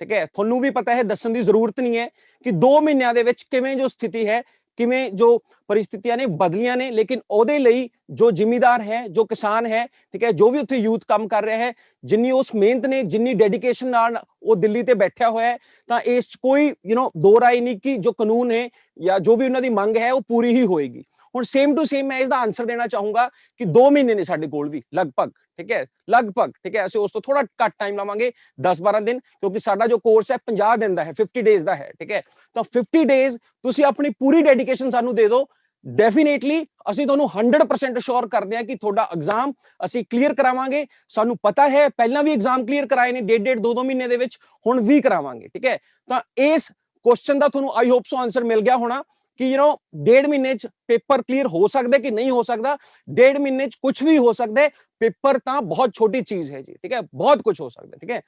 [SPEAKER 4] ਠੀਕ ਹੈ, ਤੁਹਾਨੂੰ ਵੀ ਪਤਾ ਹੈ, ਦੱਸਣ ਦੀ ਜ਼ਰੂਰਤ ਨਹੀਂ ਹੈ ਕਿ 2 ਮਹੀਨਿਆਂ ਦੇ ਵਿੱਚ ਕਿਵੇਂ ਜੋ ਸਥਿਤੀ ਹੈ, ਕਿਵੇਂ ਜੋ परिस्थितियां ने बदलियां ने। लेकिन ਉਹਦੇ ਲਈ जो ਜ਼ਿਮੀਂਦਾਰ है, जो किसान है, ठीक है, जो भी ਉੱਥੇ ਯੂਥ ਕੰਮ ਕਰ ਰਿਹਾ ਹੈ, ਜਿੰਨੀ ਉਸ ਮਿਹਨਤ ਨੇ, ਜਿੰਨੀ ਡੈਡੀਕੇਸ਼ਨ ਨਾਲ ਉਹ ਦਿੱਲੀ ਤੇ ਬੈਠਿਆ ਹੋਇਆ ਹੈ, ਤਾਂ ਇਸ 'ਚ ਕੋਈ ਦੋ ਰਾਏ ਨਹੀਂ ਕਿ ਜੋ ਕਾਨੂੰਨ ਹੈ ਜਾਂ ਜੋ ਵੀ ਉਹਨਾਂ ਦੀ ਮੰਗ ਹੈ ਉਹ ਪੂਰੀ ਹੀ ਹੋਏਗੀ। ਹੁਣ ਸੇਮ ਟੂ ਸੇਮ ਮੈਂ ਇਸਦਾ ਆਨਸਰ ਦੇਣਾ ਚਾਹੂੰਗਾ ਕਿ 2 ਮਹੀਨੇ ਨੇ ਸਾਡੇ ਕੋਲ ਵੀ ਲਗਭਗ। ਠੀਕ ਹੈ, ਲਗਭਗ। ਠੀਕ ਹੈ, ਅਸੀਂ ਉਸ ਤੋਂ ਥੋੜਾ ਘੱਟ ਟਾਈਮ ਲਾਵਾਂਗੇ, 10-12 ਦਿਨ, ਕਿਉਂਕਿ ਸਾਡਾ ਜੋ ਕੋਰਸ ਹੈ 50 ਦਿਨ ਦਾ ਹੈ, 50 ਡੇਜ਼ ਦਾ ਹੈ। ਠੀਕ ਹੈ, ਤਾਂ 50 ਡੇਜ਼ ਤੁਸੀਂ ਆਪਣੀ ਪੂਰੀ ਡੈਡੀਕੇਸ਼ਨ ਸਾਨੂੰ ਦੇ ਦਿਓ, ਡੈਫੀਨੇਟਲੀ ਅਸੀਂ ਤੁਹਾਨੂੰ 100% ਅਸ਼ੋਰ ਕਰਦੇ ਹਾਂ ਕਿ ਤੁਹਾਡਾ ਐਗਜ਼ਾਮ ਅਸੀਂ ਕਲੀਅਰ ਕਰਾਵਾਂਗੇ। ਸਾਨੂੰ ਪਤਾ ਹੈ ਪਹਿਲਾਂ ਵੀ ਐਗਜ਼ਾਮ ਕਲੀਅਰ ਕਰਾਏ ਨੇ 1.5 2 ਮਹੀਨੇ ਦੇ ਵਿੱਚ, ਹੁਣ ਵੀ ਕਰਾਵਾਂਗੇ। ਠੀਕ ਹੈ, ਤਾਂ ਇਸ ਕੁਐਸਚਨ ਦਾ ਤੁਹਾਨੂੰ ਆਈ ਹੋਪ ਸੋ ਆਨਸਰ ਮਿਲ ਗਿਆ ਹੋਣਾ ਕਿ 1.5 ਮਹੀਨੇ 'ਚ ਪੇਪਰ ਕਲੀਅਰ ਹੋ ਸਕਦਾ ਕਿ ਨਹੀਂ ਹੋ ਸਕਦਾ। 1.5 ਮਹੀਨੇ 'ਚ ਕੁਝ ਵੀ ਹੋ ਸਕਦਾ ਹੈ, पेपर ਤਾਂ ਬਹੁਤ ਛੋਟੀ ਚੀਜ਼ ਹੈ ਜੀ। ਠੀਕ ਹੈ, ਬਹੁਤ ਕੁਝ ਹੋ ਸਕਦਾ। ਠੀਕ ਹੈ,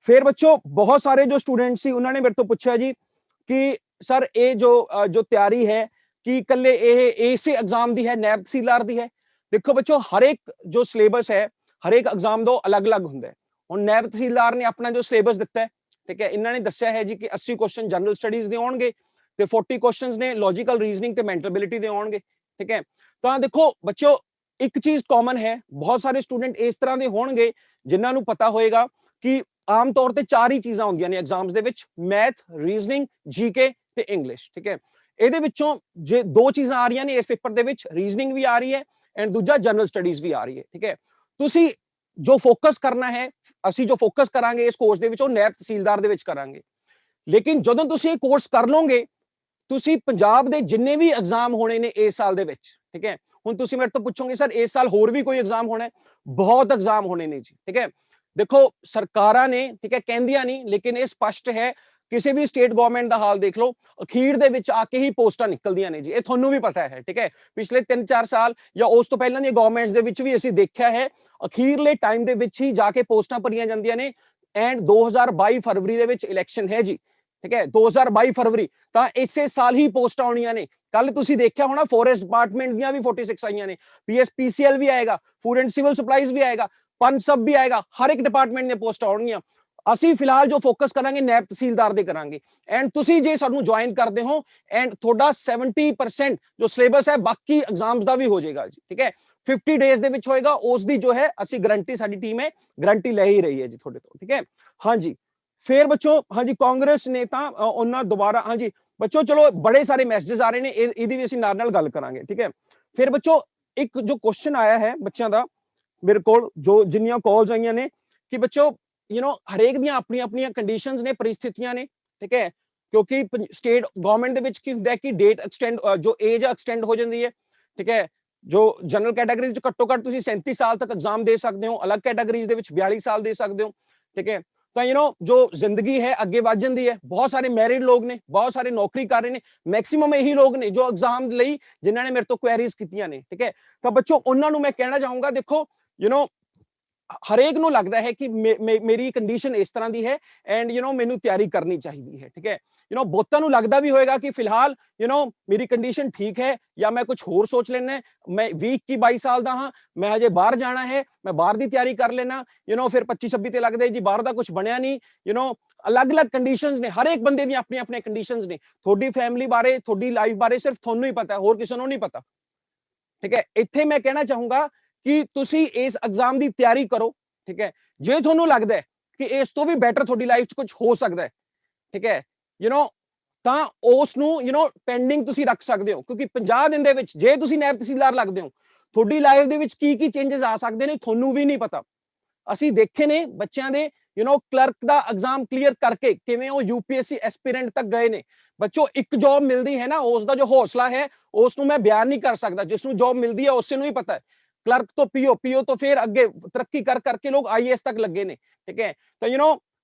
[SPEAKER 4] ਫਿਰ ਬੱਚੋ ਬਹੁਤ ਸਾਰੇ ਜੋ ਸਟੂਡੈਂਟ ਸੀ ਉਹਨਾਂ ਨੇ ਮੇਰੇ ਤੋਂ ਪੁੱਛਿਆ ਜੀ ਕਿ ਸਰ ਇਹ ਜੋ ਤਿਆਰੀ ਹੈ ਕਿ ਇਕੱਲੇ ਇਹ ਇਸੇ ਐਗਜ਼ਾਮ ਦੀ ਹੈ, ਨੈਬ ਤਹਿਸੀਲਦਾਰ ਦੀ ਹੈ। ਦੇਖੋ ਬੱਚੋ, ਹਰ ਇੱਕ ਜੋ ਸਿਲੇਬਸ ਹੈ ਹਰ ਇੱਕ ਐਗਜ਼ਾਮ ਦਾ ਅਲੱਗ-ਅਲੱਗ ਹੁੰਦਾ ਹੈ। ਹੁਣ ਨੈਬ ਤਹਿਸੀਲਦਾਰ ਨੇ ਆਪਣਾ ਜੋ ਸਿਲੇਬਸ ਦਿੱਤਾ ਹੈ, ਠੀਕ ਹੈ, ਇਹਨਾਂ ਨੇ ਦੱਸਿਆ ਹੈ ਜੀ ਕਿ 80 ਕੁਐਸਚਨ ਜਨਰਲ ਸਟੱਡੀਜ਼ ਦੇ ਆਉਣਗੇ, ਤੇ 40 ਕੁਐਸਚਨਸ ਨੇ ਲੌਜੀਕਲ ਰੀਜ਼ਨਿੰਗ ਤੇ ਮੈਂਟਲ ਐਬਿਲਿਟੀ ਦੇ ਆਉਣਗੇ। ਠੀਕ ਹੈ, ਤਾਂ ਦੇਖੋ ਬੱਚਿਓ ਇੱਕ ਚੀਜ਼ ਕਾਮਨ ਹੈ, ਬਹੁਤ ਸਾਰੇ ਸਟੂਡੈਂਟ ਇਸ ਤਰ੍ਹਾਂ ਦੇ ਹੋਣਗੇ ਜਿਨ੍ਹਾਂ ਨੂੰ ਪਤਾ ਹੋਏਗਾ ਕਿ ਆਮ ਤੌਰ ਤੇ 4 ਹੀ ਚੀਜ਼ਾਂ ਹੁੰਦੀਆਂ ਨੇ ਐਗਜ਼ਾਮਸ ਦੇ ਵਿੱਚ, ਮੈਥ, ਰੀਜ਼ਨਿੰਗ, ਜੀਕੇ ਤੇ ਇੰਗਲਿਸ਼। ਠੀਕ ਹੈ, ਇਹਦੇ ਵਿੱਚੋਂ ਜੇ 2 ਚੀਜ਼ਾਂ ਆ ਰਹੀਆਂ ਨੇ ਇਸ ਪੇਪਰ ਦੇ ਵਿੱਚ, ਰੀਜ਼ਨਿੰਗ ਵੀ ਆ ਰਹੀ ਹੈ ਐਂਡ ਦੂਜਾ ਜਨਰਲ ਸਟੱਡੀਜ਼ ਵੀ ਆ ਰਹੀ ਹੈ। ਠੀਕ ਹੈ, ਤੁਸੀਂ ਜੋ ਫੋਕਸ ਕਰਨਾ ਹੈ, ਅਸੀਂ ਜੋ ਫੋਕਸ ਕਰਾਂਗੇ ਇਸ ਕੋਰਸ ਦੇ ਵਿੱਚ ਉਹ ਨਾਇਬ ਤਹਿਸੀਲਦਾਰ ਦੇ ਵਿੱਚ ਕਰਾਂਗੇ। ਲੇਕਿਨ ਜਦੋਂ ਤੁਸੀਂ ਇਹ ਕੋਰਸ ਕਰ ਲਓਗੇ, ਤੁਸੀਂ ਪੰਜਾਬ ਦੇ ਜਿੰਨੇ ਵੀ ਐਗਜ਼ਾਮ ਹੋਣੇ ਨੇ ਇਸ ਸਾਲ ਦੇ ਵਿੱਚ, ਠੀਕ ਹੈ, ਹੁਣ ਤੁਸੀਂ ਮੇਰੇ ਤੋਂ ਪੁੱਛੋਗੇ ਸਰ ਇਸ ਸਾਲ ਹੋਰ ਵੀ ਕੋਈ ਐਗਜ਼ਾਮ ਹੋਣਾ ਹੈ? ਬਹੁਤ ਐਗਜ਼ਾਮ ਹੋਣੇ ਨੇ ਜੀ। ਠੀਕ ਹੈ, ਦੇਖੋ ਸਰਕਾਰਾਂ ਨੇ, ਠੀਕ ਹੈ, ਕਹਿੰਦੀਆਂ ਨਹੀਂ, ਲੇਕਿਨ ਇਹ ਸਪਸ਼ਟ ਹੈ, ਕਿਸੇ ਵੀ ਸਟੇਟ ਗਵਰਨਮੈਂਟ ਦਾ ਹਾਲ ਦੇਖ ਲਓ, ਅਖੀਰ ਦੇ ਵਿੱਚ ਆ ਕੇ ਹੀ ਪੋਸਟਾਂ ਨਿਕਲਦੀਆਂ ਨੇ ਜੀ, ਇਹ ਤੁਹਾਨੂੰ ਵੀ ਪਤਾ ਹੈ। ਠੀਕ ਹੈ, ਪਿਛਲੇ 3-4 ਸਾਲ ਜਾਂ ਉਸ ਤੋਂ ਪਹਿਲਾਂ ਦੀਆਂ ਗਵਰਨਮੈਂਟਸ ਦੇ ਵਿੱਚ ਵੀ ਅਸੀਂ ਦੇਖਿਆ ਹੈ, ਅਖੀਰਲੇ ਟਾਈਮ ਦੇ ਵਿੱਚ ਹੀ ਜਾ ਕੇ ਪੋਸਟਾਂ ਭਰੀਆਂ ਜਾਂਦੀਆਂ ਨੇ। ਐਂਡ 2022 ਫਰਵਰੀ ਦੇ ਵਿੱਚ ਇਲੈਕਸ਼ਨ ਹੈ ਜੀ। ਠੀਕ ਹੈ, 2022 ਫਰਵਰੀ, ਤਾਂ ਇਸੇ ਸਾਲ ਹੀ ਪੋਸਟਾਂ ਆਉਣੀਆਂ ਨੇ। ਕੱਲ ਤੁਸੀਂ ਦੇਖਿਆ ਹੋਣਾ ਫੋਰੈਸਟ ਡਿਪਾਰਟਮੈਂਟ ਦੀਆਂ ਵੀ 46 ਆਈਆਂ ਨੇ, ਪੀਐਸਪੀਸੀਐਲ ਵੀ ਆਏਗਾ, ਫੂਡ ਐਂਡ ਸਿਵਲ ਸਪਲਾਈਜ਼ ਵੀ ਆਏਗਾ, ਪਨਸਬ ਵੀ ਆਏਗਾ, ਹਰ ਇੱਕ ਡਿਪਾਰਟਮੈਂਟ ਦੀਆਂ ਪੋਸਟਾਂ ਆਉਣਗੀਆਂ। ਅਸੀਂ ਫਿਲਹਾਲ ਜੋ ਫੋਕਸ ਕਰਾਂਗੇ ਨਾਇਬ ਤਹਿਸੀਲਦਾਰ ਦੇ ਕਰਾਂਗੇ। ਐਂਡ ਤੁਸੀਂ ਜੇ ਸਾਨੂੰ ਜੁਆਇਨ ਕਰਦੇ ਹੋ ਐਂਡ ਤੁਹਾਡਾ 70% ਜੋ ਸਿਲੇਬਸ ਹੈ ਬਾਕੀ ਐਗਜ਼ਾਮਸ ਦਾ ਵੀ ਹੋ ਜਾਏਗਾ ਜੀ। ਠੀਕ ਹੈ, 50 ਡੇਜ਼ ਦੇ ਵਿੱਚ ਹੋਏਗਾ, ਉਸ ਦੀ ਜੋ ਹੈ ਅਸੀਂ ਗਰੰਟੀ, ਸਾਡੀ ਟੀਮ ਹੈ ਗਰੰਟੀ ਲੈ ਹੀ ਰਹੀ ਹੈ ਜੀ ਤੁਹਾਡੇ ਤੋਂ। ਠੀਕ ਹੈ, ਹਾਂਜੀ ਫਿਰ ਬੱਚੋ, ਹਾਂਜੀ ਕਾਂਗਰਸ ਨੇ ਤਾਂ ਉਹਨਾਂ ਦੁਬਾਰਾ, ਹਾਂਜੀ ਬੱਚੋ ਚਲੋ ਬੜੇ ਸਾਰੇ ਮੈਸੇजेस ਆ ਰਹੇ ਨੇ, ਇਹਦੀ ਵੀ ਅਸੀਂ ਨਾਲ ਗੱਲ ਕਰਾਂਗੇ। ਠੀਕ ਹੈ, ਫਿਰ ਬੱਚੋ ਇੱਕ ਜੋ ਕੁਐਸਚਨ ਆਇਆ ਹੈ ਬੱਚਿਆਂ ਦਾ ਮੇਰੇ ਕੋਲ, ਜੋ ਜਿੰਨੀਆਂ ਕਾਲਸ ਆਈਆਂ ਨੇ ਕਿ ਬੱਚੋ ਹਰੇਕ ਦੀਆਂ ਆਪਣੀਆਂ ਆਪਣੀਆਂ ਕੰਡੀਸ਼ਨਸ ਨੇ, ਪਰਿਸਥਿਤੀਆਂ ਨੇ। ਠੀਕ ਹੈ, ਕਿਉਂਕਿ ਸਟੇਟ ਗਵਰਨਮੈਂਟ ਦੇ ਵਿੱਚ ਕੀ ਹੁੰਦਾ ਹੈ ਕਿ ਡੇਟ ਐਕਸਟੈਂਡ, ਜੋ ਏਜ ਐਕਸਟੈਂਡ ਹੋ ਜਾਂਦੀ ਹੈ। ਠੀਕ ਹੈ, ਜੋ ਜਨਰਲ ਕੈਟਾਗਰੀਜ਼ ਚ ਘੱਟੋ ਘੱਟ ਤੁਸੀਂ 37 ਸਾਲ ਤੱਕ ਐਗਜ਼ਾਮ ਦੇ ਸਕਦੇ ਹੋ, ਅਲੱਗ ਕੈਟਾਗਰੀਜ਼ ਦੇ ਵਿੱਚ 42 ਸਾਲ ਦੇ ਸਕਦੇ ਹੋ। ਠੀਕ ਹੈ, ਤਾਂ ਜੋ ਜ਼ਿੰਦਗੀ ਹੈ ਅੱਗੇ ਵਧ ਜਾਂਦੀ ਹੈ। ਬਹੁਤ ਸਾਰੇ ਮੈਰਿਡ ਲੋਕ ਨੇ, ਬਹੁਤ ਸਾਰੇ ਨੌਕਰੀ ਕਰ ਰਹੇ ਨੇ, ਮੈਕਸਿਮਮ ਇਹੀ ਲੋਕ ਨੇ ਜੋ ਐਗਜ਼ਾਮ ਲਈ ਜਿਨ੍ਹਾਂ ਨੇ ਮੇਰੇ ਤੋਂ ਕੁਐਰੀਜ਼ ਕੀਤੀਆਂ ਨੇ। ਠੀਕ ਹੈ, ਤਾਂ ਬੱਚੋ ਉਹਨਾਂ ਨੂੰ ਮੈਂ ਕਹਿਣਾ ਚਾਹੂੰਗਾ, ਦੇਖੋ ਹਰੇਕ ਨੂੰ ਲੱਗਦਾ ਹੈ ਕਿ ਮੇਰੀ ਕੰਡੀਸ਼ਨ ਇਸ ਤਰ੍ਹਾਂ ਦੀ ਹੈ ਐਂਡ ਮੈਨੂੰ ਤਿਆਰੀ ਕਰਨੀ ਚਾਹੀਦੀ ਹੈ। ਠੀਕ ਹੈ, ਬਹੁਤਾਂ ਨੂੰ ਲੱਗਦਾ ਵੀ ਹੋਏਗਾ ਕਿ ਫਿਲਹਾਲ ਮੇਰੀ ਕੰਡੀਸ਼ਨ ਠੀਕ ਹੈ ਜਾਂ ਮੈਂ ਕੁਝ ਹੋਰ ਸੋਚ ਲੈਣਾ, ਮੈਂ 20-22 ਸਾਲ ਦਾ ਹਾਂ, ਮੈਂ ਹਜੇ ਬਾਹਰ ਜਾਣਾ ਹੈ, ਮੈਂ ਬਾਹਰ ਦੀ ਤਿਆਰੀ ਕਰ ਲੈਣਾ। ਫਿਰ 25-26 ਤੇ ਲੱਗਦਾ ਜੀ ਬਾਹਰ ਦਾ ਕੁਝ ਬਣਿਆ ਨਹੀਂ। ਅਲੱਗ-ਅਲੱਗ ਕੰਡੀਸ਼ਨਸ ਨੇ, ਹਰ ਇੱਕ ਬੰਦੇ ਦੀਆਂ ਆਪਣੀਆਂ ਆਪਣੀਆਂ ਕੰਡੀਸ਼ਨਸ ਨੇ। ਤੁਹਾਡੀ ਫੈਮਿਲੀ ਬਾਰੇ, ਤੁਹਾਡੀ ਲਾਈਫ ਬਾਰੇ ਸਿਰਫ ਤੁਹਾਨੂੰ ਹੀ ਪਤਾ, ਹੋਰ ਕਿਸੇ ਨੂੰ ਨਹੀਂ ਪਤਾ। ਠੀਕ ਹੈ, ਇੱਥੇ ਮੈਂ ਕਹਿਣਾ ਚਾਹੂੰਗਾ ਕਿ ਤੁਸੀਂ ਇਸ ਐਗਜ਼ਾਮ ਦੀ ਤਿਆਰੀ ਕਰੋ। ਠੀਕ ਹੈ, ਜੇ ਤੁਹਾਨੂੰ ਲੱਗਦਾ ਹੈ ਕਿ ਇਸ ਤੋਂ ਵੀ ਬੈਟਰ ਤੁਹਾਡੀ ਲਾਈਫ 'ਚ ਕੁਝ ਹੋ ਸਕਦਾ ਹੈ, ਠੀਕ ਹੈ, ਤਾਂ ਉਸ ਨੂੰ ਪੈਂਡਿੰਗ ਤੁਸੀਂ ਰੱਖ ਸਕਦੇ ਹੋ, ਕਿਉਂਕਿ 50 ਦਿਨ ਦੇ ਵਿੱਚ ਜੇ ਤੁਸੀਂ ਨਾਇਬ ਤਹਿਸੀਲਦਾਰ ਲੱਗਦੇ ਹੋ, ਤੁਹਾਡੀ ਲਾਈਫ ਦੇ ਵਿੱਚ ਕੀ ਕੀ ਚੇਂਜਸ ਆ ਸਕਦੇ ਨੇ ਤੁਹਾਨੂੰ ਵੀ ਨਹੀਂ ਪਤਾ। ਅਸੀਂ ਦੇਖੇ ਨੇ ਬੱਚਿਆਂ ਦੇ ਕਲਰਕ ਦਾ ਐਗਜ਼ਾਮ ਕਲੀਅਰ ਕਰਕੇ ਕਿਵੇਂ ਉਹ ਯੂਪੀਐਸਸੀ ਐਸਪੀਰੈਂਟ ਤੱਕ ਗਏ ਨੇ। ਬੱਚੋ ਇੱਕ ਜੌਬ ਮਿਲਦੀ ਹੈ ਨਾ, ਉਸ ਦਾ ਜੋ ਹੌਸਲਾ ਹੈ ਉਸ ਨੂੰ ਮੈਂ ਬਿਆਨ ਨਹੀਂ ਕਰ ਸਕਦਾ। ਜਿਸ ਨੂੰ ਜੌਬ ਮਿਲਦੀ ਹੈ ਉਸੇ ਨੂੰ ਹੀ ਪਤਾ ਹੈ। ਕਲਰਕ ਤੋਂ ਪੀਓ, ਪੀਓ ਤੋਂ ਫਿਰ ਅੱਗੇ ਤਰੱਕੀ ਕਰ ਕਰਕੇ ਲੋਕ ਆਈਏਐਸ ਤੱਕ ਲੱਗੇ ਨੇ। ਠੀਕ ਹੈ, ਤਾਂ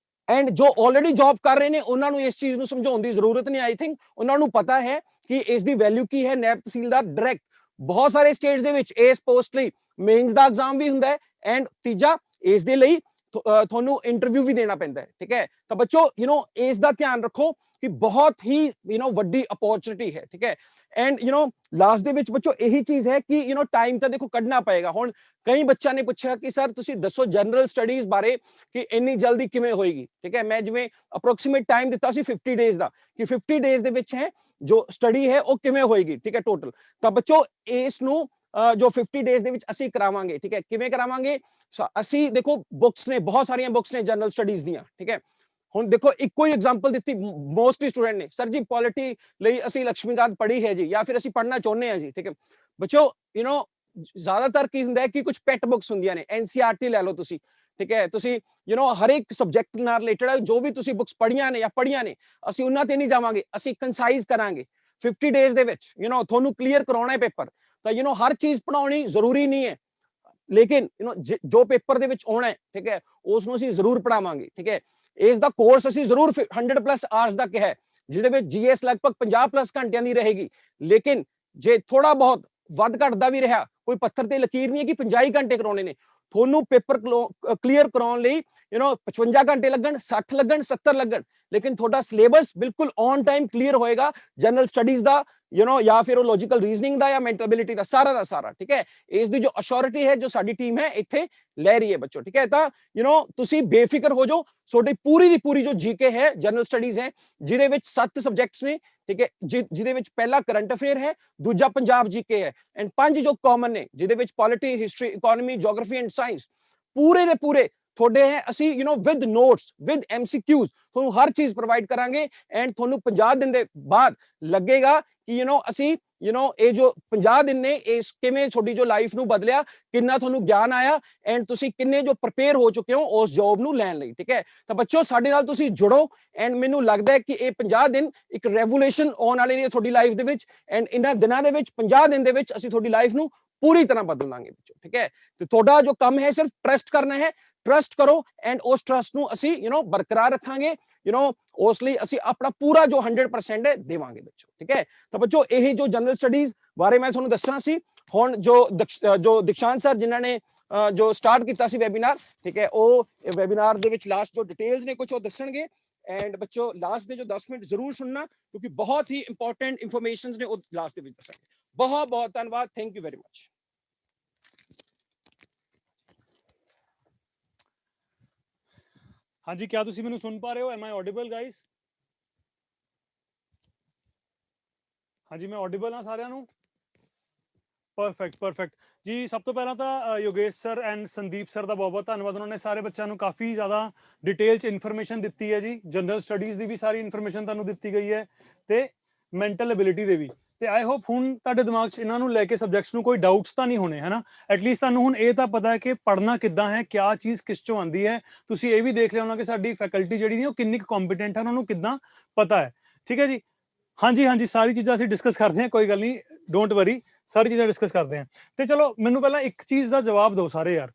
[SPEAKER 4] ਐਂਡ ਜੋ ਆਲਰੇਡੀ ਜੌਬ ਕਰ ਰਹੇ ਨੇ ਉਹਨਾਂ ਨੂੰ ਇਸ ਚੀਜ਼ ਨੂੰ ਸਮਝਾਉਣ ਦੀ ਜ਼ਰੂਰਤ ਨਹੀਂ। ਆਈ ਥਿੰਕ ਉਹਨਾਂ ਨੂੰ ਪਤਾ ਹੈ ਕਿ ਇਸ ਦੀ ਵੈਲਿਊ ਕੀ ਹੈ। ਨਾਇਬ ਤਹਿਸੀਲਦਾਰ ਡਾਇਰੈਕਟ ਬਹੁਤ ਸਾਰੇ ਸਟੇਟਸ ਦੇ ਵਿੱਚ ਇਸ ਪੋਸਟ ਲਈ ਮੇਨਸ ਦਾ ਐਗਜ਼ਾਮ ਵੀ ਹੁੰਦਾ ਹੈ ਐਂਡ ਤੀਜਾ ਇਸ ਦੇ ਲਈ ਤੁਹਾਨੂੰ ਇੰਟਰਵਿਊ ਵੀ ਦੇਣਾ ਪੈਂਦਾ ਹੈ। ਠੀਕ ਹੈ, ਤਾਂ ਬੱਚੋ ਇਸ ਦਾ ਧਿਆਨ ਰੱਖੋ ਕਿ ਬਹੁਤ ਹੀ ਵੱਡੀ ਅਪੋਰਚੁਨਿਟੀ ਹੈ। ਠੀਕ ਹੈ, ਐਂਡ ਲਾਸਟ ਦੇ ਵਿੱਚ ਬੱਚੋ ਇਹੀ ਚੀਜ਼ ਹੈ ਕਿ ਟਾਈਮ ਤਾਂ ਦੇਖੋ ਕੱਢਣਾ ਪਏਗਾ। ਹੁਣ ਕਈ ਬੱਚਿਆਂ ਨੇ ਪੁੱਛਿਆ ਕਿ ਸਰ ਤੁਸੀਂ ਦੱਸੋ ਜਨਰਲ ਸਟੱਡੀਜ਼ ਬਾਰੇ ਕਿ ਇੰਨੀ ਜਲਦੀ ਕਿਵੇਂ ਹੋਏਗੀ। ਠੀਕ ਹੈ, ਮੈਂ ਜਿਵੇਂ ਅਪਰੋਕਸੀਮੇਟ ਟਾਈਮ ਦਿੱਤਾ ਸੀ 50 ਡੇਜ਼ ਦਾ, ਕਿ 50 ਡੇਜ਼ ਦੇ ਵਿੱਚ ਹੈ ਜੋ ਸਟੱਡੀ ਹੈ ਉਹ ਕਿਵੇਂ ਹੋਏਗੀ। ਠੀਕ ਹੈ, ਟੋਟਲ ਤਾਂ ਬੱਚੋ ਇਸ ਨੂੰ ਜੋ 50 ਡੇਜ਼ ਦੇ ਵਿੱਚ ਅਸੀਂ ਕਰਾਵਾਂਗੇ। ਠੀਕ ਹੈ, ਕਿਵੇਂ ਕਰਾਵਾਂਗੇ? ਅਸੀਂ ਦੇਖੋ ਬੁੱਕਸ ਨੇ, ਬਹੁਤ ਸਾਰੀਆਂ ਬੁੱਕਸ ਨੇ ਜਨਰਲ ਸਟੱਡੀਜ਼ ਦੀਆਂ। ਠੀਕ ਹੈ, ਹੁਣ ਦੇਖੋ ਇੱਕੋ ਹੀ ਐਗਜ਼ਾਮਪਲ ਦਿੱਤੀ ਮੋਸਟਲੀ ਸਟੂਡੈਂਟ ਨੇ, ਸਰ ਜੀ ਪੋਲਿਟੀ ਲਈ ਅਸੀਂ ਲక్ష్ਮੀਕਾਂਤ ਪੜ੍ਹੀ ਹੈ ਜੀ ਜਾਂ ਫਿਰ ਅਸੀਂ ਪੜ੍ਹਨਾ ਚਾਹੁੰਦੇ ਹਾਂ ਜੀ। ਠੀਕ ਹੈ ਬੱਚੋ, ਜ਼ਿਆਦਾਤਰ ਕੀ ਹੁੰਦਾ ਹੈ ਕਿ ਕੁਝ ਪੈਟ ਬੁੱਕਸ ਹੁੰਦੀਆਂ ਨੇ, ਐਨਸੀਈਆਰਟੀ ਲੈ ਲਓ ਤੁਸੀਂ। ਠੀਕ ਹੈ, ਤੁਸੀਂ ਹਰ ਇੱਕ ਸਬਜੈਕਟ ਨਾਲ ਰਿਲੇਟਡ ਜੋ ਵੀ ਤੁਸੀਂ ਬੁੱਕਸ ਪੜ੍ਹੀਆਂ ਨੇ ਜਾਂ ਪੜ੍ਹੀਆਂ ਨੇ, ਅਸੀਂ ਉਹਨਾਂ ਤੇ ਨਹੀਂ ਜਾਵਾਂਗੇ, ਅਸੀਂ ਕੰਸਾਈਜ਼ ਕਰਾਂਗੇ 50 ਡੇਜ਼ ਦੇ ਵਿੱਚ। ਤੁਹਾਨੂੰ ਕਲੀਅਰ ਕਰਾਉਣਾ ਹੈ ਪੇਪਰ, ਤਾਂ ਹਰ ਚੀਜ਼ ਪੜ੍ਹਾਉਣੀ ਜ਼ਰੂਰੀ ਨਹੀਂ ਹੈ, ਲੇਕਿਨ ਜੋ ਪੇਪਰ ਦੇ ਵਿੱਚ ਆਉਣਾ ਹੈ, ਠੀਕ ਹੈ, ਉਸ ਨੂੰ ਅਸੀਂ ਜ਼ਰੂਰ ਪੜਾਵਾਂਗੇ। ਠੀਕ ਹੈ, ਇਸ ਦਾ ਕੋਰਸ ਅਸੀਂ ਜ਼ਰੂਰ 100+ ਆਵਰਸ ਦਾ ਕਿਹਾ ਹੈ, ਜਿਹਦੇ ਵਿੱਚ ਜੀਐਸ ਲਗਭਗ 50+ ਘੰਟਿਆਂ ਦੀ ਰਹੇਗੀ। ਲੇਕਿਨ ਜੇ ਥੋੜਾ ਬਹੁਤ ਵੱਧ ਘਟਦਾ ਵੀ ਰਿਹਾ, ਕੋਈ ਪੱਥਰ ਤੇ ਲਕੀਰ ਨਹੀਂ ਹੈ ਕਿ 50 ਘੰਟੇ ਕਰਾਉਣੇ ਨੇ। ਤੁਹਾਨੂੰ ਪੇਪਰ ਕਲੀਅਰ ਕਰਾਉਣ ਲਈ 55 ਘੰਟੇ ਲੱਗਣ, 60 ਲੱਗਣ, 70 ਲੱਗਣ, ਲੇਕਿਨ ਤੁਹਾਡਾ ਸਿਲੇਬਸ ਬਿਲਕੁਲ ਔਨ ਟਾਈਮ ਕਲੀਅਰ ਹੋਏਗਾ। ਜਨਰਲ ਸਟੱਡੀਜ਼ ਦਾ ਜਾਂ ਫਿਰ ਉਹ ਲੌਜੀਕਲ ਰੀਜ਼ਨਿੰਗ ਦਾ ਜਾਂ ਮੈਂਟਲ ਐਬਿਲਿਟੀ ਦਾ ਸਾਰਾ, ਠੀਕ ਹੈ, ਇਸ ਦੀ ਜੋ ਅਸ਼ੋਰਿਟੀ ਹੈ ਜੋ ਸਾਡੀ ਟੀਮ ਹੈ ਇੱਥੇ ਲੈ ਰਹੀ ਹੈ ਬੱਚੋ, ਠੀਕ ਹੈ। ਤਾਂ ਤੁਸੀਂ ਬੇਫਿਕਰ ਹੋ ਜਾਓ, ਤੁਹਾਡੀ ਪੂਰੀ ਦੀ ਪੂਰੀ ਜੋ ਜੀਕੇ ਹੈ, ਜਨਰਲ ਸਟੱਡੀਜ਼ ਹੈ, ਜਿਹਦੇ ਵਿੱਚ 7 ਸਬਜੈਕਟਸ ਨੇ, ਠੀਕ ਹੈ, ਜਿਹਦੇ ਵਿੱਚ ਪਹਿਲਾ ਕਰੰਟ ਅਫੇਅਰ ਹੈ, ਦੂਜਾ ਪੰਜਾਬ ਜੀਕੇ ਹੈ, ਐਂਡ 5 ਜੋ ਕਾਮਨ ਨੇ, ਜਿਹਦੇ ਵਿੱਚ polity, history, economy, geography and science ਪੂਰੇ ਦੇ ਪੂਰੇ ਤੁਹਾਡੇ ਹੈ। ਅਸੀਂ ਵਿਦ ਨੋਟਸ, ਵਿਦ MCQs ਤੁਹਾਨੂੰ ਹਰ ਚੀਜ਼ ਪ੍ਰੋਵਾਈਡ ਕਰਾਂਗੇ, ਐਂਡ ਤੁਹਾਨੂੰ 50 ਦਿਨ ਦੇ ਬਾਅਦ ਲੱਗੇਗਾ ਕਿ ਅਸੀਂ ਇਹ ਜੋ 50 ਦਿਨ ਨੇ ਇਸ ਕਿਵੇਂ ਤੁਹਾਡੀ ਜੋ ਲਾਈਫ ਨੂੰ ਬਦਲਿਆ, ਕਿੰਨਾ ਤੁਹਾਨੂੰ ਗਿਆਨ ਆਇਆ, ਐਂਡ ਤੁਸੀਂ ਕਿੰਨੇ ਜੋ ਪ੍ਰਪੇਅਰ ਹੋ ਚੁੱਕੇ ਹੋ ਉਸ ਜੌਬ ਨੂੰ ਲੈਣ ਲਈ, ਠੀਕ ਹੈ। ਤਾਂ ਬੱਚੋ ਸਾਡੇ ਨਾਲ ਤੁਸੀਂ ਜੁੜੋ, ਐਂਡ ਮੈਨੂੰ ਲੱਗਦਾ ਹੈ ਕਿ ਇਹ 50 ਦਿਨ ਇੱਕ ਰੈਵੋਲੂਸ਼ਨ ਆਉਣ ਵਾਲੇ ਨੇ ਤੁਹਾਡੀ ਲਾਈਫ ਦੇ ਵਿੱਚ, ਐਂਡ ਇਹਨਾਂ ਦਿਨਾਂ ਦੇ ਵਿੱਚ 50 ਦਿਨ ਦੇ ਵਿੱਚ ਅਸੀਂ ਤੁਹਾਡੀ ਲਾਈਫ ਨੂੰ ਪੂਰੀ ਤਰ੍ਹਾਂ ਬਦਲ ਦਾਂਗੇ ਬੱਚੋ, ਠੀਕ ਹੈ। ਤੇ ਤੁਹਾਡਾ ਜੋ ਕੰਮ ਹੈ ਸਿਰਫ ਟਰਸਟ ਕਰਨਾ ਹੈ, ਟਰਸਟ ਕਰੋ, ਐਂਡ ਉਸ ਟਰਸਟ ਨੂੰ ਅਸੀਂ ਬਰਕਰਾਰ ਰੱਖਾਂਗੇ, ਉਸ ਲਈ ਅਸੀਂ ਆਪਣਾ ਪੂਰਾ ਜੋ 100% ਹੈ ਦੇਵਾਂਗੇ ਬੱਚੋ, ਠੀਕ ਹੈ। ਤਾਂ ਬੱਚੋ ਇਹ ਜੋ ਜਨਰਲ ਸਟੱਡੀਜ਼ ਬਾਰੇ ਮੈਂ ਤੁਹਾਨੂੰ ਦੱਸਣਾ ਸੀ, ਹੁਣ ਜੋ ਦਿਕਸ਼ਾਂਤ ਸਰ ਜਿਨ੍ਹਾਂ ਨੇ ਜੋ ਸਟਾਰਟ ਕੀਤਾ ਸੀ ਵੈਬੀਨਾਰ, ਠੀਕ ਹੈ, ਉਹ ਵੈਬੀਨਾਰ ਦੇ ਵਿੱਚ ਲਾਸਟ ਜੋ ਡਿਟੇਲਸ ਨੇ ਕੁਝ ਉਹ ਦੱਸਣਗੇ, ਐਂਡ ਬੱਚੋ ਲਾਸਟ ਦੇ ਜੋ 10 ਮਿੰਟ ਜ਼ਰੂਰ ਸੁਣਨਾ, ਕਿਉਂਕਿ ਬਹੁਤ ਹੀ ਇੰਪੋਰਟੈਂਟ ਇਨਫੋਰਮੇਸ਼ਨਸ ਨੇ ਉਹ ਲਾਸਟ ਦੇ ਵਿੱਚ ਦੱਸਾਂਗੇ। ਬਹੁਤ ਬਹੁਤ ਧੰਨਵਾਦ, ਥੈਂਕ ਯੂ ਵੈਰੀ ਮਚ।
[SPEAKER 2] ਹਾਂਜੀ, क्या ਤੁਸੀਂ ਮੈਨੂੰ ਸੁਣ ਪਾ ਰਹੇ ਹੋ? M I audible ਗਾइस? ਹਾਂਜੀ, ਮੈਂ ਆਡੀਬਲ ਹਾਂ ਸਾਰਿਆਂ ਨੂੰ? ਪਰਫੈਕਟ ਜੀ। ਸਭ ਤੋਂ ਪਹਿਲਾਂ ਤਾਂ Yogesh sir and Sandeep sir ਦਾ ਬਹੁਤ ਧੰਨਵਾਦ, ਉਹਨਾਂ ਨੇ ਸਾਰੇ ਬੱਚਿਆਂ ਨੂੰ ਕਾਫੀ ਜ਼ਿਆਦਾ ਡਿਟੇਲ 'ਚ ਇਨਫੋਰਮੇਸ਼ਨ ਦਿੱਤੀ ਹੈ ਜੀ। ਜਨਰਲ ਸਟੱਡੀਜ਼ ਦੀ ਵੀ ਸਾਰੀ ਇਨਫੋਰਮੇਸ਼ਨ ਤੁਹਾਨੂੰ ਦਿੱਤੀ ਗਈ ਹੈ, ਤੇ ਮੈਂਟਲ ਐਬਿਲਿਟੀ ਦੇ ਵੀ। ਤੇ ਆਈ ਹੋਪ ਹੁਣ ਤੁਹਾਡੇ ਦਿਮਾਗ 'ਚ ਇਹਨਾਂ ਨੂੰ ਲੈ ਕੇ ਸਬਜੈਕਟਸ ਨੂੰ ਕੋਈ ਡਾਊਟਸ ਤਾਂ ਨਹੀਂ ਹੋਣੇ, ਹੈ ਨਾ। ਐਟਲੀਸਟ ਤੁਹਾਨੂੰ ਹੁਣ ਇਹ ਤਾਂ ਪਤਾ ਹੈ ਕਿ ਪੜ੍ਹਨਾ ਕਿੱਦਾਂ ਹੈ, ਕਿਆ ਚੀਜ਼ ਕਿਸ 'ਚੋਂ ਆਉਂਦੀ ਹੈ। ਤੁਸੀਂ ਇਹ ਵੀ ਦੇਖ ਲਿਆ ਹੋਣਾ ਕਿ ਸਾਡੀ ਫੈਕਲਟੀ ਜਿਹੜੀ ਨੇ ਉਹ ਕਿੰਨੀ ਕੁ ਕੰਪੀਟੈਂਟ ਹੈ, ਉਹਨਾਂ ਨੂੰ ਕਿੱਦਾਂ ਪਤਾ ਹੈ, ਠੀਕ ਹੈ ਜੀ। ਹਾਂਜੀ, ਸਾਰੀ ਚੀਜ਼ਾਂ ਅਸੀਂ ਡਿਸਕਸ ਕਰਦੇ ਹਾਂ, ਕੋਈ ਗੱਲ ਨਹੀਂ, ਡੋਂਟ ਵਰੀ, ਸਾਰੀ ਚੀਜ਼ਾਂ ਡਿਸਕਸ ਕਰਦੇ ਹਾਂ। ਤੇ ਚਲੋ ਮੈਨੂੰ ਪਹਿਲਾਂ ਇੱਕ ਚੀਜ਼ ਦਾ ਜਵਾਬ ਦਿਓ ਸਾਰੇ ਯਾਰ,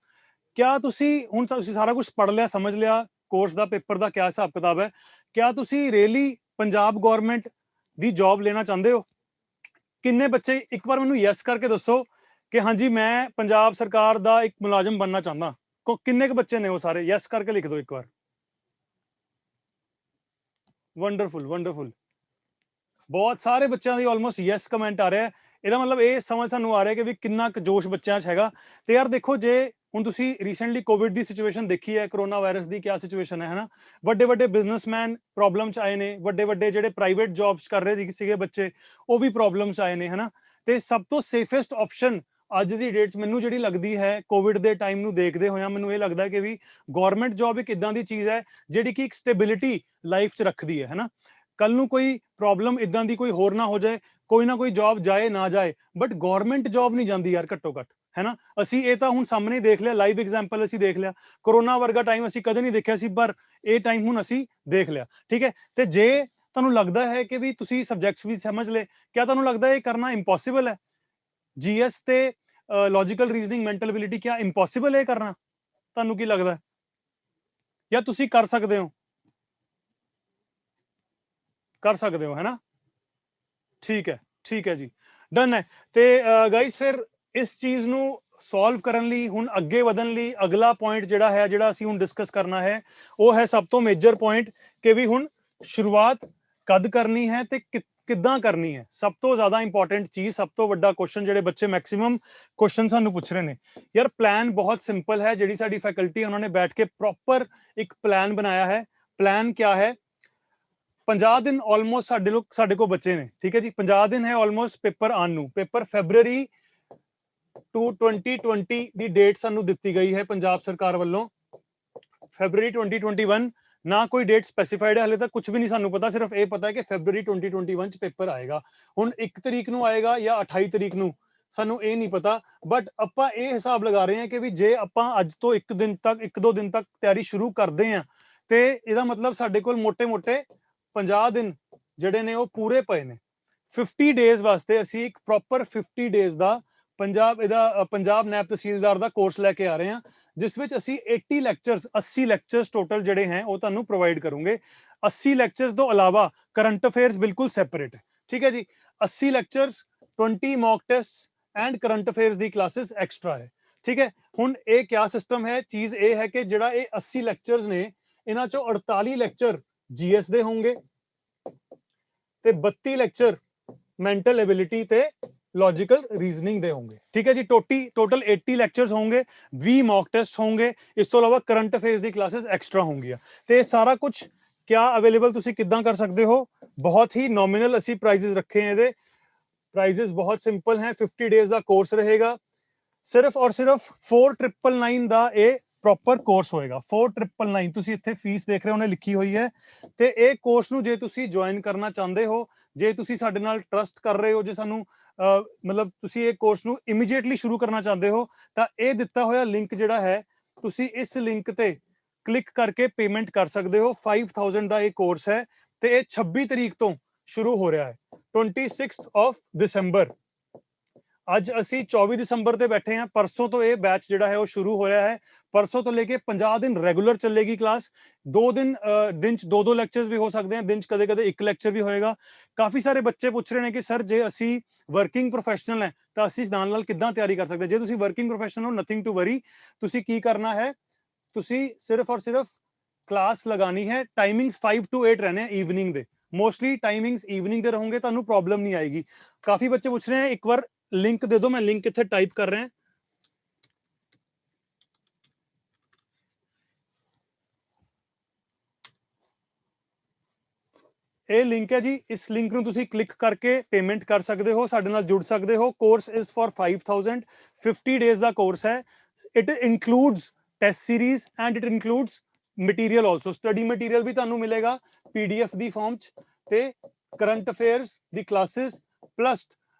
[SPEAKER 2] ਕਿਆ ਤੁਸੀਂ ਹੁਣ ਤਾਂ ਤੁਸੀਂ ਸਾਰਾ ਕੁਝ ਪੜ੍ਹ ਲਿਆ, ਸਮਝ ਲਿਆ ਕੋਰਸ ਦਾ, ਪੇਪਰ ਦਾ ਕਿਆ ਹਿਸਾਬ ਕਿਤਾਬ ਹੈ, ਕਿਆ ਤੁਸੀਂ ਰੀਅਲੀ ਪੰਜਾਬ ਗਵਰਨਮੈਂਟ ਦੀ ਜੌਬ ਲੈਣਾ ਚਾਹੁੰਦੇ ਹੋ? ਕਿੰਨੇ ਬੱਚੇ ਇੱਕ ਵਾਰ ਮੈਨੂੰ ਯੈਸ ਕਰਕੇ ਦੱਸੋ ਕਿ ਹਾਂਜੀ ਮੈਂ ਪੰਜਾਬ ਸਰਕਾਰ ਦਾ ਇੱਕ ਮੁਲਾਜ਼ਮ ਬਣਨਾ ਚਾਹੁੰਦਾ। ਕਿੰਨੇ ਕੁ ਬੱਚੇ ਨੇ ਉਹ ਸਾਰੇ? ਯੈਸ ਕਰਕੇ ਲਿਖ ਦਿਓ ਇੱਕ ਵਾਰ। ਵੰਡਰਫੁਲ, ਬਹੁਤ ਸਾਰੇ ਬੱਚਿਆਂ ਦੀ ਆਲਮੋਸਟ ਯੈਸ ਕਮੈਂਟ ਆ ਰਿਹਾ ਹੈ। ਇਹਦਾ ਮਤਲਬ ਇਹ ਸਮਝ ਸਾਨੂੰ ਆ ਰਿਹਾ ਕਿ ਵੀ ਕਿੰਨਾ ਕੁ ਜੋਸ਼ ਬੱਚਿਆਂ 'ਚ ਹੈਗਾ। ਤੇ ਯਾਰ ਦੇਖੋ, ਜੇ ਹੁਣ ਤੁਸੀਂ ਰੀਸੈਂਟਲੀ ਕੋਵਿਡ ਦੀ ਸਿਚੁਏਸ਼ਨ ਦੇਖੀ ਹੈ, ਕਰੋਨਾ ਵਾਇਰਸ ਦੀ ਕਿਆ ਸਿਚੁਏਸ਼ਨ ਹੈ ਨਾ, ਵੱਡੇ ਬਿਜ਼ਨਸਮੈਨ ਪ੍ਰੋਬਲਮ 'ਚ ਆਏ ਨੇ, ਵੱਡੇ ਜਿਹੜੇ ਪ੍ਰਾਈਵੇਟ ਜੌਬਸ ਕਰ ਰਹੇ ਸੀਗੇ ਬੱਚੇ, ਉਹ ਵੀ ਪ੍ਰੋਬਲਮ 'ਚ ਆਏ ਨੇ, ਹੈ ਨਾ। ਤੇ ਸਭ ਤੋਂ ਸੇਫੈਸਟ ਆਪਸ਼ਨ ਅੱਜ ਦੀ ਡੇਟ 'ਚ ਮੈਨੂੰ ਜਿਹੜੀ ਲੱਗਦੀ ਹੈ, ਕੋਵਿਡ ਦੇ ਟਾਈਮ ਨੂੰ ਦੇਖਦੇ ਹੋਇਆ ਮੈਨੂੰ ਇਹ ਲੱਗਦਾ ਕਿ ਵੀ ਗੌਰਮੈਂਟ ਜੌਬ ਇੱਕ ਇੱਦਾਂ ਦੀ ਚੀਜ਼ ਹੈ ਜਿਹੜੀ ਕਿ ਇੱਕ ਸਟੇਬਿਲਿਟੀ ਲਾਈਫ 'ਚ ਰੱਖਦੀ ਹੈ ਨਾ। ਕੱਲ ਨੂੰ ਕੋਈ ਪ੍ਰੋਬਲਮ ਇਦਾਂ ਦੀ ਕੋਈ ਹੋਰ ਨਾ ਹੋ ਜਾਏ, ਕੋਈ ਨਾ ਕੋਈ ਜੌਬ ਜਾਏ ਨਾ ਜਾਏ, ਬਟ ਗੌਰਮੈਂਟ ਜੌਬ ਨਹੀਂ ਜਾਂਦੀ ਯਾਰ, ਘੱਟੋ ਘੱਟ, ਹੈ ਨਾ। ਅਸੀਂ ਇਹ ਤਾਂ ਹੁਣ ਸਾਹਮਣੇ ਦੇਖ ਲਿਆ, ਲਾਈਵ ਐਗਜ਼ਾਮਪਲ ਅਸੀਂ ਦੇਖ ਲਿਆ। ਕਰੋਨਾ ਵਰਗਾ ਟਾਈਮ ਅਸੀਂ ਕਦੇ ਨਹੀਂ ਦੇਖਿਆ ਸੀ, ਪਰ ਇਹ ਟਾਈਮ ਹੁਣ ਅਸੀਂ ਦੇਖ ਲਿਆ, ਠੀਕ ਹੈ। ਤੇ ਜੇ ਤੁਹਾਨੂੰ ਲੱਗਦਾ ਹੈ ਕਿ ਵੀ ਤੁਸੀਂ ਸਬਜੈਕਟਸ ਵੀ ਸਮਝ ਲਏ, ਕਿਆ ਤੁਹਾਨੂੰ ਲੱਗਦਾ ਇਹ ਕਰਨਾ ਇੰਪੋਸੀਬਲ ਹੈ? GS ਤੇ ਲੌਜੀਕਲ ਰੀਜ਼ਨਿੰਗ, ਮੈਂਟਲ ਐਬਿਲਿਟੀ, ਕਿਆ ਇੰਪੋਸੀਬਲ ਹੈ ਕਰਨਾ? ਤੁਹਾਨੂੰ ਕੀ ਲੱਗਦਾ, ਜਾਂ ਤੁਸੀਂ ਕਰ ਸਕਦੇ ਹੋ? ਕਰ ਸਕਦੇ ਹੋ, ਹੈ ਨਾ। ਠੀਕ ਹੈ ਜੀ, ਡਨ ਹੈ। ਤੇ ਗਾइस ਫਿਰ ਇਸ ਚੀਜ਼ ਨੂੰ ਸੋਲਵ ਕਰਨ ਲਈ, ਹੁਣ ਅੱਗੇ ਵਧਣ ਲਈ ਅਗਲਾ ਪੁਆਇੰਟ ਜਿਹੜਾ ਅਸੀਂ ਹੁਣ ਡਿਸਕਸ ਕਰਨਾ ਹੈ, ਉਹ ਹੈ ਸਭ ਤੋਂ ਮੇਜਰ ਪੁਆਇੰਟ ਕਿ ਵੀ ਹੁਣ ਸ਼ੁਰੂਆਤ ਕਦ ਕਰਨੀ ਹੈ ਤੇ ਕਿੱਦਾਂ ਕਰਨੀ ਹੈ। ਸਭ ਤੋਂ ਜ਼ਿਆਦਾ ਇੰਪੋਰਟੈਂਟ ਚੀਜ਼, ਸਭ ਤੋਂ ਵੱਡਾ ਕੁਐਸਚਨ ਜਿਹੜੇ ਬੱਚੇ ਮੈਕਸਿਮਮ ਕੁਐਸਚਨ ਸਾਨੂੰ ਪੁੱਛ ਰਹੇ ਨੇ ਯਾਰ। ਪਲਾਨ ਬਹੁਤ ਸਿੰਪਲ ਹੈ, ਜਿਹੜੀ ਸਾਡੀ ਫੈਕਲਟੀ ਉਹਨਾਂ ਨੇ ਬੈਠ ਕੇ ਪ੍ਰੋਪਰ ਇੱਕ ਪਲਾਨ ਬਣਾਇਆ ਹੈ। ਪਲਾਨ ਕਿਆ ਹੈ? 50 ਦਿਨ ਆਲਮੋਸਟ ਸਾਡੇ ਕੋਲ ਬੱਚੇ ਨੇ, ਠੀਕ ਹੈ ਜੀ। 50 ਦਿਨ ਹੈ ਆਲਮੋਸਟ ਪੇਪਰ ਆਉਣ ਨੂੰ। ਪੇਪਰ ਫੈਬਰੂਅਰੀ 2020 ਦੀ ਡੇਟ ਸਾਨੂੰ ਦਿੱਤੀ ਗਈ ਹੈ ਪੰਜਾਬ ਸਰਕਾਰ ਵੱਲੋਂ। ਫੈਬਰੂਅਰੀ 2021, ਨਾ ਕੋਈ ਡੇਟ ਸਪੈਸੀਫਾਈਡ ਹੈ, ਹਲੇ ਤੱਕ ਕੁਝ ਵੀ ਨਹੀਂ ਸਾਨੂੰ ਪਤਾ, ਸਿਰਫ ਇਹ ਪਤਾ ਹੈ ਕਿ ਫੈਬਰੂਅਰੀ 2021 ਚ ਪੇਪਰ ਆਏਗਾ। ਹੁਣ 1 ਤਰੀਕ ਨੂੰ ਆਏਗਾ ਜਾਂ 28 ਤਰੀਕ ਨੂੰ, ਸਾਨੂੰ ਇਹ ਨਹੀਂ ਪਤਾ, ਬਟ ਆਪਾਂ ਇਹ ਹਿਸਾਬ ਲਗਾ ਰਹੇ ਹਾਂ ਕਿ ਵੀ ਜੇ ਆਪਾਂ ਅੱਜ ਤੋਂ 1-2 ਦਿਨ ਤੱਕ ਤਿਆਰੀ ਸ਼ੁਰੂ ਕਰਦੇ ਹਾਂ, ਤੇ ਇਹਦਾ ਮਤਲਬ ਸਾਡੇ ਕੋਲ ਮੋਟੇ 50 ਦਿਨ ਜਿਹੜੇ ਨੇ ਉਹ ਪੂਰੇ ਪਏ ਨੇ। 50 ਡੇਜ਼ ਵਾਸਤੇ ਅਸੀਂ ਇੱਕ ਪ੍ਰੋਪਰ 50 ਡੇਜ਼ ਦਾ ਪੰਜਾਬ ਨੈਬ ਤਹਿਸੀਲਦਾਰ ਦਾ ਕੋਰਸ ਲੈ ਕੇ ਆ ਰਹੇ ਹਾਂ, ਜਿਸ ਵਿੱਚ ਅਸੀਂ 80 ਲੈਕਚਰਸ ਟੋਟਲ ਜਿਹੜੇ ਹੈ ਉਹ ਤੁਹਾਨੂੰ ਪ੍ਰੋਵਾਈਡ ਕਰੂੰਗੇ। 80 ਲੈਕਚਰਸ ਤੋਂ ਇਲਾਵਾ ਕਰੰਟ ਅਫੇਅਰਸ ਬਿਲਕੁਲ ਸੈਪਰੇਟ ਹੈ, ਠੀਕ ਹੈ ਜੀ। 80 lectures, 20 mock test and current affairs ਦੀ ਕਲਾਸਿਸ ਐਕਸਟਰਾ ਹੈ, ਠੀਕ ਹੈ। ਹੁਣ ਇਹ ਕਿਆ ਸਿਸਟਮ ਹੈ? ਚੀਜ਼ ਇਹ ਹੈ ਕਿ ਜਿਹੜਾ ਇਹ 80 ਲੈਕਚਰਸ ਨੇ, ਇਹਨਾਂ ਚੋਂ 48 ਲੈਕਚਰ GS ਦੇ ਹੋਣਗੇ ਤੇ 32 ਲੈਕਚਰ ਮੈਂਟਲ ਐਬਿਲਿਟੀ ਤੇ लॉजिकल रीजनिंग ਦੇ ਹੋਣਗੇ। ਠੀਕ ਹੈ ਜੀ, ਟੋਟਲ 80 ਲੈਕਚਰਸ ਹੋਣਗੇ, 20 ਮੌਕ ਟੈਸਟ ਹੋਣਗੇ, ਇਸ ਤੋਂ ਇਲਾਵਾ ਕਰੰਟ ਅਫੇਅਰਸ ਦੀ ਕਲਾਸਿਸ ਐਕਸਟਰਾ ਹੋਣਗੀਆਂ। ਤੇ ਸਾਰਾ ਕੁਝ ਕਿਆ ਅਵੇਲੇਬਲ ਤੁਸੀਂ ਕਿੱਦਾਂ ਕਰ ਸਕਦੇ ਹੋ? ਬਹੁਤ ਹੀ ਨੋਮੀਨਲ ਅਸੀਂ ਪ੍ਰਾइजेस ਰੱਖੇ हैं ਇਹਦੇ। ਪ੍ਰਾइजेस ਬਹੁਤ ਸਿੰਪਲ ਹੈ। 50 ਡੇਜ਼ ਦਾ ਕੋਰਸ ਰਹੇਗਾ, ਸਿਰਫ ਔਰ ਸਿਰਫ 4999 ਦਾ ਇਹ ਪ੍ਰੋਪਰ ਕੋਰਸ ਹੋਏਗਾ। 4999 ਤੁਸੀਂ ਇੱਥੇ ਫੀਸ ਦੇਖ ਰਹੇ ਹੋ, ਉਹਨੇ ਲਿਖੀ ਹੋਈ ਹੈ। ਤੇ ਇਹ ਕੋਰਸ ਨੂੰ ਜੇ ਤੁਸੀਂ ਜੁਆਇਨ ਕਰਨਾ ਚਾਹੁੰਦੇ ਹੋ, ਜੇ ਤੁਸੀਂ ਸਾਡੇ ਨਾਲ ਟਰਸਟ ਕਰ ਰਹੇ ਹੋ, ਜੇ ਸਾਨੂੰ ਮਤਲਬ ਤੁਸੀਂ ਇਹ ਕੋਰਸ ਨੂੰ ਇਮੀਡੀਏਟਲੀ ਸ਼ੁਰੂ ਕਰਨਾ ਚਾਹੁੰਦੇ ਹੋ, ਤਾਂ ਇਹ ਦਿੱਤਾ ਹੋਇਆ ਲਿੰਕ ਜਿਹੜਾ ਹੈ, ਤੁਸੀਂ ਇਸ ਲਿੰਕ ਤੇ ਕਲਿੱਕ ਕਰਕੇ ਪੇਮੈਂਟ ਕਰ ਸਕਦੇ ਹੋ। 5000 ਦਾ ਇਹ ਕੋਰਸ ਹੈ ਤੇ ਇਹ 26 ਤਰੀਕ ਤੋਂ ਸ਼ੁਰੂ ਹੋ ਰਿਹਾ ਹੈ, 26th of December। ਅੱਜ ਅਸੀਂ 24 ਦਸੰਬਰ ਤੇ ਬੈਠੇ ਹਾਂ। ਪਰਸੋਂ ਤੋਂ ਇਹ ਬੈਚ ਜਿਹੜਾ ਹੈ ਉਹ ਸ਼ੁਰੂ ਹੋਇਆ ਹੈ। ਪਰਸੋਂ ਤੋਂ ਲੈ ਕੇ 50 ਦਿਨ ਰੈਗੂਲਰ ਚੱਲੇਗੀ ਕਲਾਸ। 2 ਦਿਨ ਦਿਨ ਚ 2 ਲੈਕਚਰਸ ਵੀ ਹੋ ਸਕਦੇ हैं, दिन ਚ ਕਦੇ-ਕਦੇ ਇੱਕ ਲੈਕਚਰ ਵੀ ਹੋਏਗਾ। ਕਾਫੀ ਸਾਰੇ ਬੱਚੇ ਪੁੱਛ ਰਹੇ ਨੇ ਕਿ ਸਰ ਜੇ ਅਸੀਂ ਵਰਕਿੰਗ ਪ੍ਰੋਫੈਸ਼ਨਲ ਹੈ ਤਾਂ ਅਸੀਂ ਨਾਲ ਕਿੱਦਾਂ ਤਿਆਰੀ ਕਰ ਸਕਦੇ? ਜੇ ਤੁਸੀਂ ਵਰਕਿੰਗ ਪ੍ਰੋਫੈਸ਼ਨਲ ਹੋ, ਨਥਿੰਗ ਟੂ ਵਰੀ। ਤੁਸੀਂ ਕੀ ਕਰਨਾ ਹੈ, ਤੁਸੀਂ ਸਿਰਫ ਔਰ ਸਿਰਫ ਕਲਾਸ ਲਗਾਣੀ ਹੈ। ਟਾਈਮਿੰਗਸ 5 to 8 रहने हैं इवनिंग ਦੇ। ਮੋਸਟਲੀ ਟਾਈਮਿੰਗਸ ਇਵਨਿੰਗ ਦੇ ਰਹੋਗੇ, ਤੁਹਾਨੂੰ ਪ੍ਰੋਬਲਮ ਨਹੀਂ ਆਏਗੀ। ਕਾਫੀ ਬੱਚੇ ਪੁੱਛ ਰਹੇ हैं, ਇੱਕ ਵਾਰ ਲਿੰਕ ਦੇ ਦਿਓ। ਮੈਂ ਲਿੰਕ ਇੱਥੇ ਟਾਈਪ ਕਰ ਰਿਹਾ। ਇਹ ਲਿੰਕ ਹੈ ਜੀ, ਇਸ ਲਿੰਕ ਨੂੰ ਤੁਸੀਂ ਕਲਿੱਕ ਕਰਕੇ ਪੇਮੈਂਟ ਕਰ ਸਕਦੇ ਹੋ, ਸਾਡੇ ਨਾਲ ਜੁੜ ਸਕਦੇ ਹੋ। ਕੋਰਸ ਇਜ਼ ਫॉर 5000, 50 ਡੇਜ਼ ਦਾ ਕੋਰਸ ਹੈ। It includes test series and it includes material also. Study material ਵੀ ਤੁਹਾਨੂੰ ਮਿਲੇਗਾ PDF ਦੀ ਫਾਰਮ ਚ, ਤੇ ਕਰੰਟ ਅਫੇਅਰਸ ਦੀ ਕਲਾਸਿਸ ਪਲੱਸ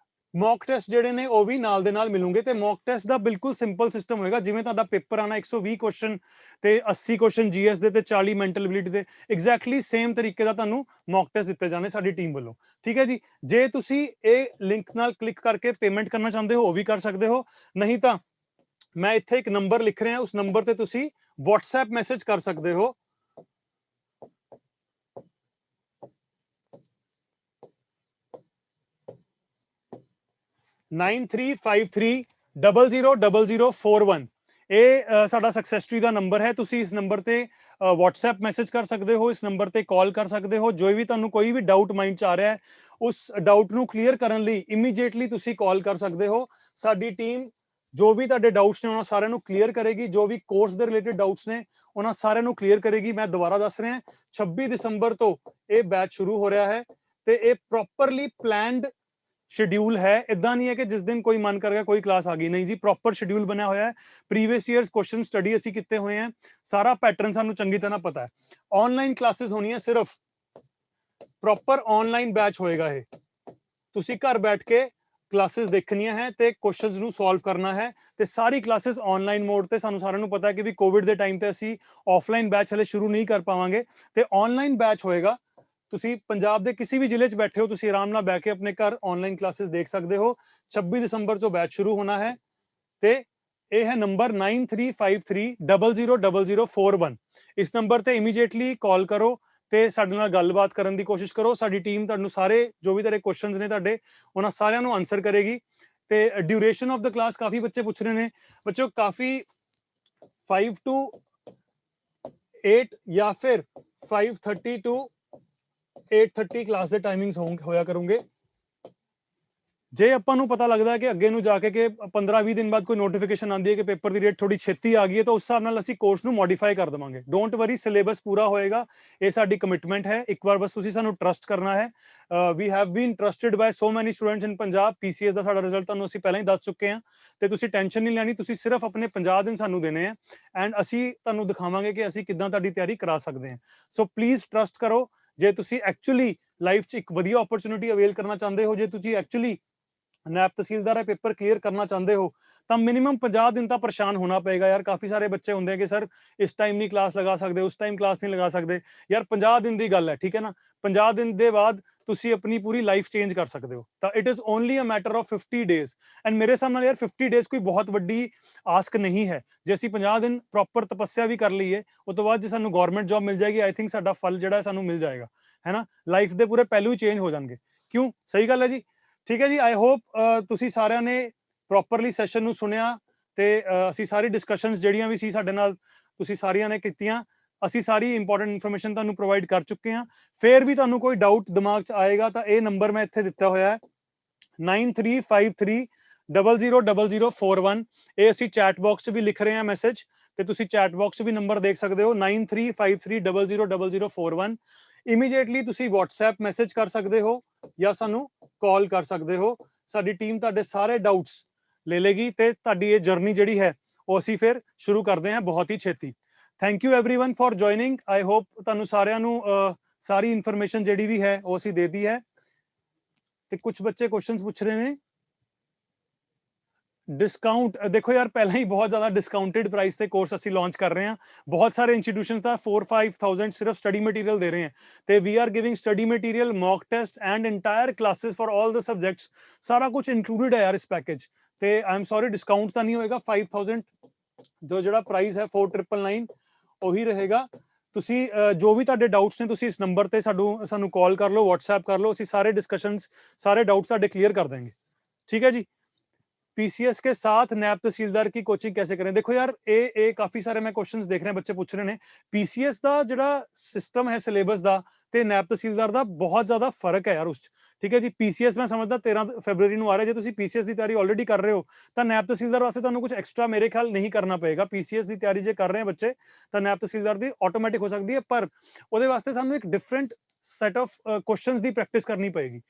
[SPEAKER 2] ਮੌਕ ਟੈਸਟ ਜਿਹੜੇ ਨੇ ਉਹ ਵੀ ਨਾਲ ਦੇ ਨਾਲ ਮਿਲੂਗੇ। ਤੇ ਮੌਕ ਟੈਸਟ ਦਾ ਬਿਲਕੁਲ ਸਿੰਪਲ ਸਿਸਟਮ ਹੋਏਗਾ, ਜਿਵੇਂ ਤੁਹਾਡਾ ਪੇਪਰ ਆਣਾ 120 ਕੁਐਸਚਨ ਤੇ 80 ਕੁਐਸਚਨ GS ਦੇ ਤੇ 40 ਮੈਂਟਲ ਐਬਿਲਿਟੀ ਦੇ, ਐਗਜ਼ੈਕਟਲੀ ਸੇਮ ਤਰੀਕੇ ਦਾ ਤੁਹਾਨੂੰ ਮੌਕ ਟੈਸਟ ਦਿੱਤੇ ਜਾਣੇ ਸਾਡੀ ਟੀਮ ਵੱਲੋਂ। ਠੀਕ ਹੈ ਜੀ, ਜੇ ਤੁਸੀਂ ਇਹ ਲਿੰਕ ਨਾਲ ਕਲਿੱਕ ਕਰਕੇ ਪੇਮੈਂਟ ਕਰਨਾ ਚਾਹੁੰਦੇ ਹੋ ਉਹ ਵੀ ਕਰ ਸਕਦੇ ਹੋ, ਨਹੀਂ ਤਾਂ ਮੈਂ ਇੱਥੇ ਇੱਕ ਨੰਬਰ ਲਿਖ ਰਿਹਾ, ਉਸ ਨੰਬਰ ਤੇ ਤੁਸੀਂ WhatsApp ਮੈਸੇਜ ਕਰ ਸਕਦੇ ਹੋ। (9353000041) ਇਹ ਸਾਡਾ ਸਕਸੈਸਟਰੀ ਦਾ ਨੰਬਰ ਹੈ। ਤੁਸੀਂ ਇਸ ਨੰਬਰ ਤੇ WhatsApp ਮੈਸੇਜ ਕਰ ਸਕਦੇ ਹੋ, ਇਸ ਨੰਬਰ ਤੇ ਕਾਲ ਕਰ ਸਕਦੇ ਹੋ। ਜੋ ਵੀ ਤੁਹਾਨੂੰ ਕੋਈ ਵੀ ਡਾਊਟ ਮਾਈਂਡ ਚ ਆ ਰਿਹਾ ਹੈ, ਉਸ ਡਾਊਟ ਨੂੰ ਕਲੀਅਰ ਕਰਨ ਲਈ ਇਮੀਡੀਏਟਲੀ ਤੁਸੀਂ ਕਾਲ ਕਰ ਸਕਦੇ ਹੋ। ਸਾਡੀ ਟੀਮ ਜੋ ਵੀ ਤੁਹਾਡੇ ਡਾਊਟਸ ਨੇ ਉਹਨਾਂ ਸਾਰਿਆਂ ਨੂੰ ਕਲੀਅਰ ਕਰੇਗੀ। ਜੋ ਵੀ ਕੋਰਸ ਦੇ ਰਿਲੇਟਡ ਡਾਊਟਸ ਨੇ ਉਹਨਾਂ ਸਾਰਿਆਂ ਨੂੰ ਕਲੀਅਰ ਕਰੇਗੀ। ਮੈਂ ਦੁਬਾਰਾ ਦੱਸ ਰਿਹਾ, 26 ਦਸੰਬਰ ਤੋਂ ਇਹ ਬੈਚ ਸ਼ੁਰੂ ਹੋ ਰਿਹਾ ਹੈ ਤੇ ਇਹ ਪ੍ਰੋਪਰਲੀ ਪਲਾਨਡ ਸ਼ਡਿਊਲ ਹੈ। ਇਦਾਂ ਨਹੀਂ ਹੈ ਕਿ ਜਿਸ ਦਿਨ ਕੋਈ ਮਨ ਕਰ ਗਿਆ ਕੋਈ ਕਲਾਸ ਆ ਗਈ, ਨਹੀਂ ਜੀ, ਪ੍ਰੋਪਰ ਸ਼ਡਿਊਲ ਬਣਿਆ ਹੋਇਆ ਹੈ। ਪ੍ਰੀਵੀਅਸ ਈਅਰਸ ਕੁਐਸਚਨ ਸਟੱਡੀ ਅਸੀਂ ਕੀਤੇ ਹੋਏ हैं, ਸਾਰਾ ਪੈਟਰਨ ਸਾਨੂੰ ਚੰਗੀ ਤਰ੍ਹਾਂ ਪਤਾ ਹੈ। ਆਨਲਾਈਨ ਕਲਾਸਿਸ ਹੋਣੀਆਂ, ਸਿਰਫ ਪ੍ਰੋਪਰ ਆਨਲਾਈਨ ਬੈਚ ਹੋਏਗਾ ਇਹ। ਤੁਸੀਂ ਘਰ ਬੈਠ ਕੇ ਕਲਾਸਿਸ ਦੇਖਣੀਆਂ ਹੈ ਤੇ ਕੁਐਸਚਨਸ ਨੂੰ ਸੋਲਵ ਕਰਨਾ ਹੈ, ਤੇ ਸਾਰੀ ਕਲਾਸਿਸ ਆਨਲਾਈਨ ਮੋਡ ਤੇ। ਸਾਨੂੰ ਸਾਰਿਆਂ ਨੂੰ ਪਤਾ ਹੈ ਕਿ ਵੀ ਕੋਵਿਡ ਦੇ ਟਾਈਮ ਤੇ ਅਸੀਂ ਆਫਲਾਈਨ ਬੈਚ ਹਲੇ ਸ਼ੁਰੂ ਨਹੀਂ ਕਰ ਪਾਵਾਂਗੇ, ਤੇ ਆਨਲਾਈਨ ਬੈਚ ਹੋਏਗਾ। ਤੁਸੀਂ ਪੰਜਾਬ ਦੇ ਕਿਸੇ ਵੀ ਜ਼ਿਲ੍ਹੇ 'ਚ ਬੈਠੇ ਹੋ, ਤੁਸੀਂ ਆਰਾਮ ਨਾਲ ਬੈਠ ਕੇ ਆਪਣੇ ਘਰ ਆਨਲਾਈਨ ਕਲਾਸਿਸ ਦੇਖ ਸਕਦੇ ਹੋ। 26 ਦਸੰਬਰ ਤੋਂ ਬੈਚ ਸ਼ੁਰੂ ਹੋਣਾ ਹੈ ਤੇ ਇਹ ਹੈ ਨੰਬਰ 9353000041। ਇਸ ਨੰਬਰ ਤੇ ਇਮੀਡੀਏਟਲੀ ਕਾਲ ਕਰੋ ਤੇ ਸਾਡੇ ਨਾਲ ਗੱਲਬਾਤ ਕਰਨ ਦੀ ਕੋਸ਼ਿਸ਼ ਕਰੋ। ਸਾਡੀ ਟੀਮ ਤੁਹਾਨੂੰ ਸਾਰੇ ਜੋ ਵੀ ਤੁਹਾਡੇ ਕੁਐਸਚਨਸ ਨੇ ਤੁਹਾਡੇ ਉਹਨਾਂ ਸਾਰਿਆਂ ਨੂੰ ਆਨਸਰ ਕਰੇਗੀ। ਤੇ ਡਿਊਰੇਸ਼ਨ ਆਫ ਦ ਕਲਾਸ ਕਾਫੀ ਬੱਚੇ ਪੁੱਛ ਰਹੇ ਨੇ। ਬੱਚੋ ਕਾਫੀ 5 to 8 ਜਾਂ ਫਿਰ 5:30 to 8:30 ਕਲਾਸ ਦੇ ਟਾਈਮਿੰਗਸ ਹੋਇਆ ਕਰੂੰਗੇ। ਜੇ ਆਪਾਂ ਨੂੰ ਪਤਾ ਲੱਗਦਾ ਹੈ ਕਿ ਅੱਗੇ ਨੂੰ ਜਾ ਕੇ ਕਿ 15-20 ਦਿਨ ਬਾਅਦ ਕੋਈ ਨੋਟੀਫਿਕੇਸ਼ਨ ਆਉਂਦੀ ਹੈ ਕਿ ਪੇਪਰ ਦੀ ਡੇਟ ਥੋੜੀ ਛੇਤੀ ਆ ਗਈ ਹੈ, ਤਾਂ ਉਸ ਹਿਸਾਬ ਨਾਲ ਅਸੀਂ ਕੋਰਸ ਨੂੰ ਮੋਡੀਫਾਈ ਕਰ ਦੇਵਾਂਗੇ। ਡੋਂਟ ਵਰੀ, ਸਿਲੇਬਸ ਪੂਰਾ ਹੋਏਗਾ, ਇਹ ਸਾਡੀ ਕਮਿਟਮੈਂਟ ਹੈ। ਇੱਕ ਵਾਰ ਬਸ ਤੁਸੀਂ ਸਾਨੂੰ ਟਰਸਟ ਕਰਨਾ ਹੈ। ਵੀ ਹੈਵ ਬੀਨ ਟਰਸਟਡ ਬਾय ਸੋ ਮੈਨੀ ਸਟੂਡੈਂਟਸ ਇਨ ਪੰਜਾਬ। PCS ਦਾ ਸਾਡਾ ਰਿਜ਼ਲਟ ਤੁਹਾਨੂੰ ਅਸੀਂ ਪਹਿਲਾਂ ਹੀ ਦੱਸ ਚੁੱਕੇ ਹਾਂ, ਤੇ ਤੁਸੀਂ ਟੈਨਸ਼ਨ ਨਹੀਂ ਲੈਣੀ। ਤੁਸੀਂ ਸਿਰਫ ਆਪਣੇ 50 ਦਿਨ ਸਾਨੂੰ ਦੇਣੇ ਆ ਐਂਡ ਅਸੀਂ ਤੁਹਾਨੂੰ ਦਿਖਾਵਾਂਗੇ ਕਿ ਅਸੀਂ ਕਿੱਦਾਂ ਤੁਹਾਡੀ ਤਿਆਰੀ ਕਰਾ ਸਕਦੇ ਹਾਂ। ਸੋ ਪਲੀਜ਼ ਟਰਸਟ ਕਰੋ। ਜੇ ਤੁਸੀਂ ਐਕਚੁਅਲੀ ਲਾਈਫ 'ਚ ਇੱਕ ਵਧੀਆ ਓਪਰਚੁਨਿਟੀ ਅਵੇਲ ਕਰਨਾ ਚਾਹੁੰਦੇ ਹੋ, ਜੇ ਤੁਸੀਂ ਐਕਚੁਅਲੀ ਨੈਬ ਤਹਿਸੀਲਦਾਰ ਦਾ ਪੇਪਰ ਕਲੀਅਰ ਕਰਨਾ ਚਾਹੁੰਦੇ ਹੋ, ਤਾਂ ਮਿਨੀਮਮ 50 ਦਿਨ ਤਾਂ ਪਰੇਸ਼ਾਨ ਹੋਣਾ ਪਏਗਾ ਯਾਰ। ਕਾਫੀ ਸਾਰੇ ਬੱਚੇ ਹੁੰਦੇ ਕਿ ਸਰ ਇਸ ਟਾਈਮ ਨਹੀਂ ਕਲਾਸ ਲਗਾ ਸਕਦੇ, ਉਸ ਟਾਈਮ ਕਲਾਸ ਨਹੀਂ ਲਗਾ ਸਕਦੇ। ਯਾਰ 50 ਦਿਨ ਦੀ ਗੱਲ ਹੈ, ਠੀਕ ਹੈ ਨਾ। 50 ਦਿਨ ਦੇ ਬਾਅਦ ਤੁਸੀਂ ਆਪਣੀ ਪੂਰੀ ਲਾਈਫ ਚੇਂਜ ਕਰ ਸਕਦੇ ਹੋ। ਤਾਂ it is only a matter of 50 days and ਮੇਰੇ ਹਿਸਾਬ ਨਾਲ ਯਾਰ 50 ਡੇਜ਼ ਕੋਈ ਬਹੁਤ ਵੱਡੀ ਆਸਕ ਨਹੀਂ ਹੈ। ਜੇ ਅਸੀਂ 50 ਦਿਨ ਪ੍ਰੋਪਰ ਤਪੱਸਿਆ ਵੀ ਕਰ ਲਈਏ, ਉਸ ਤੋਂ ਬਾਅਦ ਜੇ ਸਾਨੂੰ ਗਵਰਨਮੈਂਟ ਜੌਬ ਮਿਲ ਜਾਏਗੀ, ਆਈ ਥਿੰਕ ਸਾਡਾ ਫਲ ਜਿਹੜਾ ਸਾਨੂੰ ਮਿਲ ਜਾਏਗਾ, ਹੈ ਨਾ। ਲਾਈਫ ਦੇ ਪੂਰੇ ਪਹਿਲੂ ਹੀ ਚੇਂਜ ਹੋ ਜਾਣਗੇ। ਕਿਉਂ? ਸਹੀ ਗੱਲ ਹੈ ਜੀ। ਠੀਕ ਹੈ ਜੀ, ਆਈ ਹੋਪ ਤੁਸੀਂ ਸਾਰਿਆਂ ਨੇ ਪ੍ਰੋਪਰਲੀ ਸੈਸ਼ਨ ਨੂੰ ਸੁਣਿਆ ਤੇ ਅਸੀਂ ਸਾਰੀ ਡਿਸਕਸ਼ਨਸ ਜਿਹੜੀਆਂ ਵੀ ਸੀ ਸਾਡੇ ਨਾਲ ਤੁਸੀਂ ਸਾਰੀਆਂ ਨੇ ਕੀਤੀਆਂ। ਅਸੀਂ ਸਾਰੀ ਇੰਪੋਰਟੈਂਟ ਇਨਫੋਰਮੇਸ਼ਨ ਤੁਹਾਨੂੰ ਪ੍ਰੋਵਾਈਡ ਕਰ ਚੁੱਕੇ ਹਾਂ। ਫੇਰ ਵੀ ਤੁਹਾਨੂੰ ਕੋਈ ਡਾਊਟ ਦਿਮਾਗ 'ਚ ਆਏਗਾ ਤਾਂ ਇਹ ਨੰਬਰ ਮੈਂ ਇੱਥੇ ਦਿੱਤਾ ਹੋਇਆ ਹੈ, 9353000041 ਇਹ ਅਸੀਂ ਚੈਟ ਬਾਕਸ 'ਚ ਵੀ ਲਿਖ ਰਹੇ ਹਾਂ ਮੈਸੇਜ, ਤੇ ਤੁਸੀਂ ਚੈਟ ਬਾਕਸ 'ਚ ਵੀ ਨੰਬਰ ਦੇਖ ਸਕਦੇ ਹੋ 9353000041। ਇਮੀਡੀਏਟਲੀ ਤੁਸੀਂ WhatsApp ਮੈਸੇਜ ਕਰ ਸਕਦੇ ਹੋ ਜਾਂ ਸਾਨੂੰ ਕਾਲ ਕਰ ਸਕਦੇ ਹੋ। ਸਾਡੀ ਟੀਮ ਤੁਹਾਡੇ ਸਾਰੇ ਡਾਊਟਸ ਲੈ ਲੇਗੀ ਤੇ ਤੁਹਾਡੀ ਇਹ ਜਰਨੀ ਜਿਹੜੀ ਹੈ ਉਹ ਅਸੀਂ ਫਿਰ ਸ਼ੁਰੂ ਕਰਦੇ ਹਾਂ ਬਹੁਤ ਹੀ ਛੇਤੀ। Thank you everyone for joining. I hope ਤੁਹਾਨੂੰ ਸਾਰਿਆਂ ਨੂੰ ਸਾਰੀ ਇਨਫੋਰਮੇਸ਼ਨ ਜਿਹੜੀ ਵੀ ਹੈ ਉਹ ਅਸੀਂ ਦੇ ਦਿੱਤੀ ਹੈ। ਤੇ ਕੁਝ ਬੱਚੇ ਕੁਐਸਚਨਸ ਪੁੱਛ ਰਹੇ ਨੇ डिस्काउंट। देखो यार पहले ही बहुत ज्यादा डिस्काउंटेड प्राइस पे कोर्स ਅਸੀਂ ਲਾਂਚ ਕਰ ਰਹੇ ਹਾਂ। ਬਹੁਤ ਸਾਰੇ ਇੰਸਟੀਟਿਊਸ਼ਨਸ ਦਾ 4-5000 ਸਿਰਫ ਸਟੱਡੀ ਮਟੀਰੀਅਲ ਦੇ ਰਹੇ हैं ਤੇ we are giving study material, mock test and entire classes for all the subjects. ਸਾਰਾ ਕੁਝ ਇਨਕਲੂਡਡ ਹੈ ਯਾਰ ਇਸ ਪੈਕੇਜ ਤੇ ਆਈ ਐਮ ਸੌਰੀ ਡਿਸਕਾਊਂਟ ਤਾਂ ਨਹੀਂ ਹੋਏਗਾ। 5000 ਜੋ ਜਿਹੜਾ ਪ੍ਰਾਈਸ ਹੈ 4999 ਉਹੀ ਰਹੇਗਾ। ਤੁਸੀਂ ਜੋ ਵੀ ਤੁਹਾਡੇ ਡਾਊਟਸ ਨੇ ਤੁਸੀਂ ਇਸ ਨੰਬਰ ਤੇ ਸਾਨੂੰ ਕਾਲ ਕਰ ਲਓ, WhatsApp ਕਰ ਲਓ, ਅਸੀਂ ਸਾਰੇ डिस्कशंस ਸਾਰੇ ਡਾਊਟਸ ਤੁਹਾਡੇ ਕਲੀਅਰ ਕਰ देंगे। ठीक है जी। पीसीएस के साथ नैब तहसीलदार की कोचिंग कैसे करें? देखो यार ये काफी सारे मैं क्वेश्चंस देख रहे हैं, बच्चे पूछ रहे हैं पीसीएस ਦਾ ਜਿਹੜਾ ਸਿਸਟਮ ਹੈ ਸਿਲੇਬਸ ਦਾ ਤੇ ਨੈਬ ਤਹਿਸੀਲਦਾਰ ਦਾ ਬਹੁਤ ਜ਼ਿਆਦਾ ਫਰਕ ਹੈ ਯਾਰ ਉਸ 'ਚ। ਠੀਕ ਹੈ ਜੀ। ਪੀਸੀਐਸ ਮੈਂ ਸਮਝਦਾ 13 ਫਰਵਰੀ ਨੂੰ ਆ ਰਿਹਾ। ਜੇ ਤੁਸੀਂ ਪੀਸੀਐਸ ਦੀ ਤਿਆਰੀ ਆਲਰੇਡੀ ਕਰ ਰਹੇ ਹੋ ਤਾਂ ਨੈਬ ਤਹਿਸੀਲਦਾਰ ਵਾਸਤੇ ਤੁਹਾਨੂੰ ਕੁਝ ਐਕਸਟਰਾ ਮੇਰੇ ਖਿਆਲ ਨਹੀਂ ਕਰਨਾ ਪਏਗਾ। ਪੀਸੀਐਸ ਦੀ ਤਿਆਰੀ ਜੇ ਕਰ ਰਹੇ हैं ਬੱਚੇ ਤਾਂ ਨੈਬ ਤਹਿਸੀਲਦਾਰ ਦੀ ਆਟੋਮੈਟਿਕ ਹੋ ਸਕਦੀ ਹੈ, ਪਰ ਉਹਦੇ ਵਾਸਤੇ ਸਾਨੂੰ ਇੱਕ different set of ਕੁਐਸਚंस the practice ਕਰਨੀ ਪਏਗੀ।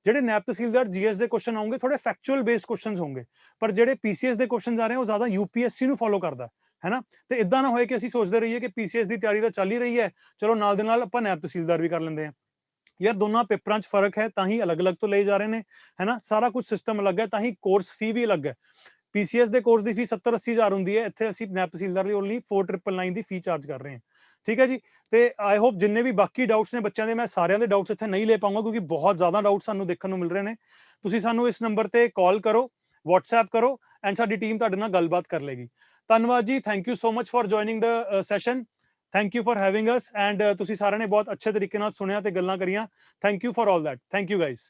[SPEAKER 2] ਜਿਹੜੇ ਨੈਬ ਤਹਿਸੀਲਦਾਰ ਜੀਐਸ ਦੇ ਕੁਐਸਚਨ ਆਉਂਗੇ ਥੋੜੇ ਫੈਕਚੁਅਲ ਬੇਸਡ ਕੁਐਸਚਨਸ ਹੋਣਗੇ, ਪਰ ਜਿਹੜੇ ਪੀਸੀਐਸ ਦੇ ਕੁਐਸਚਨਸ ਆ ਰਹੇ ਉਹ ਜ਼ਿਆਦਾ यूपीएससी ਨੂੰ ਫੋਲੋ ਕਰਦਾ ਹੈ ਨਾ। ਤੇ ਇਦਾਂ ਨਾ ਹੋਏ ਕਿ ਅਸੀਂ ਸੋਚਦੇ ਰਹੀਏ ਕਿ ਪੀਸੀਐਸ ਦੀ ਤਿਆਰੀ ਤਾਂ ਚੱਲ ਹੀ ਰਹੀ ਹੈ, ਚਲੋ ਨਾਲ ਦੇ ਨਾਲ ਆਪਾਂ ਨੈਬ ਤਹਿਸੀਲਦਾਰ ਵੀ ਕਰ ਲੈਂਦੇ ਹਾਂ। ਯਾਰ ਦੋਨਾਂ ਪੇਪਰਾਂ 'ਚ ਫਰਕ ਹੈ, ਤਾਂ ਹੀ ਅਲੱਗ-ਅਲੱਗ ਤੋਂ ਲਏ ਜਾ ਰਹੇ ਨੇ, ਹੈ ਨਾ। ਸਾਰਾ ਕੁਝ ਸਿਸਟਮ ਅਲੱਗ ਹੈ, ਤਾਂ ਹੀ ਕੋਰਸ ਫੀ ਵੀ ਅਲੱਗ ਹੈ। ਪੀਸੀਐਸ ਦੇ ਕੋਰਸ ਦੀ ਫੀ 70-80 ਹਜ਼ਾਰ ਹੁੰਦੀ ਹੈ, ਇੱਥੇ ਅਸੀਂ ਨੈਬ ਤਹਿਸੀਲਦਾਰ ਲਈ ਓਨਲੀ 4999 ਦੀ ਫੀ ਚਾਰਜ ਕਰ ਰਹੇ ਹਾਂ। ਠੀਕ ਹੈ ਜੀ। ਤੇ ਆਈ ਹੋਪ ਜਿੰਨੇ ਵੀ ਬਾਕੀ ਡਾਊਟਸ ਨੇ ਬੱਚਿਆਂ ਦੇ, ਮੈਂ ਸਾਰਿਆਂ ਦੇ ਡਾਊਟਸ ਇੱਥੇ ਨਹੀਂ ਲੈ ਪਾਉਂਗਾ ਕਿਉਂਕਿ ਬਹੁਤ ਜ਼ਿਆਦਾ ਡਾਊਟਸ ਸਾਨੂੰ ਦੇਖਣ ਨੂੰ ਮਿਲ ਰਹੇ ਨੇ। ਤੁਸੀਂ ਸਾਨੂੰ ਇਸ ਨੰਬਰ ਤੇ ਕਾਲ ਕਰੋ, WhatsApp ਕਰੋ ਐਂਡ ਸਾਡੀ ਟੀਮ ਤੁਹਾਡੇ ਨਾਲ ਗੱਲਬਾਤ ਕਰ ਲੇਗੀ। ਧੰਨਵਾਦ ਜੀ। Thank you so much for joining the session. Thank you for having us and ਤੁਸੀਂ ਸਾਰਿਆਂ ਨੇ ਬਹੁਤ ਅੱਛੇ ਤਰੀਕੇ ਨਾਲ ਸੁਣਿਆ ਤੇ ਗੱਲਾਂ ਕਰੀਆਂ। Thank you for all that. Thank you guys.